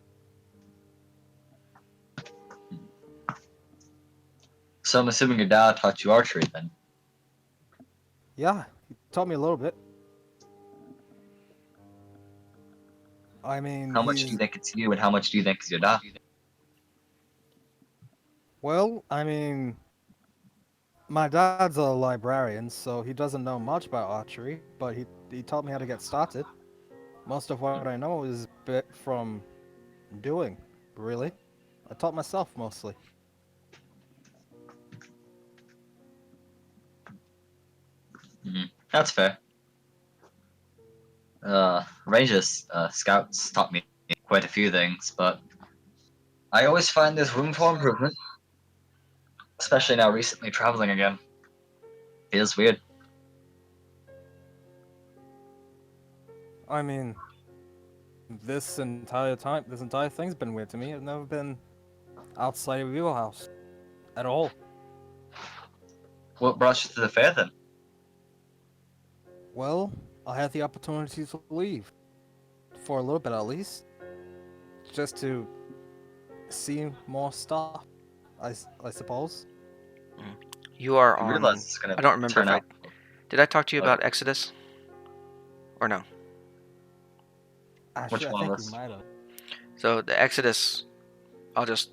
so I'm assuming your dad taught you archery then. Yeah, he taught me a little bit. I mean, How much do you he's think it's you, and how much do you think is your dad? well. I mean, my dad's a librarian, so he doesn't know much about archery, but he taught me how to get started. Most of what I know is bit from doing, really. I taught myself mostly. That's fair. Rangers, scouts taught me quite a few things, but I always find there's room for improvement, especially now recently traveling again. Feels weird. I mean, this entire thing's been weird to me. I've never been outside of your house at all. What brought you to the fair then? Well, I had the opportunity to leave for a little bit at least, just to see more stuff. I suppose. You are You realize on. it's gonna I don't remember turn if I out. did. I talk to you Like, about Exodus, or no? which Actually, I one of think you us? might have. So the Exodus, I'll just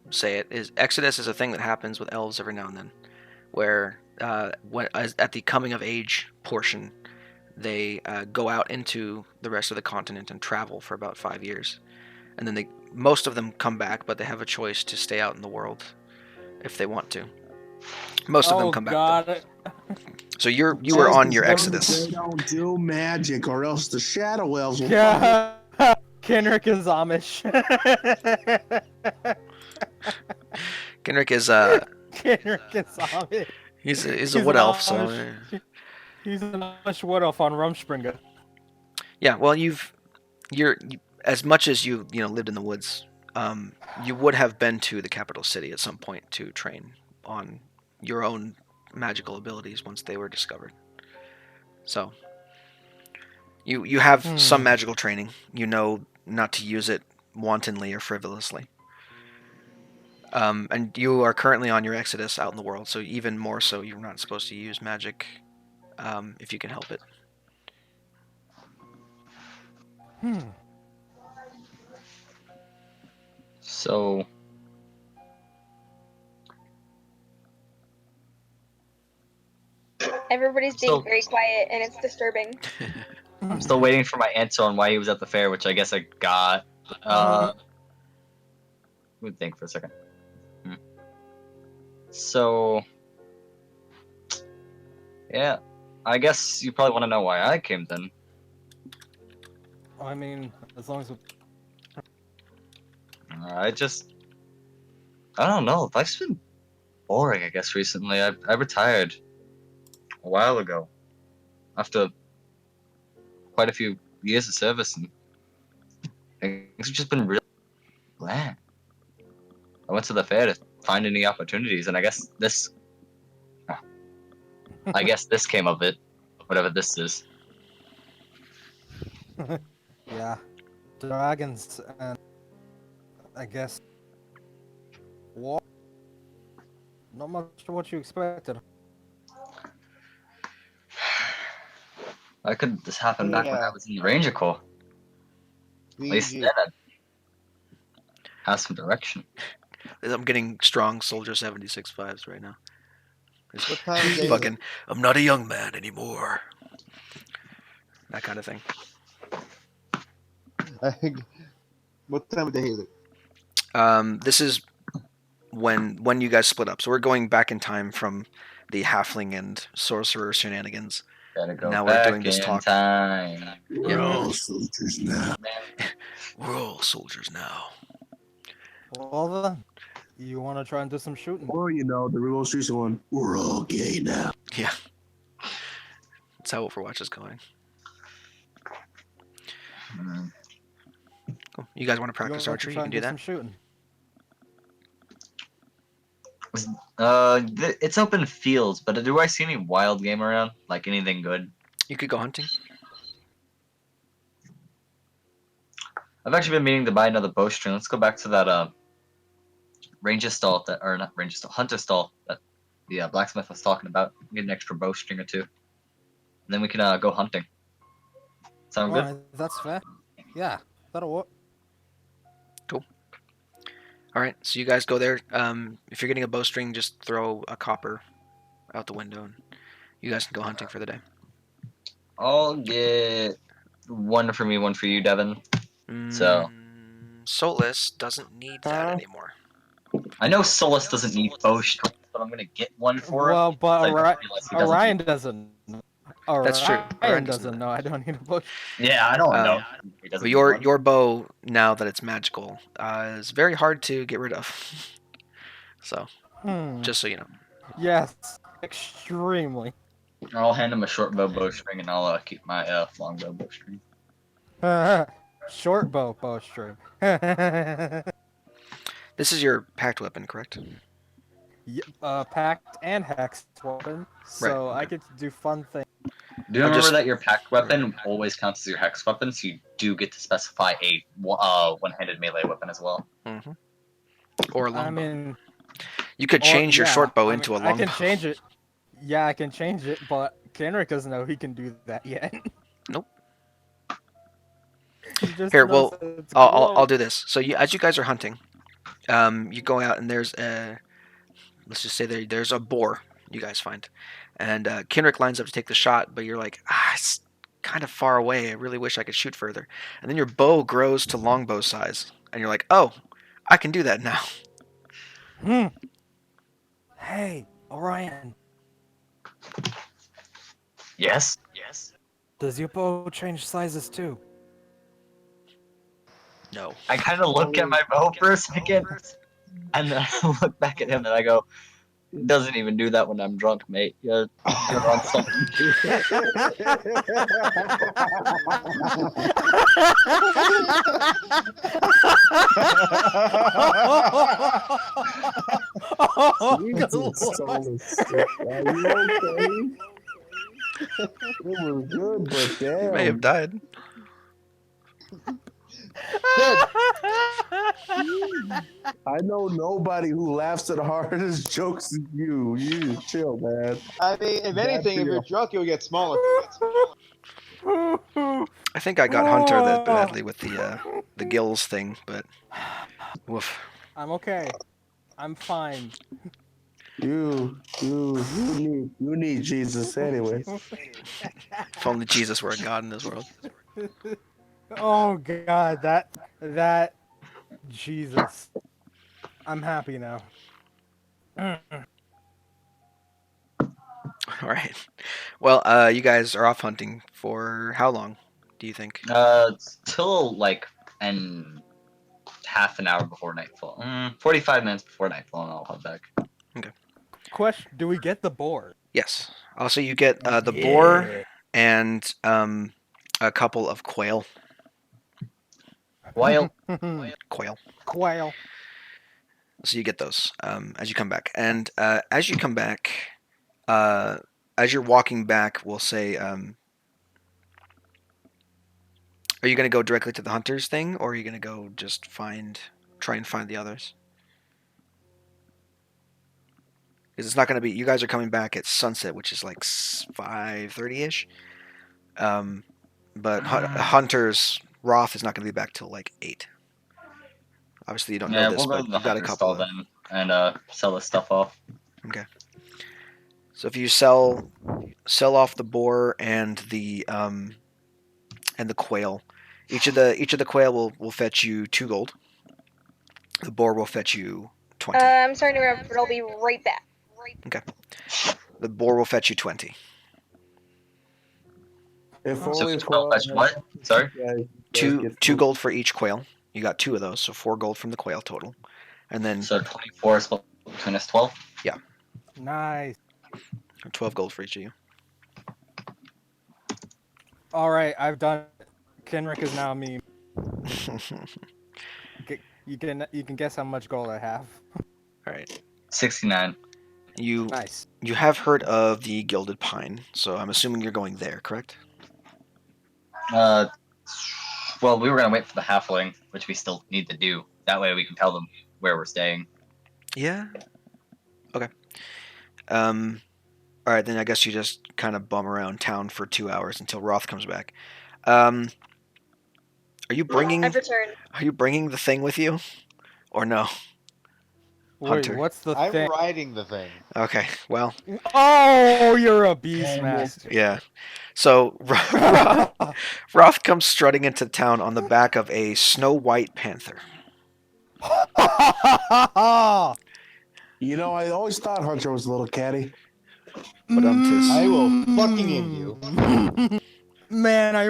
say it is Exodus is a thing that happens with elves every now and then, where at the coming of age portion, they go out into the rest of the continent and travel for about 5 years, and then most of them come back, but they have a choice to stay out in the world if they want to. Most of them come back though. God. So you were Just on as your long as Exodus. they don't do magic, or else the shadow elves will. God. Kenrick is Amish. Kenrick is Kenrick is Amish. he's a wood elf, so He's an Amish wood elf on Rumspringa. yeah. Well, you're as much as you lived in the woods, you would have been to the capital city at some point to train on your own magical abilities once they were discovered. So you have some magical training. You know not to use it wantonly or frivolously. And you are currently on your exodus out in the world, so even more so, you're not supposed to use magic if you can help it. So Everybody's being So- very quiet, and it's disturbing. I'm still waiting for my answer on why he was at the fair, which I guess I got. Let me think for a second. So, yeah, I guess you probably want to know why I came then. I mean, as long as we... I don't know. Life's been boring, I guess, recently. I retired a while ago after quite a few years of service, and things have just been really bland. I went to the fair to find any opportunities, and I guess this came of it, whatever this is. Yeah. Dragons and I guess not much of what you expected. Why couldn't this happen back when I Yeah. was in the Ranger Corps? At least VG. then I'd have some direction. I'm getting strong Soldier 76 vibes right now. What time of day is Fucking, I'm not a young man anymore. That kind of thing. it? What time of day is it? This is when you guys split up. So we're going back in time from the halfling and sorcerer shenanigans. Gotta go Now we're back doing this in talk. time. We're all soldiers now. We're all soldiers now. Well then, you want to try and do some shooting? Or, you know, the real recent one. We're all gay now. Yeah. That's how Overwatch is going. Hmm. Cool. You guys want to You practice want to archery? You try can and do do some that. shooting? It's open fields, but do I see any wild game around? Like anything good? You could go hunting. I've actually been meaning to buy another bowstring. Let's go back to that ranger stall that, or not ranger stall, hunter stall that the blacksmith was talking about. Get an extra bowstring or two, and then we can go hunting. Sound good? Alright, that's fair. Yeah, that'll work. All right. So you guys go there. If you're getting a bowstring, just throw a copper out the window, and you guys can go hunting for the day. I'll get one for me, one for you, Devin. So Solus doesn't need that anymore. I know Solus doesn't need bowstrings, but I'm gonna get one for him. Well, but I just realized he doesn't Orion need- doesn't. That's true. Orion Orion doesn't doesn't know. I don't need a book. Yeah, I don't know. Uh, He doesn't But need one. your bow, now that it's magical, is very hard to get rid of. So just so you know. Yes, extremely. I'll hand him a short bowstring, and I'll keep my long bowstring. Short bowstring. This is your packed weapon, correct? Packed and hex weapon, so Right, I okay. get to do fun things. Do you I'm remember just- that your packed weapon always counts as your hex weapon, so you do get to specify a one-handed melee weapon as well? Mm-hmm. Or a I longbow. mean, You could change your short bow into a I longbow. can change it. Yeah, I can change it, but Kenrick doesn't know he can do that yet. Nope. He just Here, knows well, that it's I'll close. do this. So as you guys are hunting, you go out and there's a, let's just say there's a boar you guys find, and Kenrick lines up to take the shot, but you're like, it's kind of far away. I really wish I could shoot further. And then your bow grows to longbow size, and you're like, oh, I can do that now. Hey, Orion, Yes. does your bow change sizes too? No. I kind of look at my bow for a second, and then I look back at him and I go, "It doesn't even do that when I'm drunk, mate. You're on something." Jesus, Solus. Are you okay? It was good, but You may have damn. died. I know nobody who laughs at the hardest jokes as you. You need to chill, man. I mean, if anything, if you're drunk, you'll get smaller. I think I got Hunter that badly with the gills thing, but woof. I'm okay. I'm fine. You need Jesus anyways. If only Jesus were a god in this world. Oh God, that Jesus. I'm happy now. All right. Well, you guys are off hunting for how long? Do you think? Till like half an hour before nightfall. 45 minutes before nightfall, and I'll head back. Question: do we get the board? Yes. Also, you get the boar and a couple of quail. While Quail. Quail. So you get those as you come back, and as you come back, as you're walking back, we'll say, are you going to go directly to the hunters thing, or are you going to go just try and find the others? because it's not going to be. You guys are coming back at sunset, which is like 5:30 ish. But Hunter's Roth is not going to be back till like 8. Obviously, you don't know Yeah, this, we'll go but to the you've got a hunter couple stall of. then and sell this stuff off. Okay. So if you sell off the boar and the quail, each of the quail will fetch you 2 gold. The boar will fetch you 20. I'm sorry to interrupt, but I'll be right back. Okay. The boar will fetch you 20. If So only each quail for fetch what? Sorry? yeah, you guys Two get 2 food. gold for each quail. You got 2 of those, so 4 gold from the quail total. And then So 24 is split between us 12. Nice. 12 gold for each of you. All right, I've done it. Kenrick is now me. You can guess how much gold I have. All right. 69. You Nice. you have heard of the Gilded Pine, so I'm assuming you're going there, correct? Well, we were gonna wait for the halfling, which we still need to do. That way we can tell them where we're staying. Yeah. Okay. All right, then I guess you just kind of bum around town for 2 hours until Roth comes back. Are you bringing I've returned. the thing with you, or no? Wait, Hunter. what's the I'm thing? riding the thing. Okay. Well, Oh, you're a beastmaster. yeah. So Roth comes strutting into town on the back of a snow white panther. You know, I always thought Hunter was a little catty. But I will fucking end you. Man, now I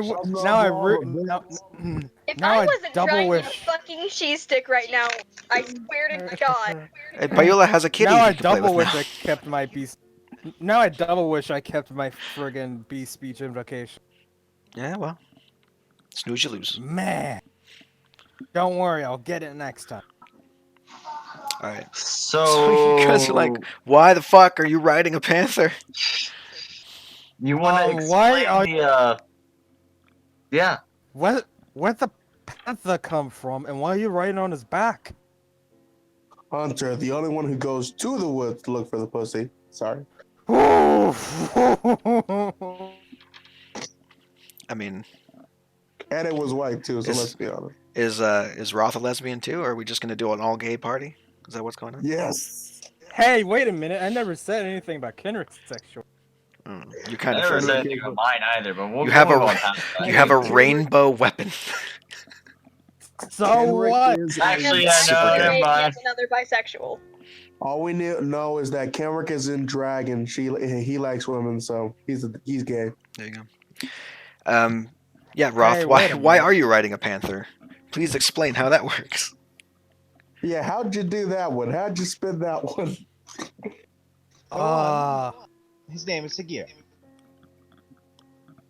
If now I I wasn't double trying to eat a wish. fucking cheese stick right now, I swear to God. Payola has a kitty Now he I can play double with wish now. I kept my beast. Now I double wish I kept my friggin' beast speech invocation. Yeah, well, snooze you lose. Man, don't worry, I'll get it next time. All right. So, So you guys are like, why the fuck are you riding a panther? you want to why explain are the yeah. where'd the panther come from, and why are you riding on his back? Hunter, the only one who goes to the woods to look for the pussy. Sorry. I mean, And it was white too, so let's be honest. is Roth a lesbian too, or are we just gonna do an all gay party? Is that what's going on? Yes. Hey, wait a minute! I never said anything about Kenrick's sexual. You kind I of never heard said it. anything about mine either, but we'll You have move a on past that. you have a rainbow weapon. So Kenrick what? is Actually, Yes, I Super know. gay. Never yet mind. another bisexual. all we know is that Kenrick is in drag and he likes women, so he's gay. There you go. Yeah, Roth. Hey, why wait a why minute. are you riding a panther? Please explain how that works. Yeah, how'd you do that one? How'd you spin that one? His name is Sagir.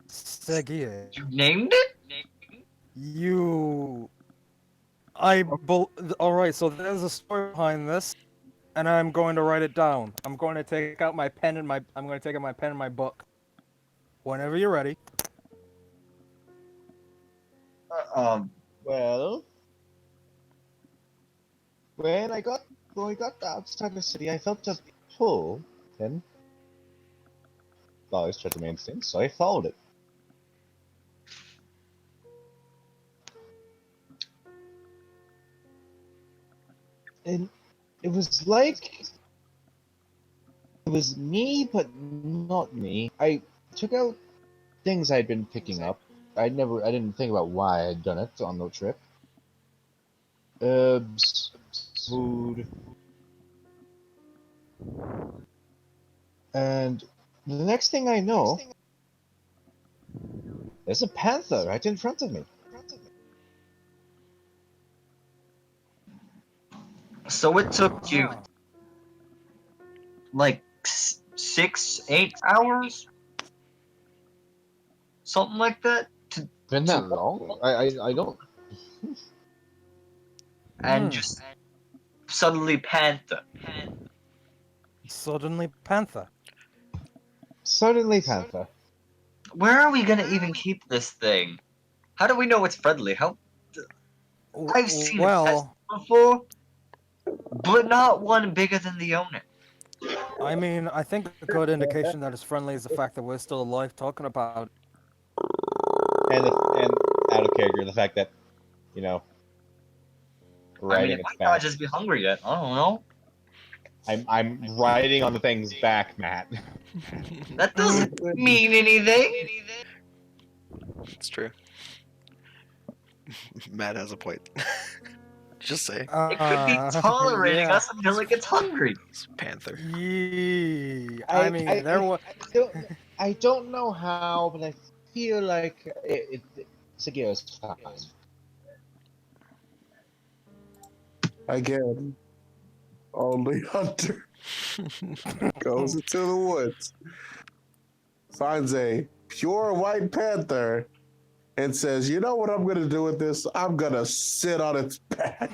Sagir, You named it? you. All right. So there's a story behind this, and I'm going to write it down. I'm going to take out my pen and I'm going to take out my pen and my book. Whenever you're ready. Well, when I got outside the city, I felt a pull. Then, I always tried to my instincts, so I followed it. And it was like it was me, but not me. I took out things I'd been picking up. I didn't think about why I'd done it on the trip. Herbs, food, and the next thing I know, there's a panther right in front of me. So it took you Ah. like 6, 8 hours, something like that, Been that long? I don't. and Hmm. just suddenly panther. Suddenly panther. Suddenly panther. Where are we gonna even keep this thing? How do we know it's friendly? I've seen a pest Well, before, but not one bigger than the owner. I mean, I think a good indication that it's friendly is the fact that we're still alive talking about. And out of character, the fact that you know I mean, riding it its might not back. just be hungry yet. I don't know. I'm riding on the thing's back, Matt. That doesn't mean anything. It's true. Matt has a point. Just say It could be tolerating Yeah. us until it gets hungry. it's Panther. Yee. I mean, there was. I don't know how, but I feel like Sagiro's fine. Again, only Hunter goes into the woods, finds a pure white panther, and says, "You know what I'm gonna do with this? I'm gonna sit on its back."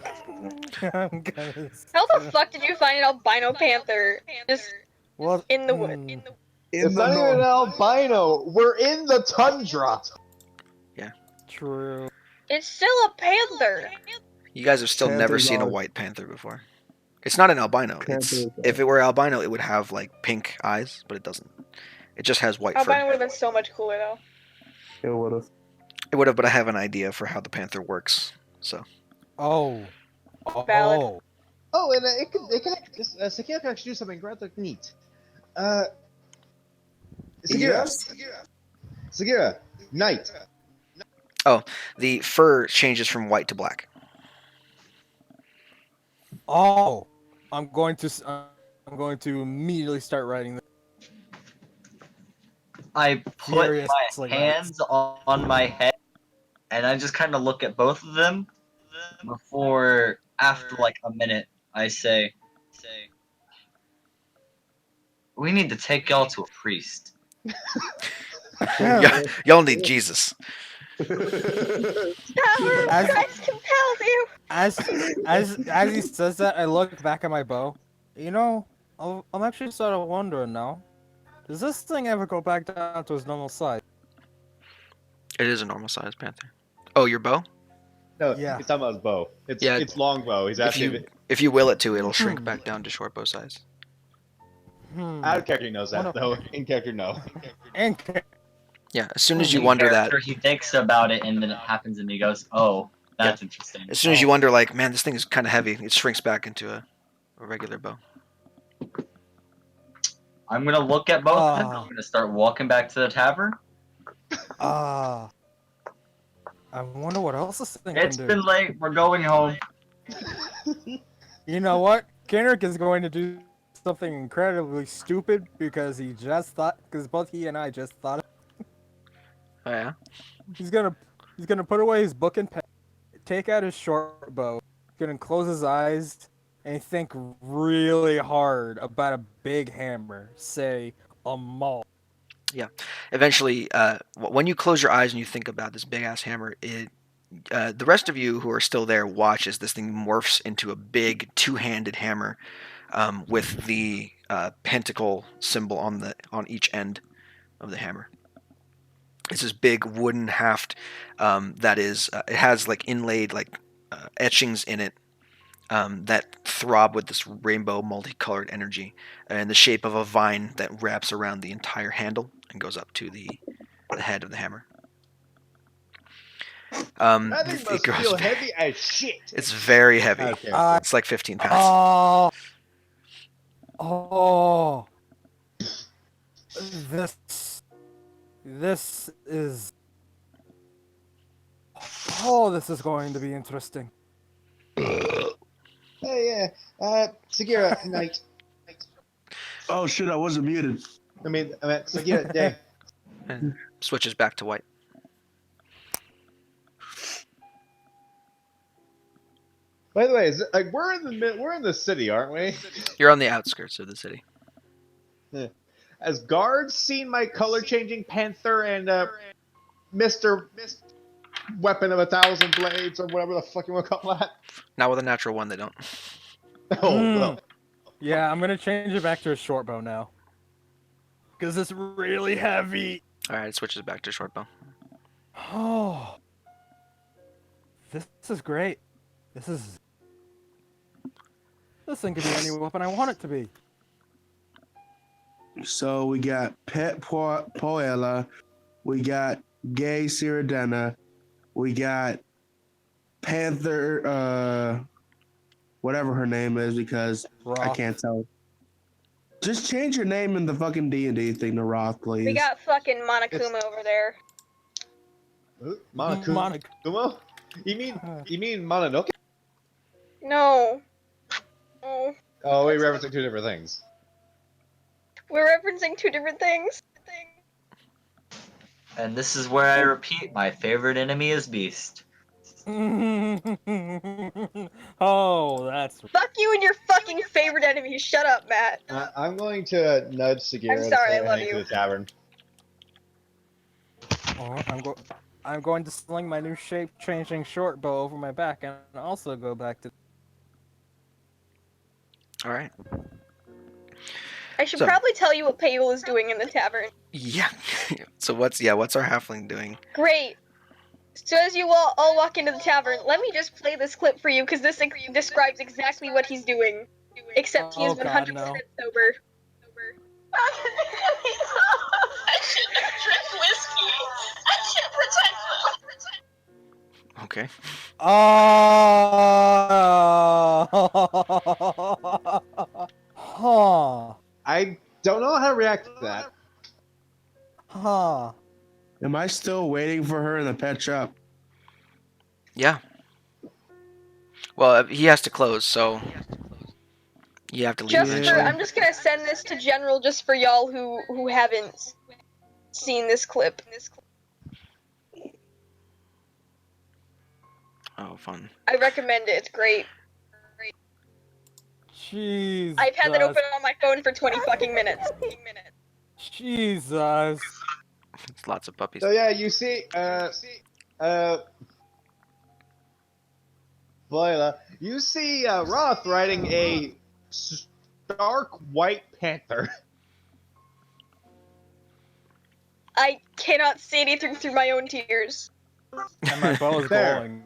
I'm gonna. How the fuck did you find an albino panther just Well, in the woods? In It's the not even an north, albino. We're in the tundra. True. It's still a panther. You guys have still never Panthers seen a are- white panther before. It's not an albino. Panthers If it were albino, it would have like pink eyes, but it doesn't. It just has white Albino fur. would have been so much cooler though. It would have. It would have, but I have an idea for how the panther works. So Oh. Valid. Oh. Oh, and Sagira can actually do something rather neat. Sagira, Yes. Sagira, night. the fur changes from white to black. Oh. I'm going to immediately start writing this. I put my Furiously hands on my head, and I just kind of look at both of them before, after like a minute, I say, "We need to take y'all to a priest." Y'all need Jesus. Power of As- Christ compels you. As he says that, I look back at my bow. You know, I'm actually sort of wondering now. Does this thing ever go back down to its normal size? It is a normal sized panther. Oh, your bow? No, Yeah. he's talking about his bow. Yeah. It's long bow. He's If asking you if you will it to, it'll shrink Hmm. back down to short bow size. out of character he knows that What a- though. In character, no. And Yeah. As soon as you In wonder that, character, he thinks about it, and then it happens, and he goes, "Oh, that's interesting." as soon as you wonder, like, man, this thing is kind of heavy, it shrinks back into a regular bow. I'm gonna look at both of them. Ah. I'm gonna start walking back to the tavern. I wonder what else this thing It's can do. been late. We're going home. You know what? Kendrick is going to do something incredibly stupid because both he and I just thought Oh yeah. he's gonna put away his book and pen, take out his short bow, gonna close his eyes and think really hard about a big hammer, say a maul. Eventually, when you close your eyes and you think about this big ass hammer, the rest of you who are still there watch as this thing morphs into a big two-handed hammer with the pentacle symbol on each end of the hammer. It's this big wooden haft that is it has like inlaid like etchings in it that throb with this rainbow multicolored energy in the shape of a vine that wraps around the entire handle and goes up to the head of the hammer. That thing It must goes feel ve- heavy as shit. It's very heavy. Out of character. It's like 15 pounds. Oh, this is. Oh, this is going to be interesting. Hey, yeah. Sagira, night. Oh shit! I wasn't muted. I mean, Sagira, day. And switches back to white. By the way, we're in the city, aren't we? You're on the outskirts of the city. Has guards seen my color changing panther and Mr. Weapon of 1,000 blades or whatever the fuck you want to call that? Not with a natural one, they don't. Oh, well. Yeah, I'm gonna change it back to a short bow now. Because it's really heavy. Alright, it switches back to short bow. Oh. This is great. This thing could be any weapon I want it to be. So we got Pet Poela, we got Gay Siradena, we got Panther, whatever her name is, because I Roth. can't tell. Just change your name in the fucking D&D thing to Roth, please. We got fucking Monokuma over there. Monokuma? You mean Mononoke? No. Oh. Oh, we're referencing two different things. We're referencing two different things. And this is where I repeat, my favorite enemy is Beast. Oh, that's Fuck you and your fucking favorite enemy. Shut up, Matt. I'm going to nudge Segura I'm to sorry, say I love heading to you. the tavern. Oh, I'm going to sling my new shape-changing short bow over my back and also go back to. All right. I should So- probably tell you what Payul is doing in the tavern. Yeah. So what's our halfling doing? Great. So as you all walk into the tavern, let me just play this clip for you because this describes exactly what he's doing. Except he is Oh, 100% God, no. sober. I shouldn't drink whiskey. I should protect them. Okay. Huh. I don't know how to react to that. Huh. Am I still waiting for her in the pet shop? Yeah. Well, he has to close, so you have to leave Just eventually. for, I'm just gonna send this to General just for y'all who haven't seen this clip. Oh, fun. I recommend it. It's great. Jesus. I've had that open on my phone for 20 fucking minutes. Jesus. It's lots of puppies. So yeah, you see, Viola, you see Roth riding a stark white panther. I cannot see anything through my own tears. And my bow is There. glowing.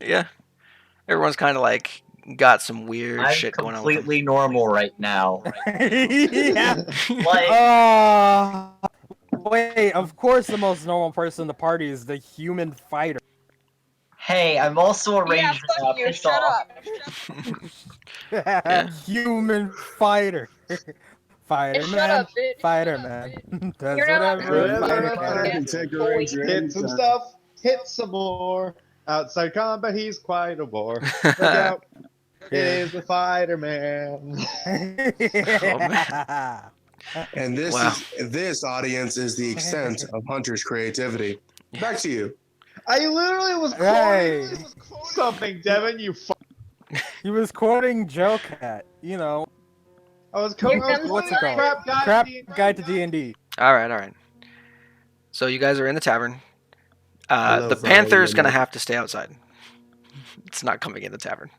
Yeah. Everyone's kind of like got some weird I'm shit going on with them. completely normal right now. Yeah. Like, Wait, of course the most normal person in the party is the human fighter. hey, I'm also a Yeah, ranger now. fuck you. Piss Shut off. up. Yeah. Human fighter. Fighter Shut man. up, bitch. Fighter man. Does You're not whatever a allowed to fighter use Fighter can. can sarcasm, take a boy. ranger Hit some anytime. stuff, hit some more. Outside combat, he's quite a bore. Look out. It is the fighter man. man. And Wow. this audience is the extent of Hunter's creativity. Back to you. I literally was Hey. quoting something, Devin. You. He was quoting Joe Cat, you know. I was Here quoting comes What's the it called? crap guy. Crap Guide to D&D. All right. So you guys are in the tavern. Hello, The fellow panther's gonna women. have to stay outside. It's not coming in the tavern.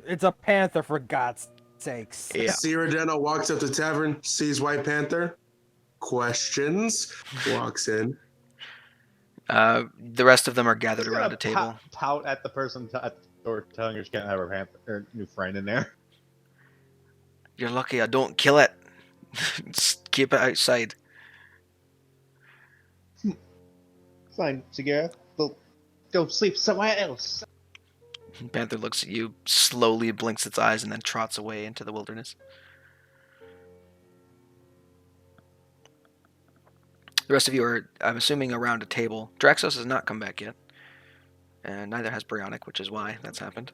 It's a panther, for God's sakes. Yeah. Siradena walks up to the tavern, sees White Panther, questions, walks in. The rest of them are gathered Just around gonna a table. Pout at the person at the door, telling her she can't have her her new friend in there. You're lucky I don't kill it. Just keep it outside. Fine, Segura. We'll go sleep somewhere else. Panther looks at you, slowly blinks its eyes, and then trots away into the wilderness. The rest of you are, I'm assuming, around a table. Draxos has not come back yet. And neither has Brionic, which is why that's happened.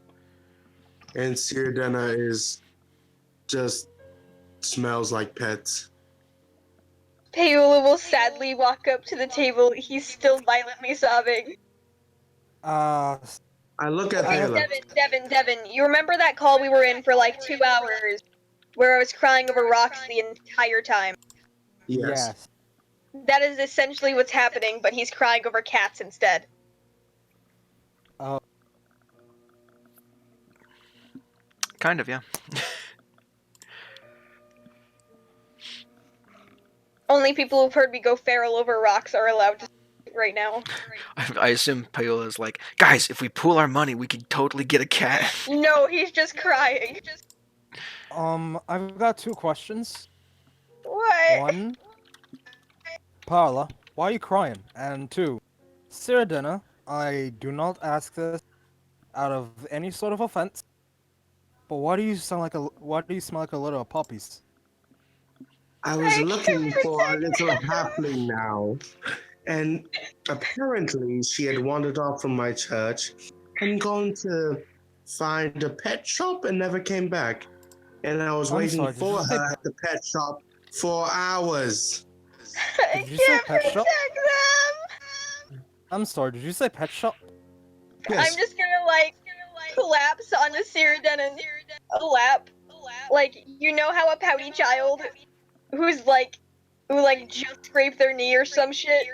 And Siradena is just smells like pets. Paola will sadly walk up to the table. He's still violently sobbing. Uh, I look at I have- Ayla. Devin, you remember that call we were in for like 2 hours where I was crying over rocks the entire time? Yes. That is essentially what's happening, but he's crying over cats instead. Oh. Kind of, yeah. Only people who've heard me go feral over rocks are allowed to right now. I assume Paola's like, guys, if we pool our money, we could totally get a cat. No, he's just crying. I've got 2 questions. What? One, Paula, why are you crying? And two, Cyrodiina, I do not ask this out of any sort of offense, but why do you smell like a litter of puppies? I was I looking can't for a protect little them. halfling now, and apparently she had wandered off from my church and gone to find a pet shop and never came back. And I was I'm waiting sorry, did you for say her at the pet shop for hours. I did you say can't pet protect shop? them. I'm sorry, did you say pet shop? I'm Yes, just gonna like collapse onto Cyrodiina's lap. Like, you know how a pouty child who's like who like just scraped their knee or some shit?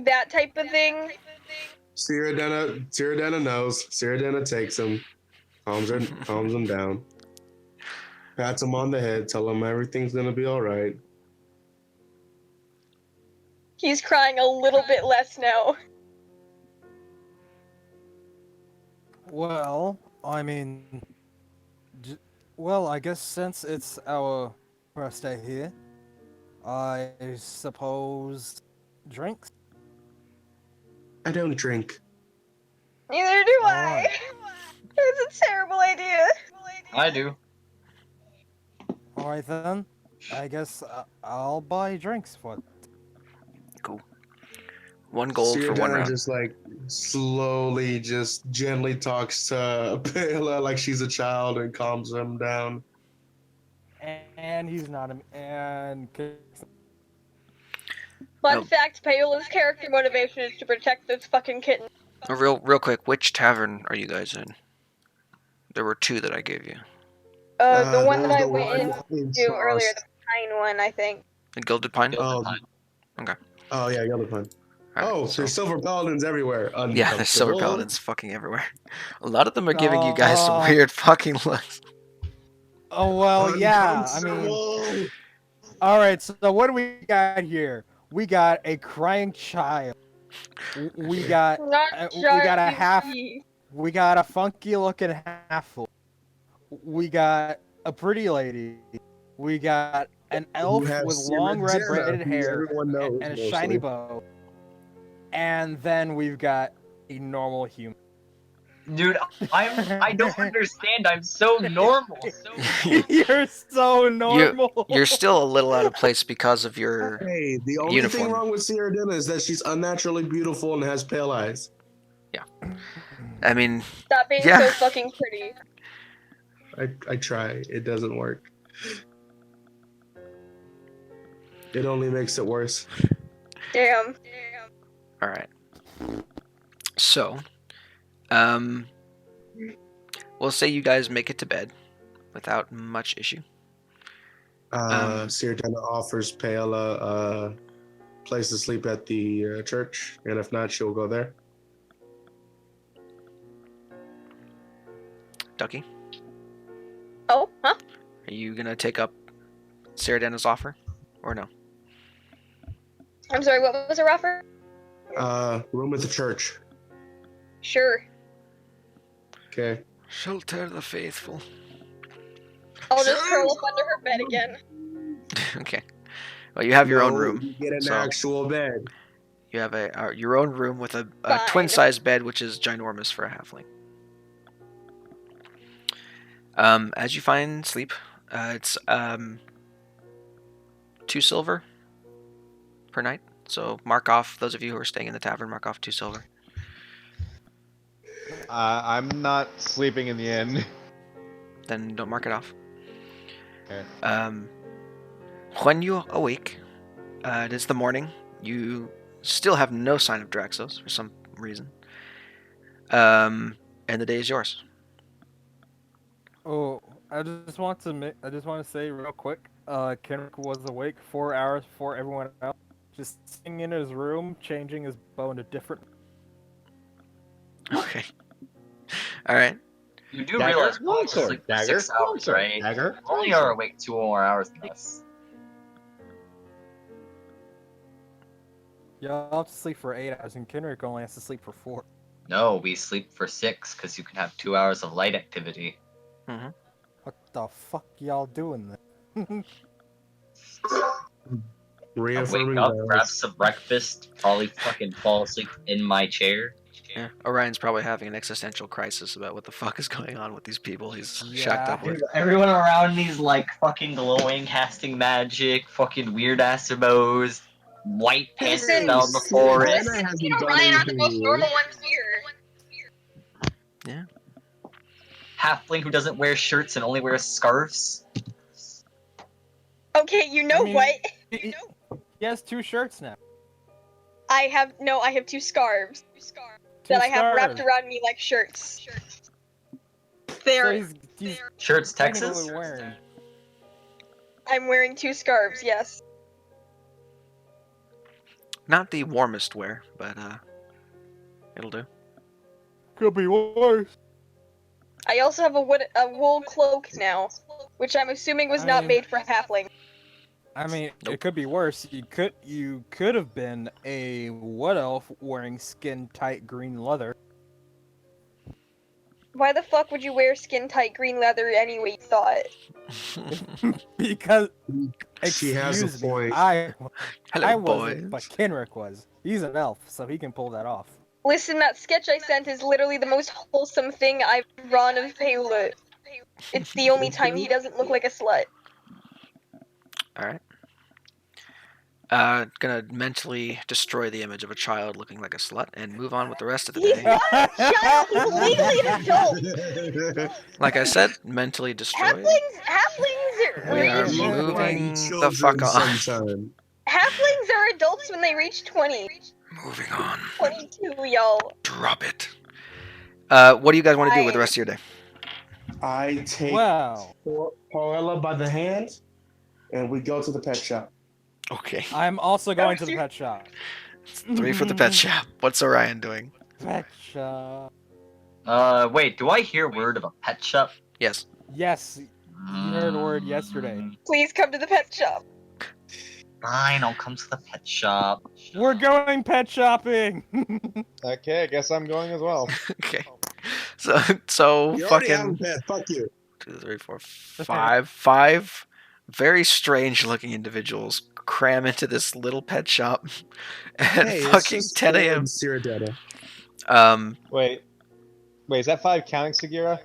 That type of thing. Cyrodiina knows. Cyrodiina takes him, calms him down, pats him on the head, tell him everything's gonna be all right. He's crying a little bit less now. Well, I mean, j- well, I guess since it's our first day here, I suppose drinks. I don't drink. Neither do All I. right. It's a terrible idea. I do. All right then. I guess I'll buy drinks for. Cool. 1 gold for one Cyrodiina round. just like slowly, just gently talks to Pela like she's a child and calms him down. And he's not a and Fun Nope. fact, Paola's character motivation is to protect this fucking kitten. Real quick, which tavern are you guys in? There were 2 that I gave you. The one There that was I the went one in into earlier, sauce. the pine one, I think. The Gilded Pine? Gilded Oh, Pine. Okay. oh yeah, yellow pun. Alright, Oh, so there's silver paladins everywhere. yeah, there's silver Uncomfortable. paladins fucking everywhere. A lot of them are giving you guys some Oh. weird fucking looks. Oh well, yeah. I mean, Uncomfortable. all right. So what do we got here? We got a crying child. We got Not we got a half. Sharky. We got a funky looking half. We got a pretty lady. We got an You elf have with long red Cyrodiina, braided who hair everyone knows and a shiny mostly. bow. And then we've got a normal human. Dude, I don't understand. I'm so normal. You're so normal. You're still a little out of place because of your Hey, the only thing uniform. wrong with Cyrodiina is that she's unnaturally beautiful and has pale eyes. I mean, Stop being Yeah. so fucking pretty. I try. It doesn't work. It only makes it worse. Damn. alright. So, we'll say you guys make it to bed without much issue. Cyrodiina offers Paola a place to sleep at the church, and if not, she'll go there. Ducky, Oh, huh? are you gonna take up Cyrodiina's offer? Or no? I'm sorry, what was her offer? Room at the church. Sure. Okay. Shelter the faithful. I'll just curl up under her bed again. Okay. Well, you have your own No, room. You get an so actual bed. you have your own room with a Fine. twin-sized bed, which is ginormous for a halfling. As you find sleep, it's 2 silver per night. So mark off, those of you who are staying in the tavern, mark off 2 silver. I'm not sleeping in the inn. Then don't mark it off. Okay. When you awake, it is the morning. You still have no sign of Draxos for some reason. And the day is yours. Oh, I just want to say real quick. Kenrick was awake 4 hours before everyone else, just sitting in his room, changing his bow into different. Okay. All right. You do Dagger, realize we're only longsword, asleep for dagger, 6 hours, longsword, right? dagger, We only are awake 2 more hours than us. Y'all have to sleep for 8 hours, and Kenrick only has to sleep for 4. No, we sleep for 6 because you can have 2 hours of light activity. What the fuck y'all doing then? I wake Reaffirming up, grab vows. some breakfast, probably fucking fall asleep in my chair. Yeah, Orion's probably having an existential crisis about what the fuck is going on with these people he's shacked Yeah. up with. Everyone around me's like fucking glowing, casting magic, fucking weird ass emotes, white pants Listen, down the Sierra forest. Dana listen, hasn't you and done Ryan are the anything most weird. normal ones here. Yeah. Halfling who doesn't wear shirts and only wears scarves. Okay, you know I mean, what? He has 2 shirts now. I have 2 scarves 2 that I have wrapped scarves. around me like shirts. So They're he's Shirts, technically Texas? wearing. I'm wearing 2 scarves, yes. Not the warmest wear, but it'll do. Could be worse. I also have a wool cloak now, which I'm assuming was I not mean- made for halfling. I mean, Nope. it could be worse. You could have been a wood elf wearing skin tight green leather. Why the fuck would you wear skin tight green leather anyway? You thought. Because She has a excuse me, point. Hello, I boys. wasn't, but Kenrick was. He's an elf, so he can pull that off. Listen, that sketch I sent is literally the most wholesome thing I've drawn of Paula. It's the only time he doesn't look like a slut. All right. Gonna mentally destroy the image of a child looking like a slut and move on with the rest of the He's day. not a child. He's legally an adult. Like I said, mentally destroyed. Halflings We are reach. moving the Children fuck on. sometime. Halflings are adults when they reach 20. Moving on. 22, y'all. Drop it. What do you guys want to do with the rest of your day? I take Well, Paula by the hand, and we go to the pet shop. Okay. I'm also going to the pet shop. 3 for the pet shop. What's Orion doing? Pet shop. Wait, do I hear word of a pet shop? Yes. Yes, you heard a word yesterday. Please come to the pet shop. Fine, I'll come to the pet shop. We're going pet shopping. Okay, I guess I'm going as well. Okay. So You already have a fucking pet. Fuck you. 2, 3, 4, 5 very strange looking individuals cram into this little pet shop at Hey, it's fucking just 10 a.m. Sierra Dana. Wait, is that 5 counting Sagira?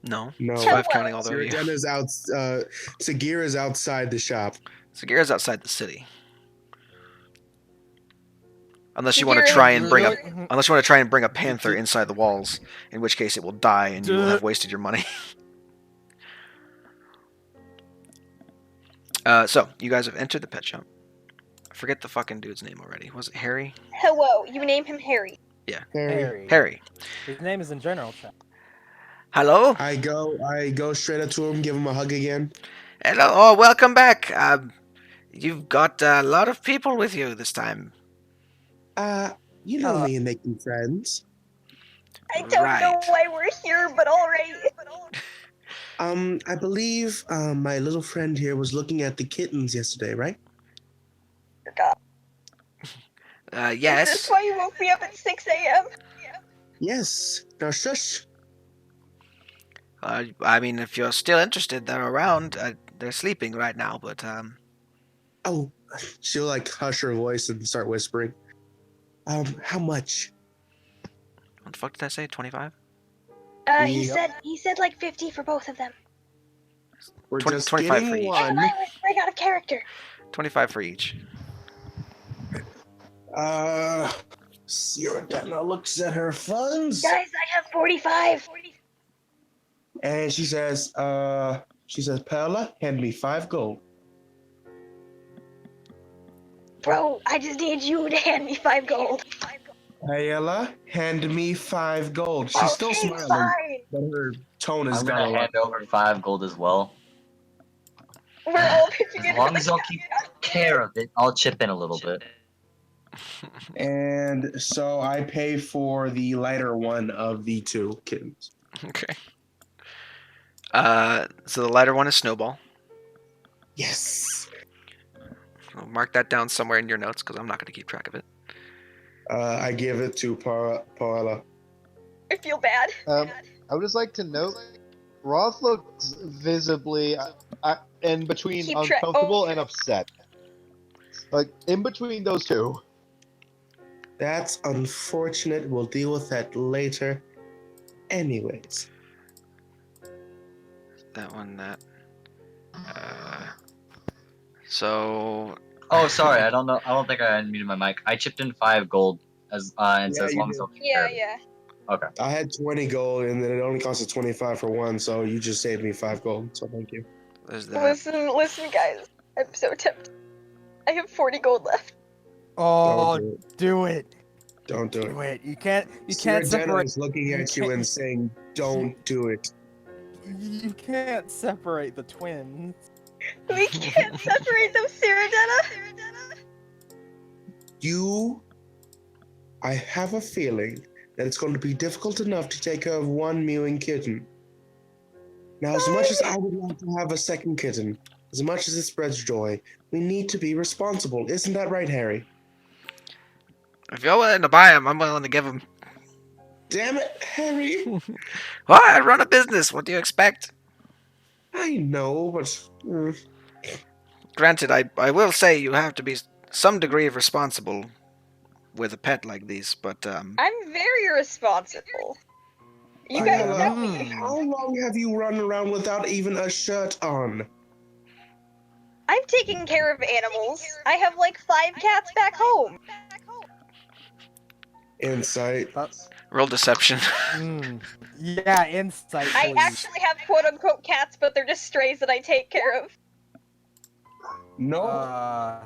No. No. It's 5 counting all the way. Sierra Dana's out. Sagira's outside the shop. Sagira's outside the city. Unless you want Sagira to try and bring a Really? unless you want to try and bring a panther inside the walls, in which case it will die and you will have wasted your money. So you guys have entered the pet shop. I forget the fucking dude's name already. Was it Harry? Hello, you name him Harry. Harry. Harry. His name is in general chat. Hello. I go straight up to him, give him a hug again. Hello. Oh, welcome back. You've got a lot of people with you this time. You know me and making friends. I don't know Right. why we're here, but alright. I believe my little friend here was looking at the kittens yesterday, right? Forgot. Is Yes. this why you woke me up at 6 a.m.? Yes. Now shush. I mean, if you're still interested, they're around. They're sleeping right now, but Oh, she'll like hush her voice and start whispering. How much? what the fuck did I say? 25? He Yep. said like 50 for both of them. We're 20 just 25 for getting each. And one. I was right out of character. 25 for each. Sierra Dana looks at her funds Guys, I have 45. and she says, Paola, hand me 5 gold. Bro, I just need you to hand me 5 gold. Paola, hand me 5 gold. She's still Okay, smiling, fine. but her tone has I'm got gonna a lot. hand over 5 gold as well. We're all pitching As in. long as y'all keep care of it, I'll chip in a little bit. And so I pay for the lighter one of the 2 kittens. Okay. So the lighter one is Snowball. Yes. I'll mark that down somewhere in your notes because I'm not going to keep track of it. I give it to Paola. I feel bad. I would just like to note, Roth looks visibly in between Keep track- uncomfortable and upset. Like in between those two. That's unfortunate. We'll deal with that later. Anyways, That one, that. So. Oh, sorry. I don't know. I don't think I unmuted my mic. I chipped in 5 gold and so Yeah, as you long as did. I'll take care Yeah, of it. yeah. Okay. I had 20 gold, and then it only costed 25 for one, so you just saved me 5 gold. So thank you. There's that. Listen, guys. I'm so tempted. I have 40 gold left. Oh, Don't do it. do it. Don't do Do it. it. You can't Sir Denna separate. is looking you at you can't- and saying, "Don't do it." You can't separate the twins. We can't separate them, Cyrodiana. I have a feeling that it's going to be difficult enough to take care of one mewing kitten. Now, as much as I would like to have a second kitten, as much as it spreads joy, we need to be responsible. Isn't that right, Harry? If you're willing to buy him, I'm willing to give him. Damn it, Harry! Well, I run a business. What do you expect? I know, but Granted, I will say you have to be some degree of responsible with a pet like these, but I'm very responsible. You guys Ayala, know me. how long have you run around without even a shirt on? I'm taking care of animals. I have like 5 cats back home. Insight. roll deception. Yeah, insight. I Please. actually have quote unquote cats, but they're just strays that I take care of. No.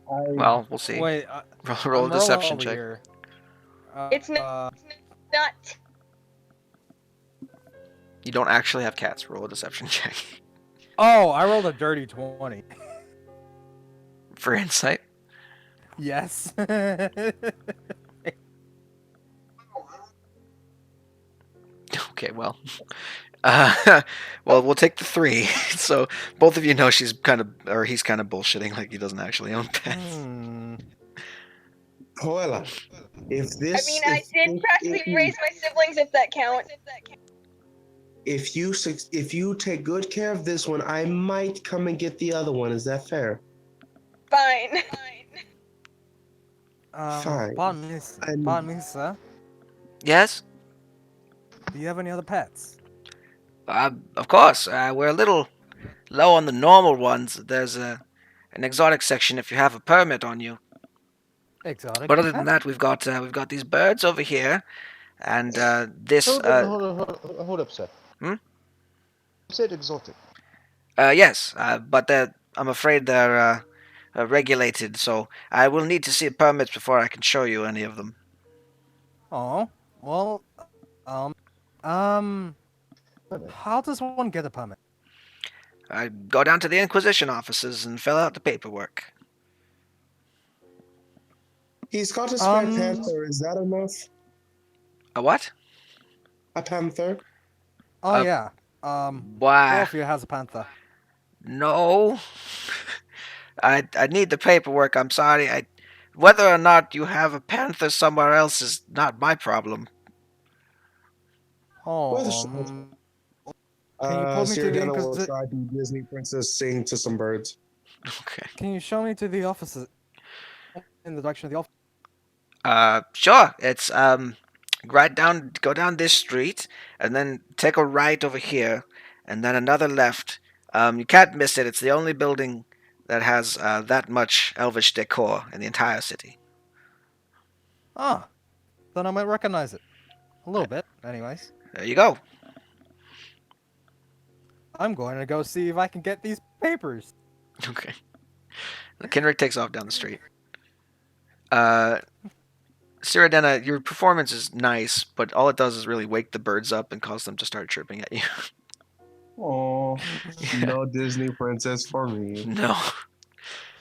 Well, we'll see. Wait. Roll a I'm rolling deception over check. here. It's not. You don't actually have cats. Roll a deception check Oh, I rolled a dirty 20. for insight. Yes. Okay, well. Well, we'll take the 3. So both of you know he's kind of bullshitting, like he doesn't actually own pets. However, if this, I mean, I did practically raise my siblings, if that counts. if you take good care of this one, I might come and get the other one. Is that fair? Fine. Fine. Pardon me, sir. Yes? Do you have any other pets? Of course. We're a little low on the normal ones. There's an exotic section if you have a permit on you. Exotic. But other than that, we've got these birds over here, and this. Hold up, sir. Hmm? You said exotic. Yes, but I'm afraid they're regulated, so I will need to see permits before I can show you any of them. Oh, well, how does one get a permit? I go down to the Inquisition offices and fill out the paperwork. He's got a spare panther. Is that enough? A what? A panther? Oh yeah. Why? Orpheus has a panther. No. I need the paperwork. I'm sorry. Whether or not you have a panther somewhere else is not my problem. Oh. Can you pull me to the Cyrodiana will Inquisition? try to Disney Princess sing to some birds. Okay. Can you show me to the offices? In the direction of the office. Sure. It's go down this street, and then take a right over here, and then another left. You can't miss it. It's the only building that has that much elvish decor in the entire city. Ah, then I might recognize it. A little bit, anyways. There you go. I'm going to go see if I can get these papers. Okay. Kenrick takes off down the street. Cyrodiana, your performance is nice, but all it does is really wake the birds up and cause them to start chirping at you. Oh, no Disney Princess for me. No.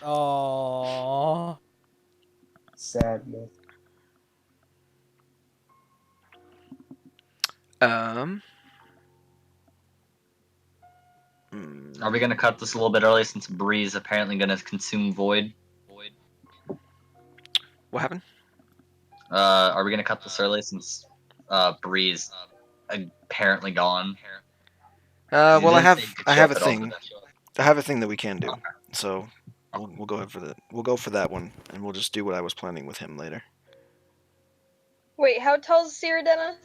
Oh. Sadness. Are we gonna cut this a little bit early since Bree is apparently gonna consume Void? What happened? Are we gonna cut this early since Bree is apparently gone? Well, I have a but thing. also- I have a thing that we can do. So, we'll go for that one, and we'll just do what I was planning with him later. Wait, how tall is Cyrodiana?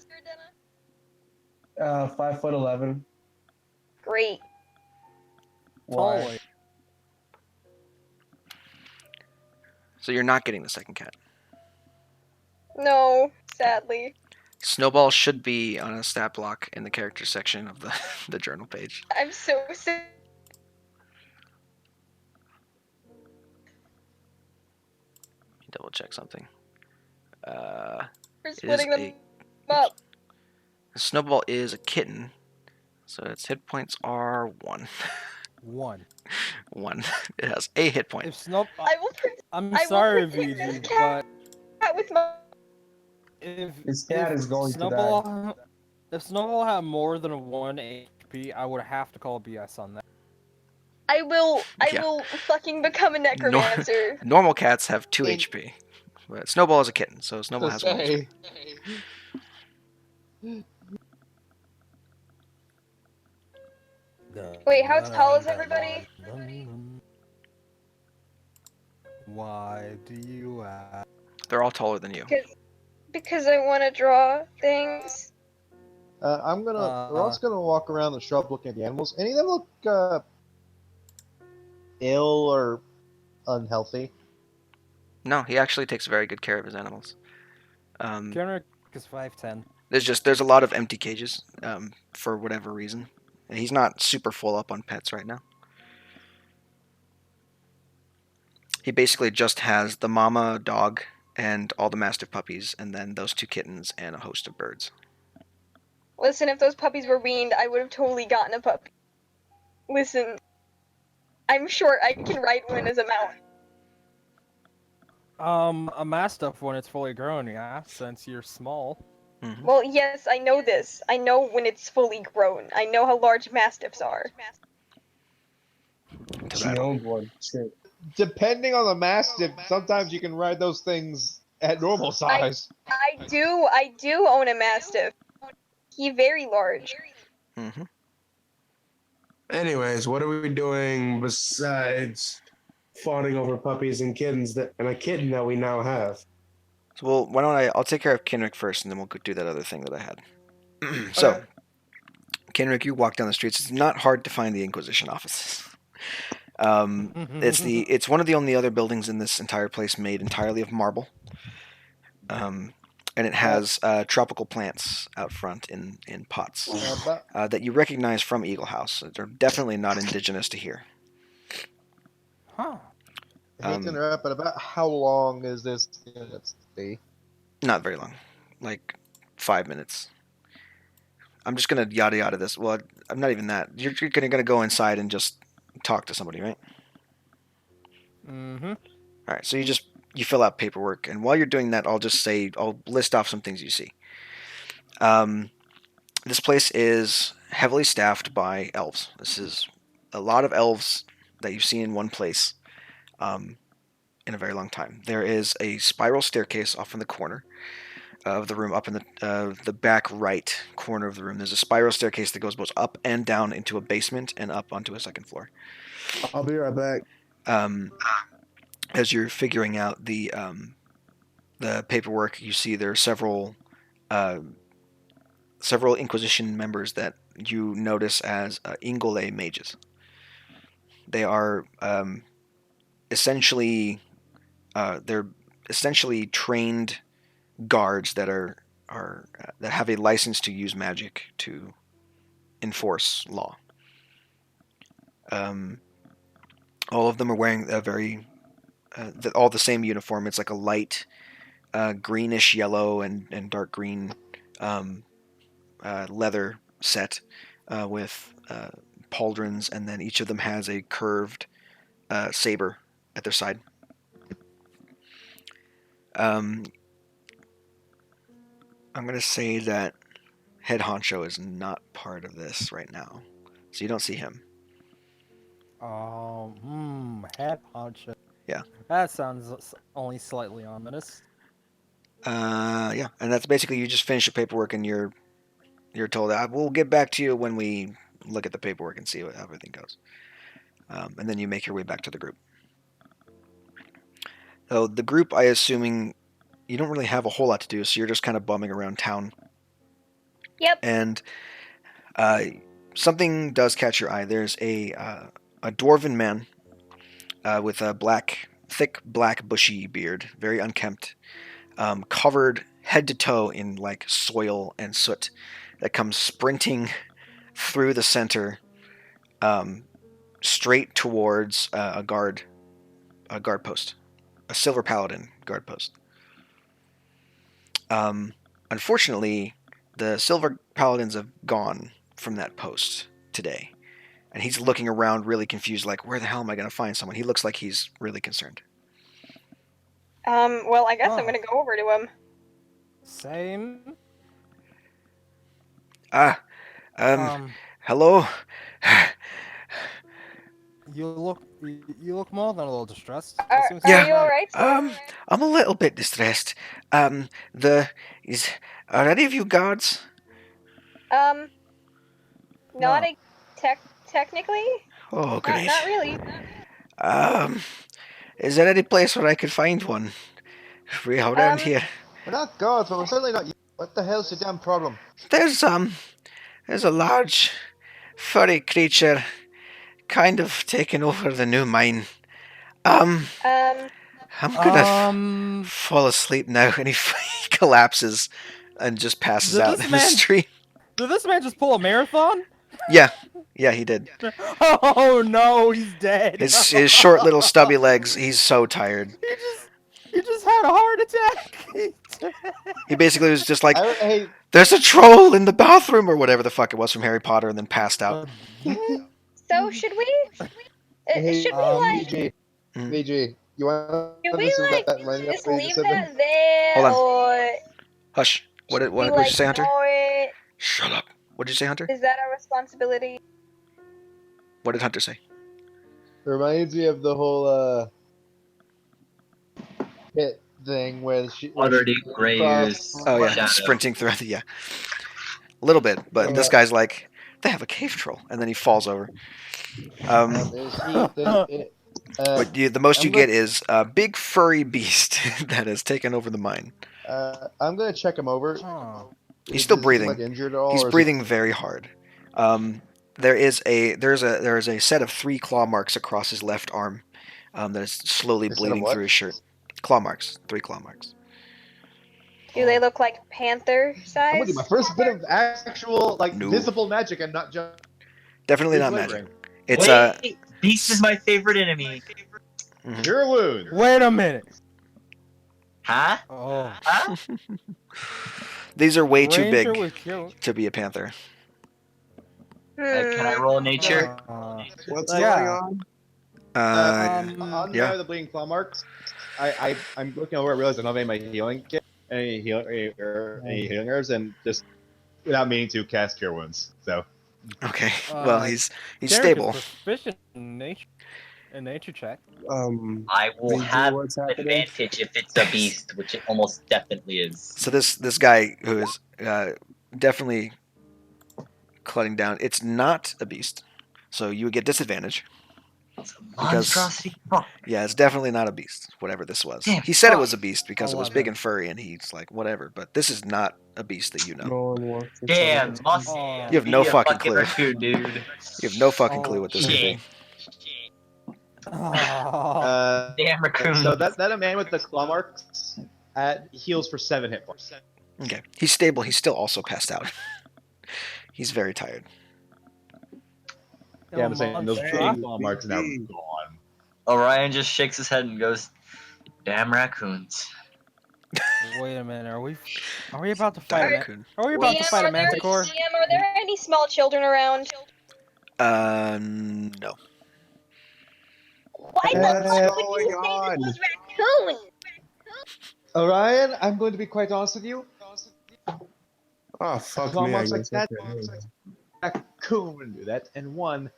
5'11". Great. Tall Why? lady. So you're not getting the second cat. No, sadly. Snowball should be on a stat block in the character section of the the journal page. I'm so sad. Double check something. For It is splitting them up. Snowball is a kitten, so its hit points are 1. 1. 1. It has a hit point. If Snow, I will. I'm I will sorry, protect this VG, cat but with my. if His cat if is going to die. Snowball if Snowball had more than 1 HP, I would have to call BS on that. I will. I Yeah. will fucking become a necromancer. Normal cats have 2 In- HP. But Snowball is a kitten, so Snowball To has 1 HP. say, Wait, how tall is everybody? Why do you ask? They're all taller than you. Because I want to draw things. we're also gonna walk around the shrub looking at the animals. Any of them look ill or unhealthy? No, he actually takes very good care of his animals. Kenrick is 5'10". There's a lot of empty cages for whatever reason. He's not super full up on pets right now. He basically just has the mama dog and all the mastiff puppies, and then those 2 kittens and a host of birds. Listen, if those puppies were weaned, I would have totally gotten a puppy. Listen, I'm sure I can ride one as a mount. A mastiff when it's fully grown, yeah, since you're small. Mhm. Well, yes, I know this. I know when it's fully grown. I know how large mastiffs are. To She battle. owned one. Shit. Depending on the mastiff, sometimes you can ride those things at normal size. I do own a mastiff. He very large. Mm-hmm. Anyways, what are we doing besides fawning over puppies and kittens and a kitten that we now have? So, well, why don't I'll take care of Kenrick first, and then we'll go do that other thing that I had. So, Okay. Kenrick, you walk down the streets. It's not hard to find the Inquisition offices. It's one of the only other buildings in this entire place made entirely of marble. And it has tropical plants out front in pots About, that you recognize from Eagle House. They're definitely not indigenous to here. Huh. I hate to interrupt, but about how long is this gonna be? Not very long, like 5 minutes. I'm just gonna yada yada this. Well, I'm not even that. You're gonna go inside and just talk to somebody, right? Mm-hmm. All right. So you fill out paperwork, and while you're doing that, I'll list off some things you see. This place is heavily staffed by elves. This is a lot of elves that you've seen in one place in a very long time. There is a spiral staircase off in the corner of the room, up in the back right corner of the room. There's a spiral staircase that goes both up and down into a basement and up onto a second floor. I'll be right back. As you're figuring out the paperwork, you see there are several Inquisition members that you notice as Ingole mages. They are essentially trained guards that that have a license to use magic to enforce law. All of them are wearing all the same uniform. It's like a light greenish yellow and dark green leather set with pauldrons, and then each of them has a curved saber at their side. I'm going to say that Head Honcho is not part of this right now, so you don't see him. Head honcho. Yeah. That sounds only slightly ominous. Yeah, and that's basically you just finish your paperwork and you're told we'll get back to you when we look at the paperwork and see how everything goes. And then you make your way back to the group. So the group, I assuming you don't really have a whole lot to do, so you're just kind of bumming around town. Yep. And something does catch your eye. There's a dwarven man with a thick black bushy beard, very unkempt, covered head to toe in like soil and soot, that comes sprinting through the center, straight towards a guard post, a silver paladin guard post. Unfortunately, the silver paladins have gone from that post today, and he's looking around really confused, like, where the hell am I going to find someone? He looks like he's really concerned. Well, I guess I'm Oh. gonna go over to him. Same. Hello? You look more than a little distressed. Are, There seems to are be you a- alright, sir? I'm a little bit distressed. Are any of you guards? Not No. technically. Oh, great. Not really. Is there any place where I could find one? Around here. We're not gods, but we're certainly not. What the hell's your damn problem? There's a large, furry creature, kind of taking over the new mine. I'm gonna fall asleep now, and he collapses and just passes Did out this in the man- street. Did this man just pull a marathon? Yeah, he did. Oh no, he's dead. His short little stubby legs. He's so tired. He just had a heart attack. He basically was just like, Hey, "There's a troll in the bathroom," or whatever the fuck it was from Harry Potter, and then passed out. So should we? hey, Should we like? VG, Mm. VG, you want Should to we listen to like that right just after you leave said that there, Hold on. or Hush. What did we you like say, Hunter? ignore it? Shut up. What did you say, Hunter? Is that our responsibility? What did Hunter say? It reminds me of the whole pit thing where she Utterly Grayer's crossed- Oh yeah, shadow. sprinting through the a little bit, but this guy's like, they have a cave troll, and then he falls over. But the most you get is a big furry beast that has taken over the mine. I'm gonna check him over. Oh. He's still Does he breathing. look injured at all, He's or is breathing very hard. There is a set of 3 claw marks across his left arm that is slowly A set of bleeding what? through his shirt. Claw marks, 3 claw marks. Do they look like panther I'm size? gonna do my first bit of actual No. visible magic and not just Definitely not delivering. magic. It's Wait, Beast is my favorite enemy. Cure wounds. Wait a minute. Huh? Oh. Huh? these are way too Ranger big with cure. to be a panther. Can I roll nature? What's Yeah. going on? On yeah. the bleeding claw marks, I'm looking over. I realize I don't have any of my healing kit, any healing herbs, and just without meaning to cast cure wounds. So Okay. Well, Uh, he's Derek is stable. proficient in nature check. I will VG, have what's happening? advantage if it's a beast, which it almost definitely is. So this guy who is definitely cutting down. It's not a beast, so you would get disadvantage. It's a Because- monstrosity. Fuck. Yeah, it's definitely not a beast. Whatever this was. Damn, He said it fuck. was a beast because it was big 11. and furry, and he's like, whatever. But this is not a beast that you know. No one wants to Damn, tell must Oh. You have no be a fucking clue. raccoon, dude. You have no fucking clue Oh, what this could be. Oh. Damn raccoon. so that man with the claw marks heals for 7 hit points. Okay, he's stable. He's still also passed out. He's very tired. Yeah, I'm saying those Hey, bleeding claw marks are now VG. gone. Orion just shakes his head and goes, "Damn raccoons." Wait a minute. Are we about to fight a man? Raccoon. Are we about to fight a are there, manticore? DM, are there any small children around? No. Why the What's fuck would going you say on? this was raccoon? Orion, I'm going to be quite honest with you. Oh, fuck Claw me, I marks like guess. that. Okay. Raccoon wouldn't do that. And one,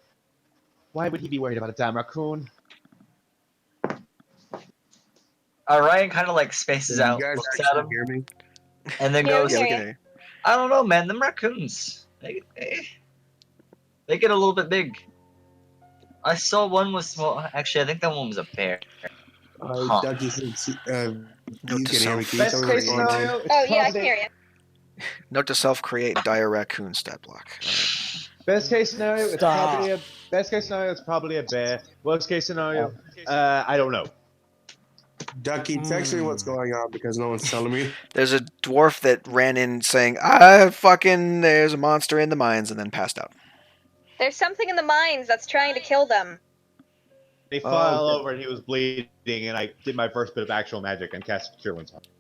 why would he be worried about a damn raccoon? Orion kind of like spaces Can out, you guys looks at actually him, hear me? and then Yeah, goes, Yeah, we Okay. can hear you. "I don't know, man. Them raccoons, they get a little bit big. I saw one was small. Actually, I think that one was a bear. Huh. Ducky, since Note you to can hear me, self. can you Best tell me what's case going Create. on? scenario, it's Oh yeah, I can probably hear you. Note to self: create dire raccoon stat block. All right. best case scenario. It's Stop. probably a best case scenario. It's probably a bear. Worst case scenario, I don't know. Ducky, text me what's going on because no one's telling me. There's a dwarf that ran in saying, "Ah, fucking, there's a monster in the mines," and then passed out. There's something in the mines that's trying to kill them. He fell over and he was bleeding, and I did my first bit of actual magic and cast Cure Wounds on him.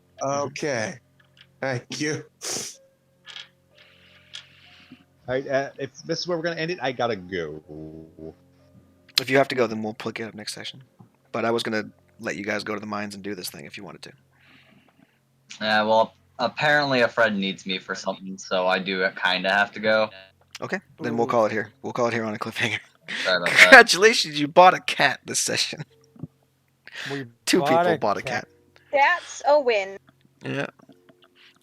Okay. Thank you. Alright, if this is where we're gonna end it, I gotta go. If you have to go, then we'll pick it up next session. But I was gonna let you guys go to the mines and do this thing if you wanted to. Yeah, well, apparently a friend needs me for something, so I do kind of have to go. Okay, then we'll call it here. We'll call it here on a cliffhanger. Sorry about that. Congratulations, you bought a cat this session. We Two bought people a bought a cat. That's a win. Yeah.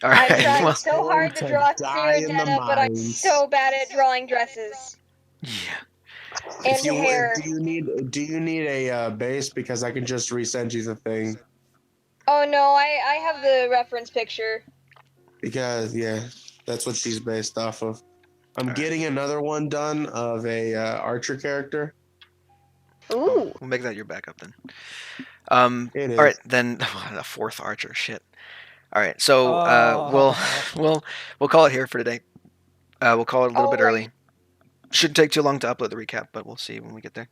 All I'm right. trying Well, so hard to draw die in the Cyrodietta, but I'm mines. so bad at drawing dresses yeah. and hair. Do you need a base? Because I can just resend you the thing. Oh no, I have the reference picture. Because yeah, that's what she's based off of. I'm All right. getting another one done of a archer character. Ooh. We'll make that your backup then. It is. All right, then the fourth archer. Shit. All right, so we'll call it here for today. We'll call it a little bit early. Shouldn't take too long to upload the recap, but we'll see when we get there.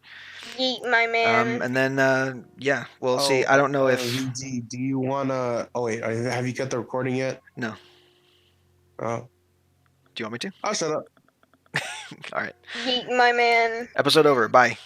Yeet, my man. And then yeah, we'll see. I don't know if VG, do you wanna? Oh wait, have you got the recording yet? No. Oh. Do you want me to? I'll shut up. All right. Yeet, my man. Episode over. Bye.